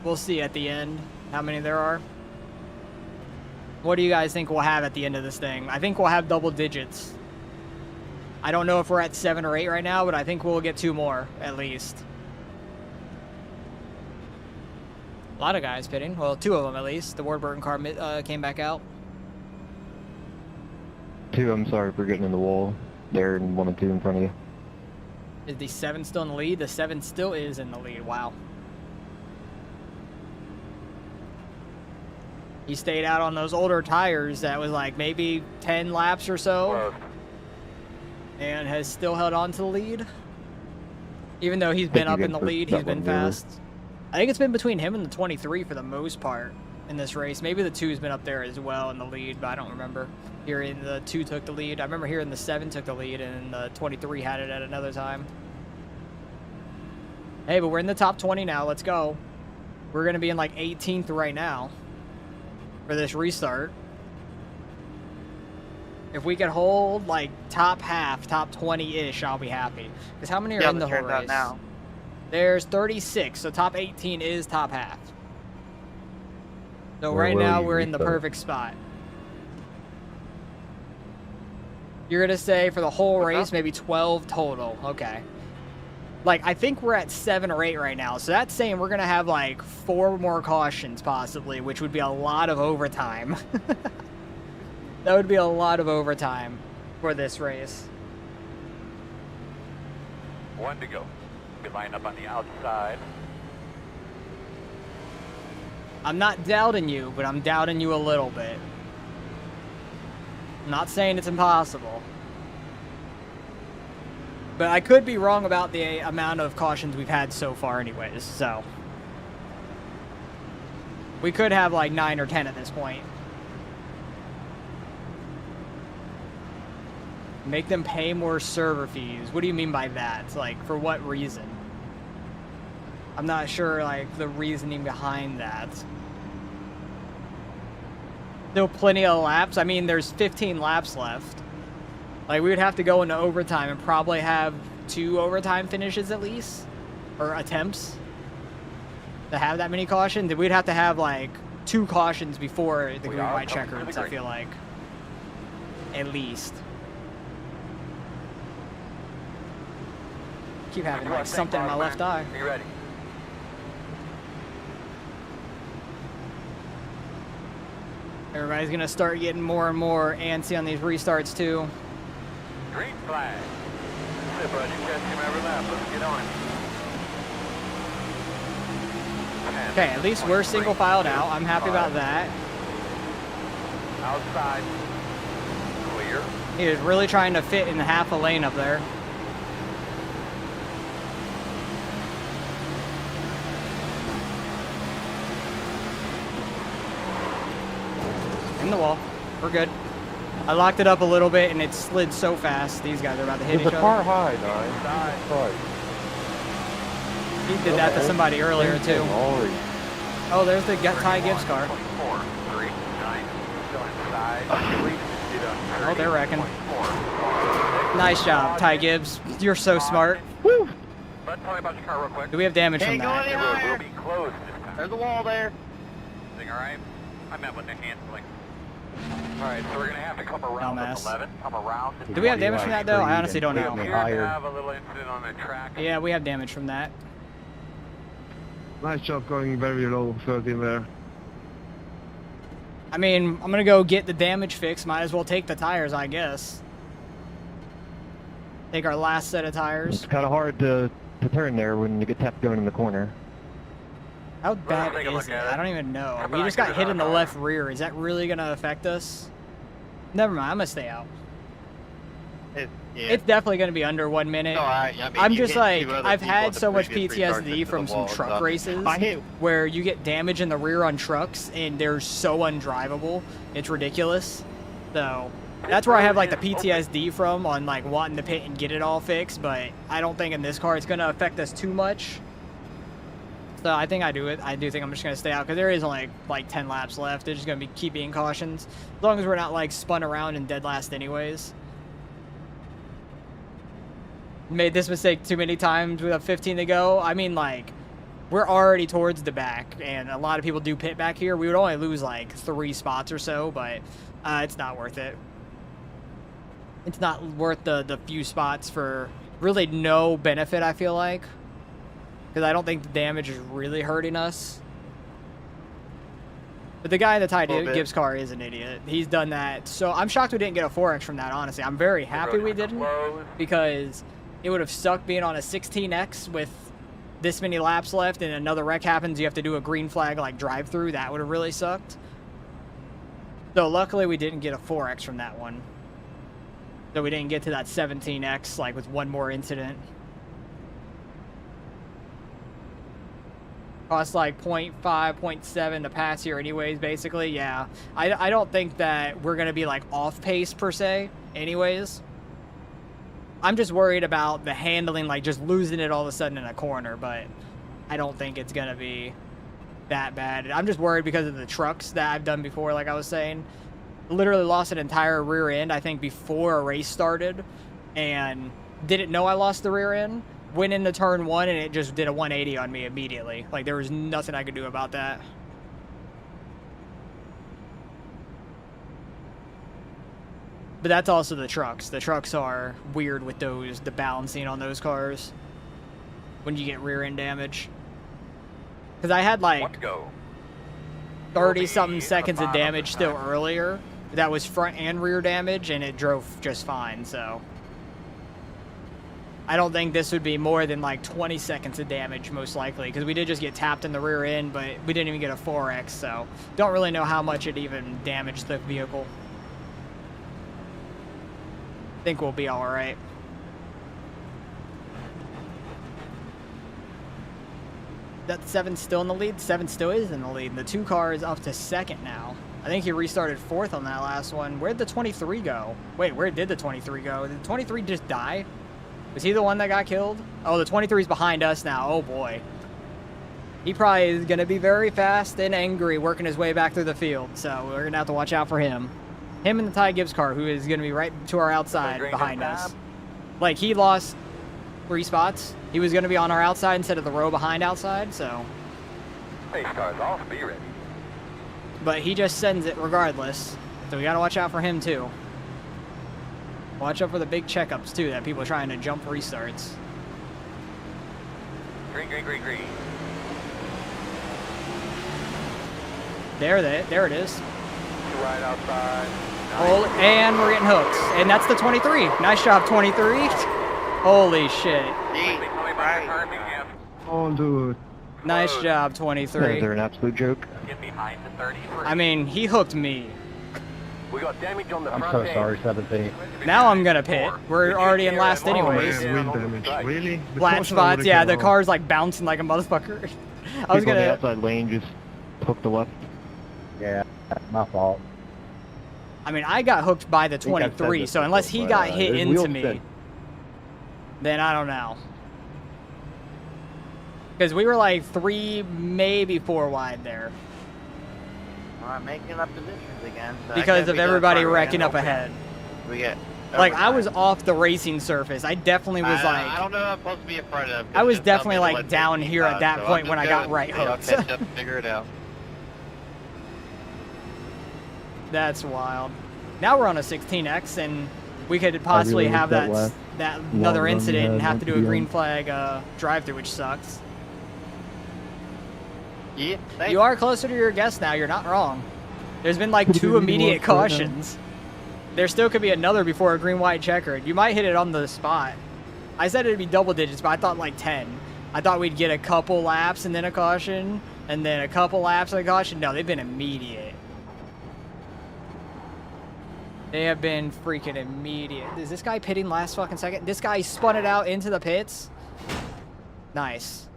Speaker 1: We'll see at the end how many there are. What do you guys think we'll have at the end of this thing? I think we'll have double digits. I don't know if we're at 7 or 8 right now, but I think we'll get 2 more, at least. A lot of guys pitting. Well, 2 of them at least. The Ward Burton car came back out.
Speaker 5: 2, I'm sorry for getting in the wall there, and 1 and 2 in front of you.
Speaker 1: Is the 7 still in the lead? The 7 still is in the lead. Wow. He stayed out on those older tires that was like maybe 10 laps or so. And has still held on to the lead. Even though he's been up in the lead, he's been fast. I think it's been between him and the 23 for the most part in this race. Maybe the 2's been up there as well in the lead, but I don't remember. Hearing the 2 took the lead. I remember hearing the 7 took the lead and the 23 had it at another time. Hey, but we're in the top 20 now. Let's go. We're going to be in like 18th right now for this restart. If we can hold like top half, top 20-ish, I'll be happy. Because how many are in the whole race?
Speaker 3: Now.
Speaker 1: There's 36, so top 18 is top half. So
Speaker 5: Where
Speaker 1: right
Speaker 5: will
Speaker 1: now
Speaker 5: you
Speaker 1: we're in the
Speaker 5: restart?
Speaker 1: perfect spot. You're going to say for the whole race, maybe 12 total. Okay. Like, I think we're at 7 or 8 right now. So that's saying we're going to have like 4 more cautions possibly, which would be a lot of overtime. That would be a lot of overtime for this race.
Speaker 2: 1 to go. Good line up on the outside.
Speaker 1: I'm not doubting you, but I'm doubting you a little bit. I'm not saying it's impossible. But I could be wrong about the amount of cautions we've had so far anyways, so. We could have like 9 or 10 at this point. Make them pay more server fees. What do you mean by that? Like, for what reason? I'm not sure, like, the reasoning behind that. Still plenty of laps. I mean, there's 15 laps left. Like, we would have to go into overtime and probably have 2 overtime finishes at least. Or attempts. To have that many cautions. We'd have to have, like, 2 cautions before the green white checkers, I feel like. At least. Keep having, like, something in my left eye.
Speaker 2: Are you ready?
Speaker 1: Everybody's gonna start getting more and more antsy on these restarts too.
Speaker 2: Green flag. Hey, bud, you got him every lap. Let's get on it.
Speaker 1: Okay, at least we're single filed out. I'm happy about that.
Speaker 2: Outside. Clear.
Speaker 1: He was really trying to fit in half a lane up there. In the wall. We're good. I locked it up a little bit and it slid so fast. These guys are about to hit each other.
Speaker 5: high,
Speaker 1: He did that to somebody earlier too. Oh, there's the Ty Gibbs car.
Speaker 2: 24, 3, 9, still inside.
Speaker 1: Oh, they're wrecking. Nice job, Ty Gibbs. You're so smart.
Speaker 2: Woo! Bud, tell me about your car real quick.
Speaker 1: Do we have damage from
Speaker 3: Can't go
Speaker 1: that?
Speaker 3: any
Speaker 2: It
Speaker 3: higher.
Speaker 2: will be closed this time.
Speaker 3: There's a wall there.
Speaker 2: Everything all right? I meant with the handling. All right, so we're gonna have to come around
Speaker 1: Dumbass.
Speaker 2: the 11. Come around.
Speaker 1: Do we have damage from that though? I honestly don't know.
Speaker 2: We appear to have a little incident on the track.
Speaker 1: Yeah, we have damage from that.
Speaker 8: Nice job going very low, 13 there.
Speaker 1: I mean, I'm gonna go get the damage fixed. Might as well take the tires, I guess. Take our last set of tires.
Speaker 5: It's kind of hard to turn there when you get tapped going in the corner.
Speaker 1: How bad
Speaker 2: take a
Speaker 1: is
Speaker 2: look
Speaker 1: it?
Speaker 2: at it.
Speaker 1: I don't even know.
Speaker 2: Come
Speaker 1: We
Speaker 2: back
Speaker 1: just
Speaker 2: to
Speaker 1: got
Speaker 2: the
Speaker 1: hit in the
Speaker 2: car.
Speaker 1: left rear. Is that really gonna affect us? Never mind. I'm gonna stay out.
Speaker 3: Yeah.
Speaker 1: It's definitely gonna be under 1 minute.
Speaker 3: No, I mean,
Speaker 1: I'm
Speaker 3: you
Speaker 1: just
Speaker 3: hit
Speaker 1: like,
Speaker 3: 2 other
Speaker 1: I've
Speaker 3: people
Speaker 1: had
Speaker 3: at the
Speaker 1: so much
Speaker 3: previous restarts
Speaker 1: PTSD
Speaker 3: into
Speaker 1: from
Speaker 3: the
Speaker 1: some
Speaker 3: wall and
Speaker 1: truck
Speaker 3: stuff.
Speaker 1: races
Speaker 3: I hit.
Speaker 1: where you get damage in the rear on trucks and they're so undrivable. It's ridiculous. So that's where I have like the PTSD from on like wanting to pit and get it all fixed. But I don't think in this car it's gonna affect us too much. So I think I do think I'm just gonna stay out because there is only like 10 laps left. They're just gonna be keep being cautions as long as we're not like spun around and dead last anyways. Made this mistake too many times with a 15 to go. I mean, like, we're already towards the back, and a lot of people do pit back here. We would only lose like 3 spots or so, but it's not worth it. It's not worth the few spots for really no benefit, I feel like. Because I don't think the damage is really hurting us. But the guy in the Ty Gibbs car is an idiot. He's done that. So I'm shocked we didn't get a 4X from that, honestly. I'm very happy we didn't. Because it would have sucked being on a 16X with this many laps left and another wreck happens. You have to do a green flag like drive through. That would have really sucked. So luckily we didn't get a 4X from that one. So we didn't get to that 17X like with one more incident. Cost like 0.5, 0.7 to pass here anyways, basically, yeah. I don't think that we're going to be like off pace per se anyways.
Speaker 10: I'm just worried about the handling, like just losing it all of a sudden in a corner, but I don't think it's going to be that bad. I'm just worried because of the trucks that I've done before, like I was saying. Literally lost an entire rear end, I think, before a race started, and didn't know I lost the rear end. Went into turn 1, and it just did a 180 on me immediately. Like, there was nothing I could do about that. But that's also the trucks. The trucks are weird with those, the balancing on those cars when you get rear end damage. Because I had like 30-something seconds of damage still earlier. That was front and rear damage, and it drove just fine, so. I don't think this would be more than like 20 seconds of damage, most likely, because we did just get tapped in the rear end, but we didn't even get a 4X, so don't really know how much it even damaged the vehicle. I think we'll be all right. That 7's still in the lead. 7 still is in the lead. The 2 car is up to 2nd now. I think he restarted 4th on that last one. Where'd the 23 go? Wait, where did the 23 go? Did the 23 just die? Was he the one that got killed? Oh, the 23's behind us now. Oh, boy. He probably is going to be very fast and angry working his way back through the field, so we're going to have to watch out for him. Him and the Ty Gibbs car, who is going to be right to our outside behind us. Like, he lost 3 spots. He was going to be on our outside instead of the row behind outside, so.
Speaker 2: Pace car's off, be ready.
Speaker 10: But he just sends it regardless, so we got to watch out for him, too. Watch out for the big checkups, too, that people are trying to jump restarts.
Speaker 2: Green, green, green, green.
Speaker 10: There it is.
Speaker 2: Right outside.
Speaker 10: Oh, and we're getting hooked. And that's the 23. Nice job, 23. Holy shit.
Speaker 8: Oh, dude.
Speaker 10: Nice job, 23.
Speaker 5: They're an absolute joke.
Speaker 2: Get behind the 33.
Speaker 10: I mean, he hooked me.
Speaker 2: We got damage on the front
Speaker 7: I'm so
Speaker 2: end.
Speaker 7: sorry, 17.
Speaker 10: Now I'm gonna pit. We're already in last anyways.
Speaker 8: Oh, man, wind damage. Really? The
Speaker 10: Flat
Speaker 8: caution
Speaker 10: spots,
Speaker 8: already
Speaker 10: yeah,
Speaker 8: came
Speaker 10: the
Speaker 8: out.
Speaker 10: car's like bouncing like a motherfucker. I was
Speaker 5: People on the
Speaker 10: gonna.
Speaker 5: outside lane just hooked the left.
Speaker 7: Yeah, my fault.
Speaker 10: I mean, I got hooked by the
Speaker 7: think I've said
Speaker 10: 23,
Speaker 7: this
Speaker 10: so unless he
Speaker 7: before,
Speaker 10: got
Speaker 7: but,
Speaker 10: hit
Speaker 7: his
Speaker 10: into
Speaker 7: wheels
Speaker 10: me,
Speaker 7: spin.
Speaker 10: then I don't know. Because we were like 3, maybe 4 wide there.
Speaker 3: I'm making up positions again. So
Speaker 10: Because of everybody wrecking up ahead.
Speaker 3: We get.
Speaker 10: Like, I was off the racing surface. I definitely was like.
Speaker 3: I don't know what I'm supposed to be afraid of.
Speaker 10: I was
Speaker 3: Just tell me
Speaker 10: definitely
Speaker 3: to
Speaker 10: like
Speaker 3: let
Speaker 10: down
Speaker 3: me
Speaker 10: here
Speaker 3: out,
Speaker 10: at that
Speaker 3: so
Speaker 10: point
Speaker 3: I'm
Speaker 10: when I
Speaker 3: just
Speaker 10: got
Speaker 3: gonna,
Speaker 10: right
Speaker 3: I'll
Speaker 10: hooked.
Speaker 3: catch up and figure it out.
Speaker 10: That's wild. Now we're on a 16X, and we could possibly
Speaker 5: really
Speaker 10: have
Speaker 5: wish that
Speaker 10: that
Speaker 5: last
Speaker 10: another
Speaker 5: long run
Speaker 10: incident and
Speaker 5: had
Speaker 10: have to
Speaker 5: went
Speaker 10: do a
Speaker 5: to
Speaker 10: green
Speaker 5: the
Speaker 10: flag drive-through, which sucks.
Speaker 3: Yeah,
Speaker 10: You are closer to your guess now. You're not wrong. There's been like 2 immediate cautions. There still could be another before a green-white checkered. You might hit it on the spot. I said it'd be double digits, but I thought like 10. I thought we'd get a couple laps and then a caution, and then a couple laps and a caution. No, they've been immediate. They have been freaking immediate. Is this guy pitting last fucking second? This guy spun it out into the pits. Nice.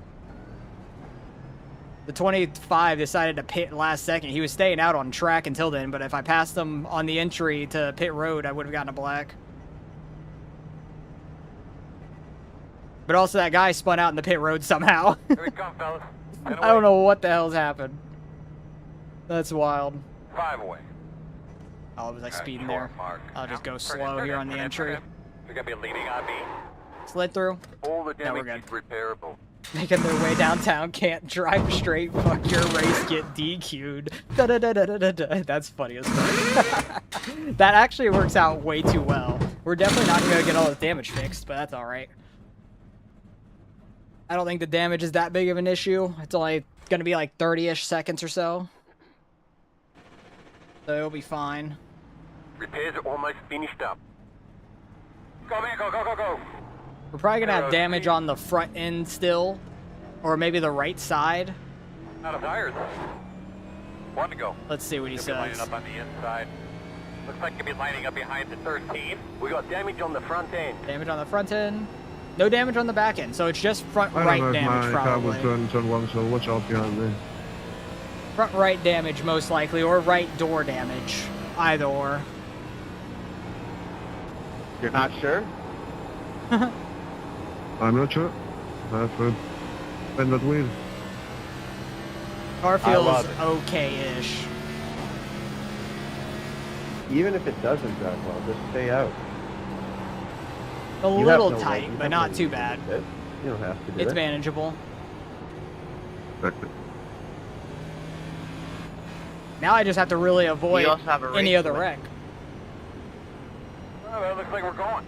Speaker 10: The 25 decided to pit last second. He was staying out on track until then, but if I passed him on the entry to pit road, I would have gotten a black. But also that guy spun out in the pit road somehow.
Speaker 2: Here we come, fellas.
Speaker 10: I don't know what the hell's happened. That's wild.
Speaker 2: 5 away.
Speaker 10: Oh, was I speeding
Speaker 2: Short
Speaker 10: there?
Speaker 2: mark.
Speaker 10: I'll just go
Speaker 2: Turn in,
Speaker 10: slow
Speaker 2: turn
Speaker 10: here
Speaker 2: in,
Speaker 10: on the
Speaker 2: turn in,
Speaker 10: entry.
Speaker 2: turn in. You're going to be leading on me.
Speaker 10: Slid through.
Speaker 2: All the
Speaker 10: No, we're
Speaker 2: damage
Speaker 10: good.
Speaker 2: is repairable.
Speaker 10: Making their way downtown, can't drive straight, fuck your race, get DQ'd. Da-da-da-da-da-da. That's funny as fuck. That actually works out way too well. We're definitely not gonna get all the damage fixed, but that's alright. I don't think the damage is that big of an issue. It's only gonna be like 30-ish seconds or so. So it'll be fine.
Speaker 2: Repairs are almost finished up. Go, man, go, go, go, go.
Speaker 10: We're probably gonna have damage on the front end still, or maybe the right side.
Speaker 2: Out of tires. 1 to go.
Speaker 10: Let's see what he
Speaker 2: You'll be lining
Speaker 10: says.
Speaker 2: up on the inside. Looks like you'll be lining up behind the 13. We got damage on the front end.
Speaker 10: Damage on the front end. No damage on the back end, so it's just front
Speaker 8: I
Speaker 10: right
Speaker 8: don't know if
Speaker 10: damage
Speaker 8: my car
Speaker 10: probably.
Speaker 8: will turn 1, so watch out behind me.
Speaker 10: Front right damage most likely, or right door damage. Either or.
Speaker 9: You're not sure?
Speaker 8: I'm not sure. I've been that weird.
Speaker 10: Car
Speaker 9: I
Speaker 10: feels
Speaker 9: love it.
Speaker 10: okay-ish.
Speaker 9: Even if it doesn't drive well, just stay out.
Speaker 10: A
Speaker 9: You have
Speaker 10: little
Speaker 9: no right-
Speaker 10: tight,
Speaker 9: you
Speaker 10: but
Speaker 9: have
Speaker 10: not
Speaker 9: no
Speaker 10: too
Speaker 9: reason
Speaker 10: bad.
Speaker 9: to sit. You don't have to do
Speaker 10: It's
Speaker 9: it.
Speaker 10: manageable.
Speaker 8: Exactly.
Speaker 10: Now I just have to really avoid
Speaker 3: You also have a
Speaker 10: any
Speaker 3: race
Speaker 10: other
Speaker 3: limit.
Speaker 10: wreck.
Speaker 2: Oh, that looks like we're going.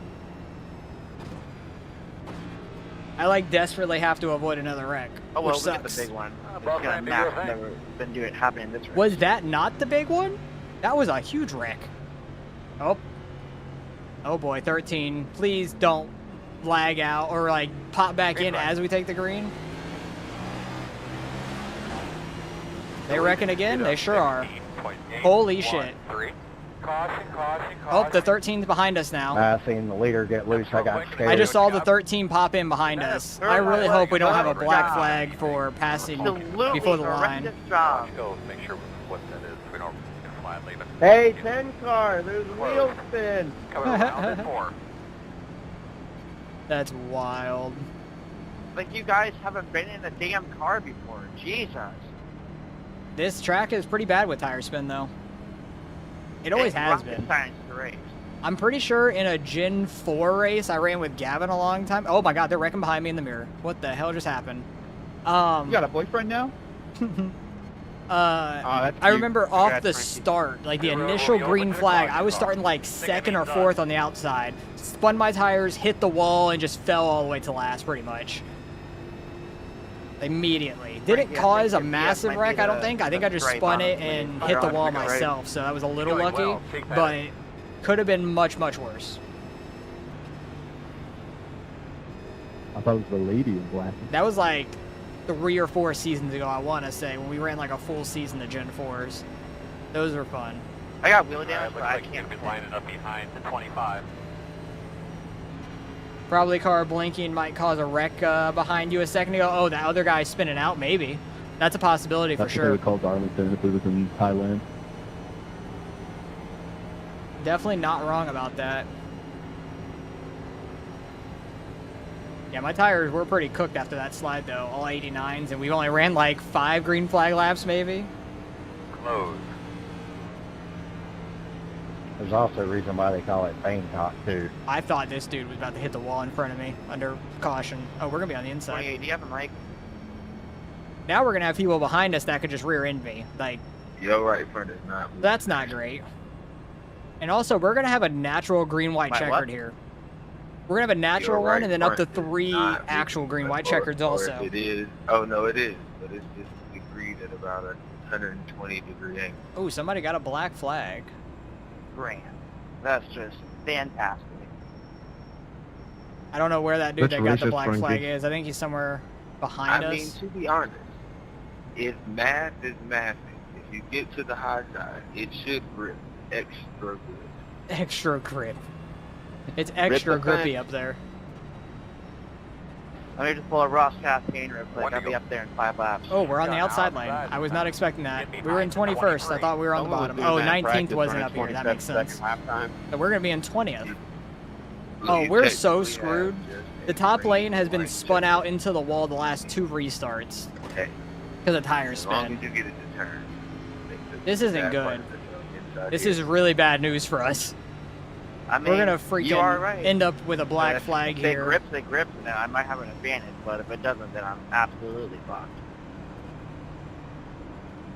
Speaker 10: I like desperately have to avoid another wreck,
Speaker 3: Oh well,
Speaker 10: which
Speaker 3: look at the
Speaker 10: sucks.
Speaker 3: big one.
Speaker 2: Oh,
Speaker 3: It's
Speaker 2: well,
Speaker 3: gonna
Speaker 2: man, do
Speaker 3: map
Speaker 2: your thing.
Speaker 3: never been doing happening this race.
Speaker 10: Was that not the big one? That was a huge wreck. Oh. Oh boy, 13. Please don't lag out or like pop back
Speaker 2: Green
Speaker 10: in
Speaker 2: flag.
Speaker 10: as we take the green. They wrecking again? They sure are.
Speaker 2: 15.813.
Speaker 10: Holy shit.
Speaker 2: Caution, caution,
Speaker 10: Oh,
Speaker 2: caution.
Speaker 10: the 13's behind us now.
Speaker 7: I seen the leader get loose. I got scared.
Speaker 10: I just saw the 13 pop in behind us. I really hope we don't have a black flag for passing
Speaker 3: Absolutely
Speaker 10: before the line.
Speaker 3: horrendous job.
Speaker 2: Let's go make sure what that is. We don't fly and leave it.
Speaker 9: Hey, 10 car, there's a wheel spin.
Speaker 2: Coming around in 4.
Speaker 10: That's wild.
Speaker 3: Like you guys haven't been in a damn car before. Jesus.
Speaker 10: This track is pretty bad with tire spin though. It always
Speaker 3: It's
Speaker 10: has
Speaker 3: rocket
Speaker 10: been.
Speaker 3: science to race.
Speaker 10: I'm pretty sure in a Gen 4 race I ran with Gavin a long time. Oh my god, they're wrecking behind me in the mirror. What the hell just happened?
Speaker 4: You got a boyfriend now?
Speaker 10: I
Speaker 4: cute.
Speaker 10: remember off
Speaker 3: Congrats,
Speaker 10: the
Speaker 3: Frankie.
Speaker 10: start, like the
Speaker 2: Hey,
Speaker 10: initial
Speaker 2: we
Speaker 10: green
Speaker 2: opened the
Speaker 10: flag,
Speaker 2: clock
Speaker 10: I was
Speaker 2: off.
Speaker 10: starting like
Speaker 2: Think
Speaker 10: second
Speaker 2: it
Speaker 10: or
Speaker 2: means
Speaker 10: fourth
Speaker 2: us.
Speaker 10: on the outside. Spun my tires, hit the wall, and just fell all the way to last pretty much. Immediately. Didn't
Speaker 3: Frankie, I
Speaker 10: cause a
Speaker 3: think
Speaker 10: massive
Speaker 3: might be
Speaker 10: wreck, I don't
Speaker 3: the-
Speaker 10: think. I think
Speaker 3: the
Speaker 10: I just
Speaker 3: stripe
Speaker 10: spun
Speaker 3: on
Speaker 10: it
Speaker 3: the
Speaker 10: and
Speaker 3: blade.
Speaker 10: hit the
Speaker 3: Right
Speaker 10: wall
Speaker 3: on, right.
Speaker 10: myself, so that was a little
Speaker 2: Going
Speaker 10: lucky,
Speaker 2: well. Take that.
Speaker 10: but could have been much, much worse.
Speaker 7: I thought it was the lady in black.
Speaker 10: That was like 3 or 4 seasons ago, I want to say, when we ran like a full season of Gen 4s. Those were fun.
Speaker 3: I got wheel
Speaker 2: Alright,
Speaker 3: damage,
Speaker 2: looks
Speaker 3: but I
Speaker 2: like
Speaker 3: can't.
Speaker 2: you've been lining up behind the 25.
Speaker 10: Probably car blinking might cause a wreck behind you a second ago. Oh, that other guy's spinning out, maybe. That's a possibility for
Speaker 5: That's what they
Speaker 10: sure.
Speaker 5: would call Darlington if it was in Thailand.
Speaker 10: Definitely not wrong about that. Yeah, my tires were pretty cooked after that slide though, all 89s, and we only ran like 5 green flag laps maybe.
Speaker 2: Close.
Speaker 7: There's also a reason why they call it Bangkok too.
Speaker 10: I thought this dude was about to hit the wall in front of me under caution. Oh, we're gonna be on the inside.
Speaker 3: 28, do you have a mic?
Speaker 10: Now we're gonna have people behind us that could just rear end me. Like,
Speaker 6: Yo, right front is not.
Speaker 10: that's not great. And also, we're gonna have a natural green-white
Speaker 3: My
Speaker 10: checkered
Speaker 3: what?
Speaker 10: here. We're gonna have a natural one and then up to 3 actual green-white checkers also.
Speaker 6: It is. Oh no, it is. But it's just degreed at about a 120 degree angle.
Speaker 10: Oh, somebody got a black flag.
Speaker 3: Grand. That's just fantastic.
Speaker 10: I don't know where that dude
Speaker 8: Let's
Speaker 10: that got
Speaker 8: race
Speaker 10: the
Speaker 8: it,
Speaker 10: black
Speaker 8: Frankie.
Speaker 10: flag is. I think he's somewhere behind
Speaker 6: I mean,
Speaker 10: us.
Speaker 6: to be honest, if math is mathing, if you get to the high side, it should grip extra good.
Speaker 10: Extra grip. It's extra
Speaker 6: the
Speaker 10: grippy
Speaker 6: fence.
Speaker 10: up there.
Speaker 3: Let me just pull a Ross Cascade real quick.
Speaker 2: One to
Speaker 3: I'll be
Speaker 2: go.
Speaker 3: up there in 5 laps.
Speaker 10: Oh, we're on the
Speaker 2: Got
Speaker 10: outside lane.
Speaker 2: outside.
Speaker 10: I was not expecting that.
Speaker 2: Get
Speaker 10: We were in
Speaker 2: behind
Speaker 10: 21st. I
Speaker 2: 23.
Speaker 10: thought we were on the bottom. Oh, 19th wasn't up here. That makes sense. So we're going to be in 20th. Oh, we're so screwed. The top lane has been spun out into the wall the last 2 restarts
Speaker 6: Okay.
Speaker 10: because of tire
Speaker 6: As long
Speaker 10: spin.
Speaker 6: as you get it to turn.
Speaker 10: This isn't good. This is really bad news for us.
Speaker 3: I mean,
Speaker 10: We're gonna
Speaker 3: you are
Speaker 10: freaking
Speaker 3: right.
Speaker 10: end up with a black
Speaker 3: If
Speaker 10: flag
Speaker 3: they
Speaker 10: here.
Speaker 3: grip, and I might have an advantage, but if it doesn't, then I'm absolutely fucked.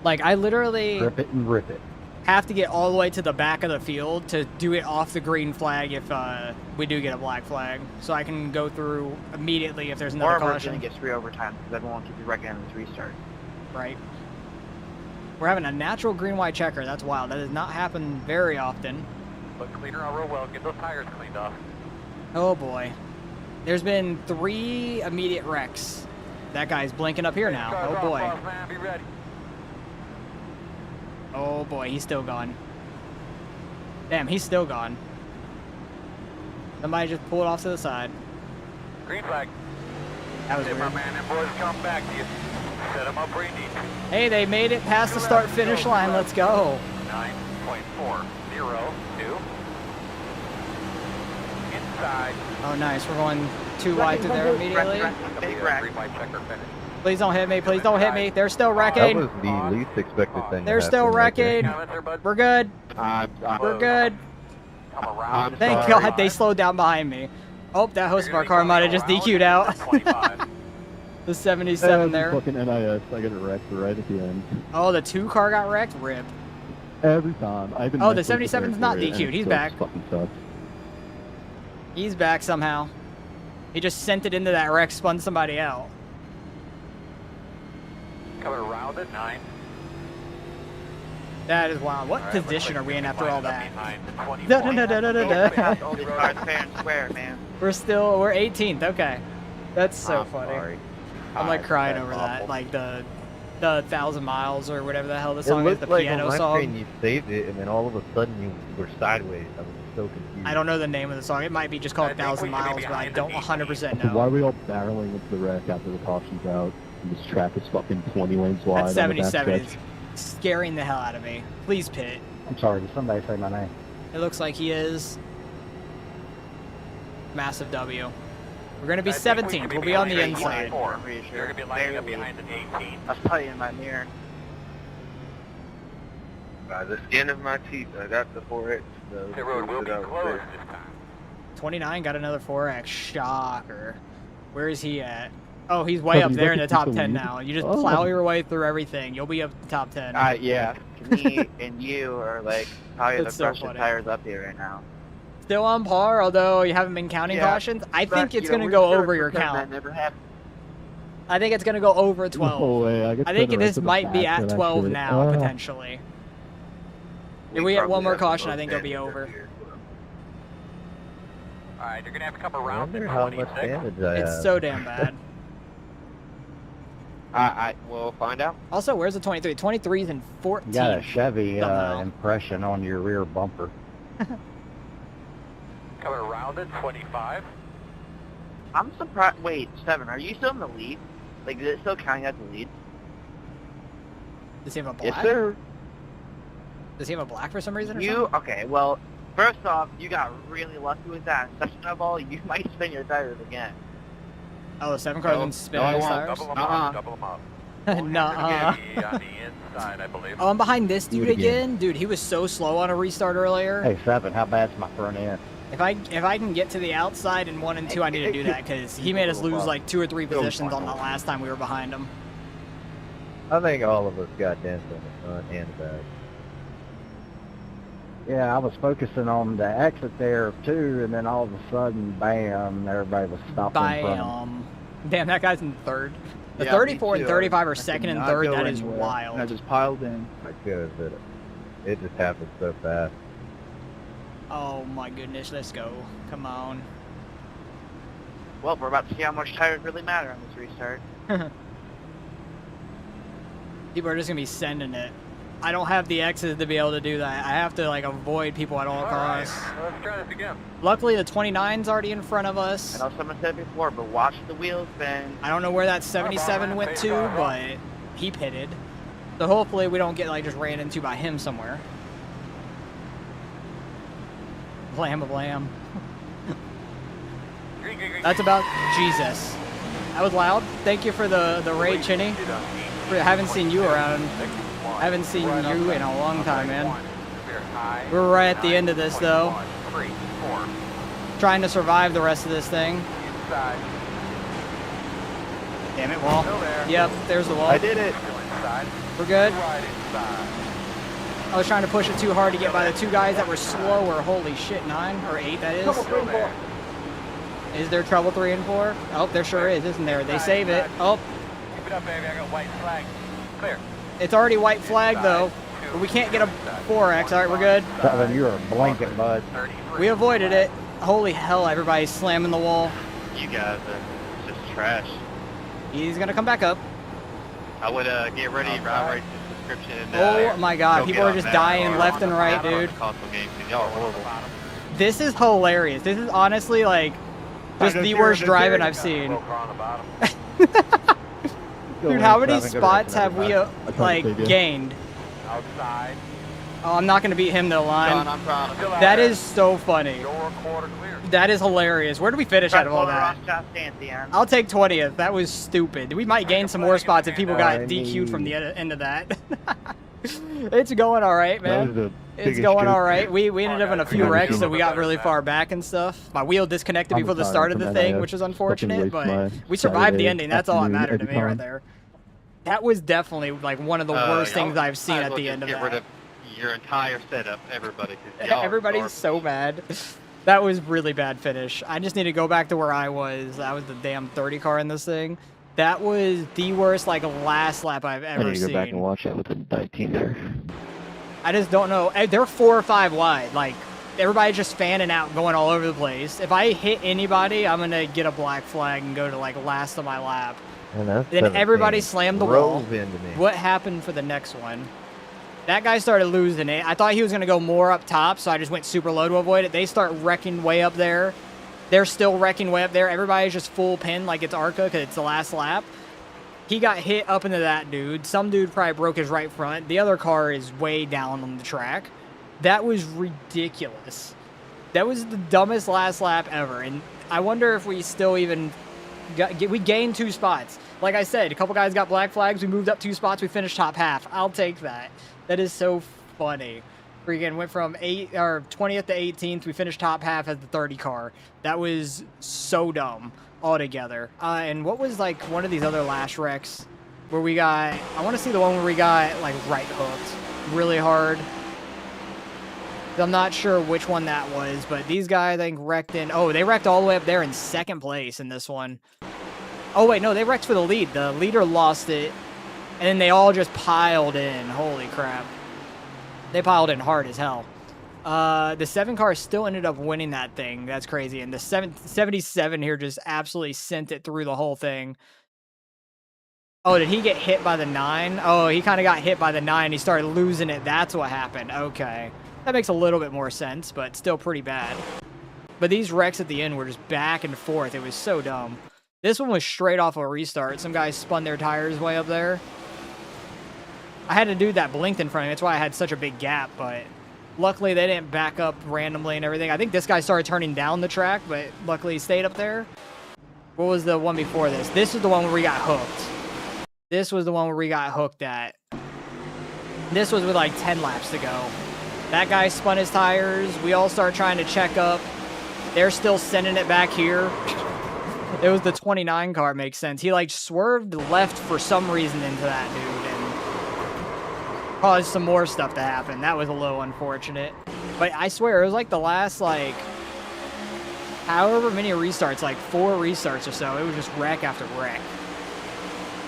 Speaker 10: Like, I literally
Speaker 7: Grip it and rip it.
Speaker 10: have to get all the way to the back of the field to do it off the green flag if we do get a black flag. So I can go through immediately if there's another
Speaker 3: Or we're
Speaker 10: caution.
Speaker 3: going to get 3 overtime because everyone will keep you wrecking on this restart.
Speaker 10: Right. We're having a natural green-white checker. That's wild. That does not happen very often.
Speaker 2: Look cleaner out real well. Get those tires cleaned off.
Speaker 10: Oh, boy. There's been 3 immediate wrecks. That guy's blinking up here now.
Speaker 2: Cars
Speaker 10: Oh,
Speaker 2: off,
Speaker 10: boy.
Speaker 2: boss man. Be ready.
Speaker 10: Oh, boy. He's still gone. Damn, he's still gone. Somebody just pulled off to the side.
Speaker 2: Green flag.
Speaker 10: That was
Speaker 2: Hey, my
Speaker 10: weird.
Speaker 2: man, and boys come back to you. Set them up where you need to.
Speaker 10: Hey, they made it past the start-finish line. Let's go.
Speaker 2: 9.402. Inside.
Speaker 10: Oh, nice. We're going too wide through there immediately.
Speaker 3: Big wreck.
Speaker 2: Green light checker finish.
Speaker 10: Please don't hit me. Please don't hit me. They're still
Speaker 9: That
Speaker 10: wrecking.
Speaker 9: was the least expected thing.
Speaker 10: They're still wrecking.
Speaker 2: Comments there, bud?
Speaker 10: We're good.
Speaker 4: I'm
Speaker 10: We're good.
Speaker 2: Come around.
Speaker 10: Thank
Speaker 4: sorry.
Speaker 10: God they slowed down behind me. Oh, that host of our car might have just DQ'd out.
Speaker 2: 25.
Speaker 10: The 77 there.
Speaker 5: Fucking NIS, I get wrecked right at the end.
Speaker 10: Oh, the 2 car got wrecked? Rip.
Speaker 5: Every time. I've been
Speaker 10: Oh, the
Speaker 5: mentally
Speaker 10: 77's
Speaker 5: prepared
Speaker 10: not
Speaker 5: for it, and
Speaker 10: DQ'd.
Speaker 5: it
Speaker 10: He's
Speaker 5: still
Speaker 10: back.
Speaker 5: Fucking sucks.
Speaker 10: He's back somehow. He just sent it into that wreck, spun somebody out.
Speaker 2: Coming around at 9.
Speaker 10: That is wild. What
Speaker 2: All right,
Speaker 10: position are
Speaker 2: looks
Speaker 10: we
Speaker 2: like
Speaker 10: in after all
Speaker 2: lining up
Speaker 10: that?
Speaker 2: behind the 20
Speaker 10: Da,
Speaker 2: point.
Speaker 10: da, da, da, da, da.
Speaker 3: All these cars fair and square, man.
Speaker 10: We're 18th. Okay. That's so funny.
Speaker 9: Sorry.
Speaker 10: I'm like crying
Speaker 9: That's
Speaker 10: over
Speaker 9: awful.
Speaker 10: that. Like the 1,000 miles or whatever the hell the
Speaker 9: It
Speaker 10: song is,
Speaker 9: looked
Speaker 10: the
Speaker 9: like
Speaker 10: piano
Speaker 9: on my
Speaker 10: song.
Speaker 9: screen you saved it, and then all of a sudden you were sideways. I was so confused.
Speaker 10: I don't know the name of the song. It might be just called
Speaker 2: I think
Speaker 10: 1,000
Speaker 2: we should be
Speaker 10: Miles, but I
Speaker 2: behind
Speaker 10: don't
Speaker 2: the
Speaker 10: 100%
Speaker 5: Why are
Speaker 10: know.
Speaker 5: we all barreling into the wreck after the caution's out? This track is fucking 20 lanes wide.
Speaker 10: That
Speaker 5: on the
Speaker 10: 77
Speaker 5: backstretch.
Speaker 10: is scaring the hell out of me. Please pit.
Speaker 7: I'm sorry, did somebody say my name?
Speaker 10: It looks like he is. Massive W. We're going to be
Speaker 2: I think we
Speaker 10: 17th.
Speaker 2: should
Speaker 10: We'll be on the
Speaker 2: behind
Speaker 10: inside.
Speaker 2: 24.
Speaker 3: I'm pretty sure.
Speaker 2: You're going to be lining up behind an 18.
Speaker 3: I'll tell you in my mirror.
Speaker 6: By the skin of my teeth, I got the 4X.
Speaker 2: The road will be closed this time.
Speaker 10: 29 got another 4X. Shocker. Where is he at? Oh, he's way up there in the top 10 now. You just plow your way through everything. You'll be up the top 10.
Speaker 3: Yeah. Me and you are like probably
Speaker 10: That's
Speaker 3: the
Speaker 10: so
Speaker 3: freshest
Speaker 10: funny.
Speaker 3: tires up here right now.
Speaker 10: Still on par, although you haven't been counting
Speaker 3: Yeah,
Speaker 10: cautions. I
Speaker 3: But,
Speaker 10: think it's
Speaker 3: you know,
Speaker 10: going to
Speaker 3: we're
Speaker 10: go
Speaker 3: sure
Speaker 10: over your
Speaker 3: pretend
Speaker 10: count.
Speaker 3: That never happened.
Speaker 10: I think it's going to go over 12.
Speaker 5: No way, I get
Speaker 10: I think
Speaker 5: sent right
Speaker 10: this
Speaker 5: to the
Speaker 10: might be
Speaker 5: back
Speaker 10: at
Speaker 5: for that
Speaker 10: 12
Speaker 5: shit.
Speaker 10: now, potentially. If we get one
Speaker 6: probably
Speaker 10: more
Speaker 6: have the
Speaker 10: caution, I
Speaker 6: most
Speaker 10: think it'll be
Speaker 6: damage
Speaker 10: over.
Speaker 6: up here.
Speaker 2: Alright, you're going to have to come
Speaker 9: I
Speaker 2: around
Speaker 9: wonder
Speaker 2: to
Speaker 9: how
Speaker 2: 26.
Speaker 9: much damage I have.
Speaker 10: It's so damn bad.
Speaker 3: We'll find out.
Speaker 10: Also, where's the 23? 23's in 14.
Speaker 7: You got a Chevy
Speaker 10: somehow.
Speaker 7: impression on your rear bumper.
Speaker 2: Coming around at 25.
Speaker 3: I'm surprised. Wait, 7. Are you still in the lead? Like, is it still counting as the lead?
Speaker 10: Does he have a black?
Speaker 3: Yes, sir.
Speaker 10: Does he have a black for some reason or
Speaker 3: You
Speaker 10: something?
Speaker 3: okay? Well, first off, you got really lucky with that. Second of all, you might spin your tires again.
Speaker 10: Oh, the 7 car's been spinning
Speaker 4: I
Speaker 10: his
Speaker 4: won't.
Speaker 10: tires?
Speaker 2: Double them up. Double them up.
Speaker 10: Nuh-uh.
Speaker 2: Be on the inside, I believe.
Speaker 10: Oh, I'm behind this
Speaker 5: Do
Speaker 10: dude
Speaker 5: it again.
Speaker 10: again? Dude, he was so slow on a restart earlier.
Speaker 7: Hey, 7, how bad's my front end?
Speaker 10: If I can get to the outside in 1 and 2, I need to do that because he made us lose like 2 or 3 positions on the last time we were behind him.
Speaker 9: I think all of us got dents on the front and the back.
Speaker 7: Yeah, I was focusing on the exit there too, and then all of a sudden, bam, everybody was stopping in front of me.
Speaker 10: Bam. Damn, that guy's in 3rd. The
Speaker 4: Yeah,
Speaker 10: 34
Speaker 4: me
Speaker 10: and
Speaker 4: too.
Speaker 10: 35 are
Speaker 4: I
Speaker 10: 2nd
Speaker 4: could
Speaker 10: and
Speaker 4: not
Speaker 10: 3rd.
Speaker 4: go
Speaker 10: That is
Speaker 4: anywhere,
Speaker 10: wild.
Speaker 4: And I just piled in.
Speaker 9: I could, but it just happened so fast.
Speaker 10: Oh my goodness, let's go. Come on.
Speaker 3: Well, we're about to see how much tires really matter on this restart.
Speaker 10: People are just gonna be sending it. I don't have the X's to be able to do that. I have to like avoid people at all
Speaker 2: Alright,
Speaker 10: costs.
Speaker 2: let's try this again.
Speaker 10: Luckily, the 29's already in front of
Speaker 3: I
Speaker 10: us.
Speaker 3: know someone said before, but watch the wheels spin.
Speaker 10: I don't know where that 77 went to, but he pitted. So hopefully we don't get like just ran into by him somewhere. Blam blam.
Speaker 2: Green, green, green.
Speaker 10: That's about Jesus. That was loud. Thank you for the raid, Chinny. I haven't seen you around. I haven't seen you in a long time, man. We're right at the end of this, though. Trying to survive the rest of this thing. Damn it, wall. Yep, there's the wall.
Speaker 9: I did it!
Speaker 10: We're good. I was trying to push it too hard to get by the 2 guys that were slower. Holy shit, 9 or 8 that is. Is there trouble 3 and 4? Oh, there sure is, isn't there? They save it. Oh,
Speaker 2: Keep it up, baby. I got white flag. Clear.
Speaker 10: it's already white flag though. But we can't get a 4X. All right, we're good.
Speaker 7: 7, you were blanking, bud.
Speaker 10: We avoided it. Holy hell, everybody's slamming the wall.
Speaker 3: You guys are just trash.
Speaker 10: He's gonna come back up.
Speaker 3: I would get ready, write the description. And,
Speaker 10: Oh my god,
Speaker 3: go
Speaker 10: people
Speaker 3: get
Speaker 10: are
Speaker 3: on
Speaker 10: just
Speaker 3: that.
Speaker 10: dying
Speaker 3: Or
Speaker 10: left
Speaker 3: on
Speaker 10: and
Speaker 3: the
Speaker 10: right,
Speaker 3: map or on
Speaker 10: dude.
Speaker 3: the console game, 'cause y'all are horrible.
Speaker 10: This is hilarious. This is honestly like just the worst driving I've seen. Dude, how many spots have we like gained?
Speaker 2: Outside.
Speaker 10: Oh, I'm not gonna beat him though,
Speaker 3: John,
Speaker 10: line.
Speaker 3: I'm proud of you.
Speaker 10: That is so funny.
Speaker 2: Your quarter clear.
Speaker 10: That is hilarious. Where do we finish out of all that?
Speaker 3: At the end.
Speaker 10: I'll take 20th. That was stupid. We might gain some more spots if people got DQ'd from the end of that. It's going all right, man. It's going all right. We ended up in a few wrecks, so we got really far back and stuff. My wheel disconnected before the start of the thing, which was unfortunate, but we survived the ending. That's all that mattered to me right there. That was definitely like one of the worst things I've seen at the end of that.
Speaker 9: Get rid of your entire setup, everybody.
Speaker 10: Everybody's so bad. That was really bad finish. I just need to go back to where I was. I was the damn 30 car in this thing. That was the worst, like, last lap I've ever seen.
Speaker 5: I need to go back and watch that with the 19 there.
Speaker 10: I just don't know. They're 4 or 5 wide. Like, everybody's just fanning out, going all over the place. If I hit anybody, I'm going to get a black flag and go to, like, last of my lap. Then everybody slammed the wall. What happened for the next one? That guy started losing it. I thought he was going to go more up top, so I just went super low to avoid it. They start wrecking way up there. They're still wrecking way up there. Everybody's just full pin like it's ARCA because it's the last lap. He got hit up into that dude. Some dude probably broke his right front. The other car is way down on the track. That was ridiculous. That was the dumbest last lap ever. And I wonder if we still even we gained 2 spots. Like I said, a couple guys got black flags. We moved up 2 spots. We finished top half. I'll take that. That is so funny. Freaking went from 20th to 18th. We finished top half as the 30 car. That was so dumb altogether. And what was like one of these other last wrecks where we got? I want to see the one where we got like right hooked really hard. I'm not sure which one that was, but these guys I think wrecked in. Oh, they wrecked all the way up there in 2nd place in this one. Oh wait, no, they wrecked for the lead. The leader lost it, and then they all just piled in. Holy crap. They piled in hard as hell. The 7 car still ended up winning that thing. That's crazy. And the 77 here just absolutely sent it through the whole thing. Oh, did he get hit by the 9? Oh, he kind of got hit by the 9. He started losing it. That's what happened. Okay. That makes a little bit more sense, but still pretty bad. But these wrecks at the end were just back and forth. It was so dumb. This one was straight off a restart. Some guys spun their tires way up there. I had to do that blinked in front of me. That's why I had such a big gap, but luckily they didn't back up randomly and everything. I think this guy started turning down the track, but luckily he stayed up there. What was the one before this? This is the one where we got hooked. This was the one where we got hooked at. This was with like 10 laps to go. That guy spun his tires. We all start trying to check up. They're still sending it back here. It was the 29 car, makes sense. He like swerved left for some reason into that dude and caused some more stuff to happen. That was a little unfortunate. But I swear, it was like the last, like, however many restarts, like 4 restarts or so. It was just wreck after wreck.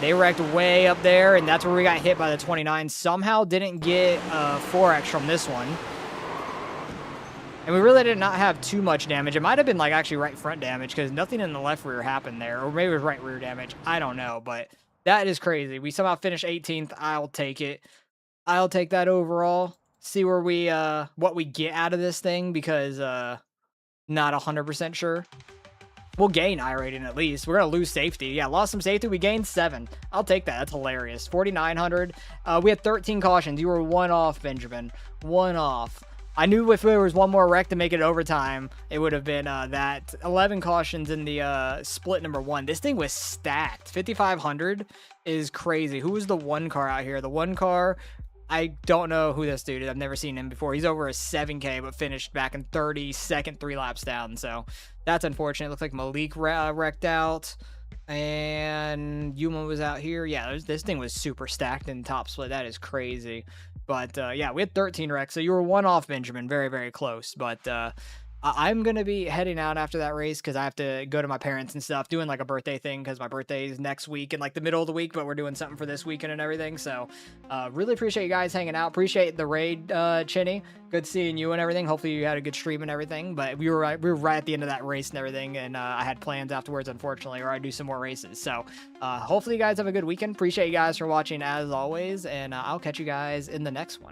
Speaker 10: They wrecked way up there, and that's where we got hit by the 29. Somehow didn't get 4X from this one. And we really did not have too much damage. It might have been, like, actually right front damage, because nothing in the left rear happened there. Or maybe it was right rear damage. I don't know, but that is crazy. We somehow finished 18th. I'll take it. I'll take that overall. See where we, what we get out of this thing, because, not 100% sure. We'll gain I-rating at least. We're going to lose safety. Yeah, lost some safety. We gained 7. I'll take that. That's hilarious. 4,900. We had 13 cautions. You were 1 off, Benjamin. 1 off. I knew if there was one more wreck to make it overtime, it would have been that. 11 cautions in the split number 1. This thing was stacked. 5,500 is crazy. Who was the 1 car out here? The 1 car, I don't know who this dude is. I've never seen him before. He's over a 7K, but finished back in 32nd, 3 laps down. So that's unfortunate. It looks like Malik wrecked out. And Yuma was out here. Yeah, this thing was super stacked in top split. That is crazy. But, yeah, we had 13 wrecks. So you were 1 off, Benjamin. Very, very close. But I'm going to be heading out after that race because I have to go to my parents and stuff, doing like a birthday thing because my birthday is next week in like the middle of the week, but we're doing something for this weekend and everything. So really appreciate you guys hanging out. Appreciate the raid, Chinny. Good seeing you and everything. Hopefully you had a good stream and everything, but we were right at the end of that race and everything, and I had plans afterwards, unfortunately, or I'd do some more races. So hopefully you guys have a good weekend. Appreciate you guys for watching as always, and I'll catch you guys in the next one.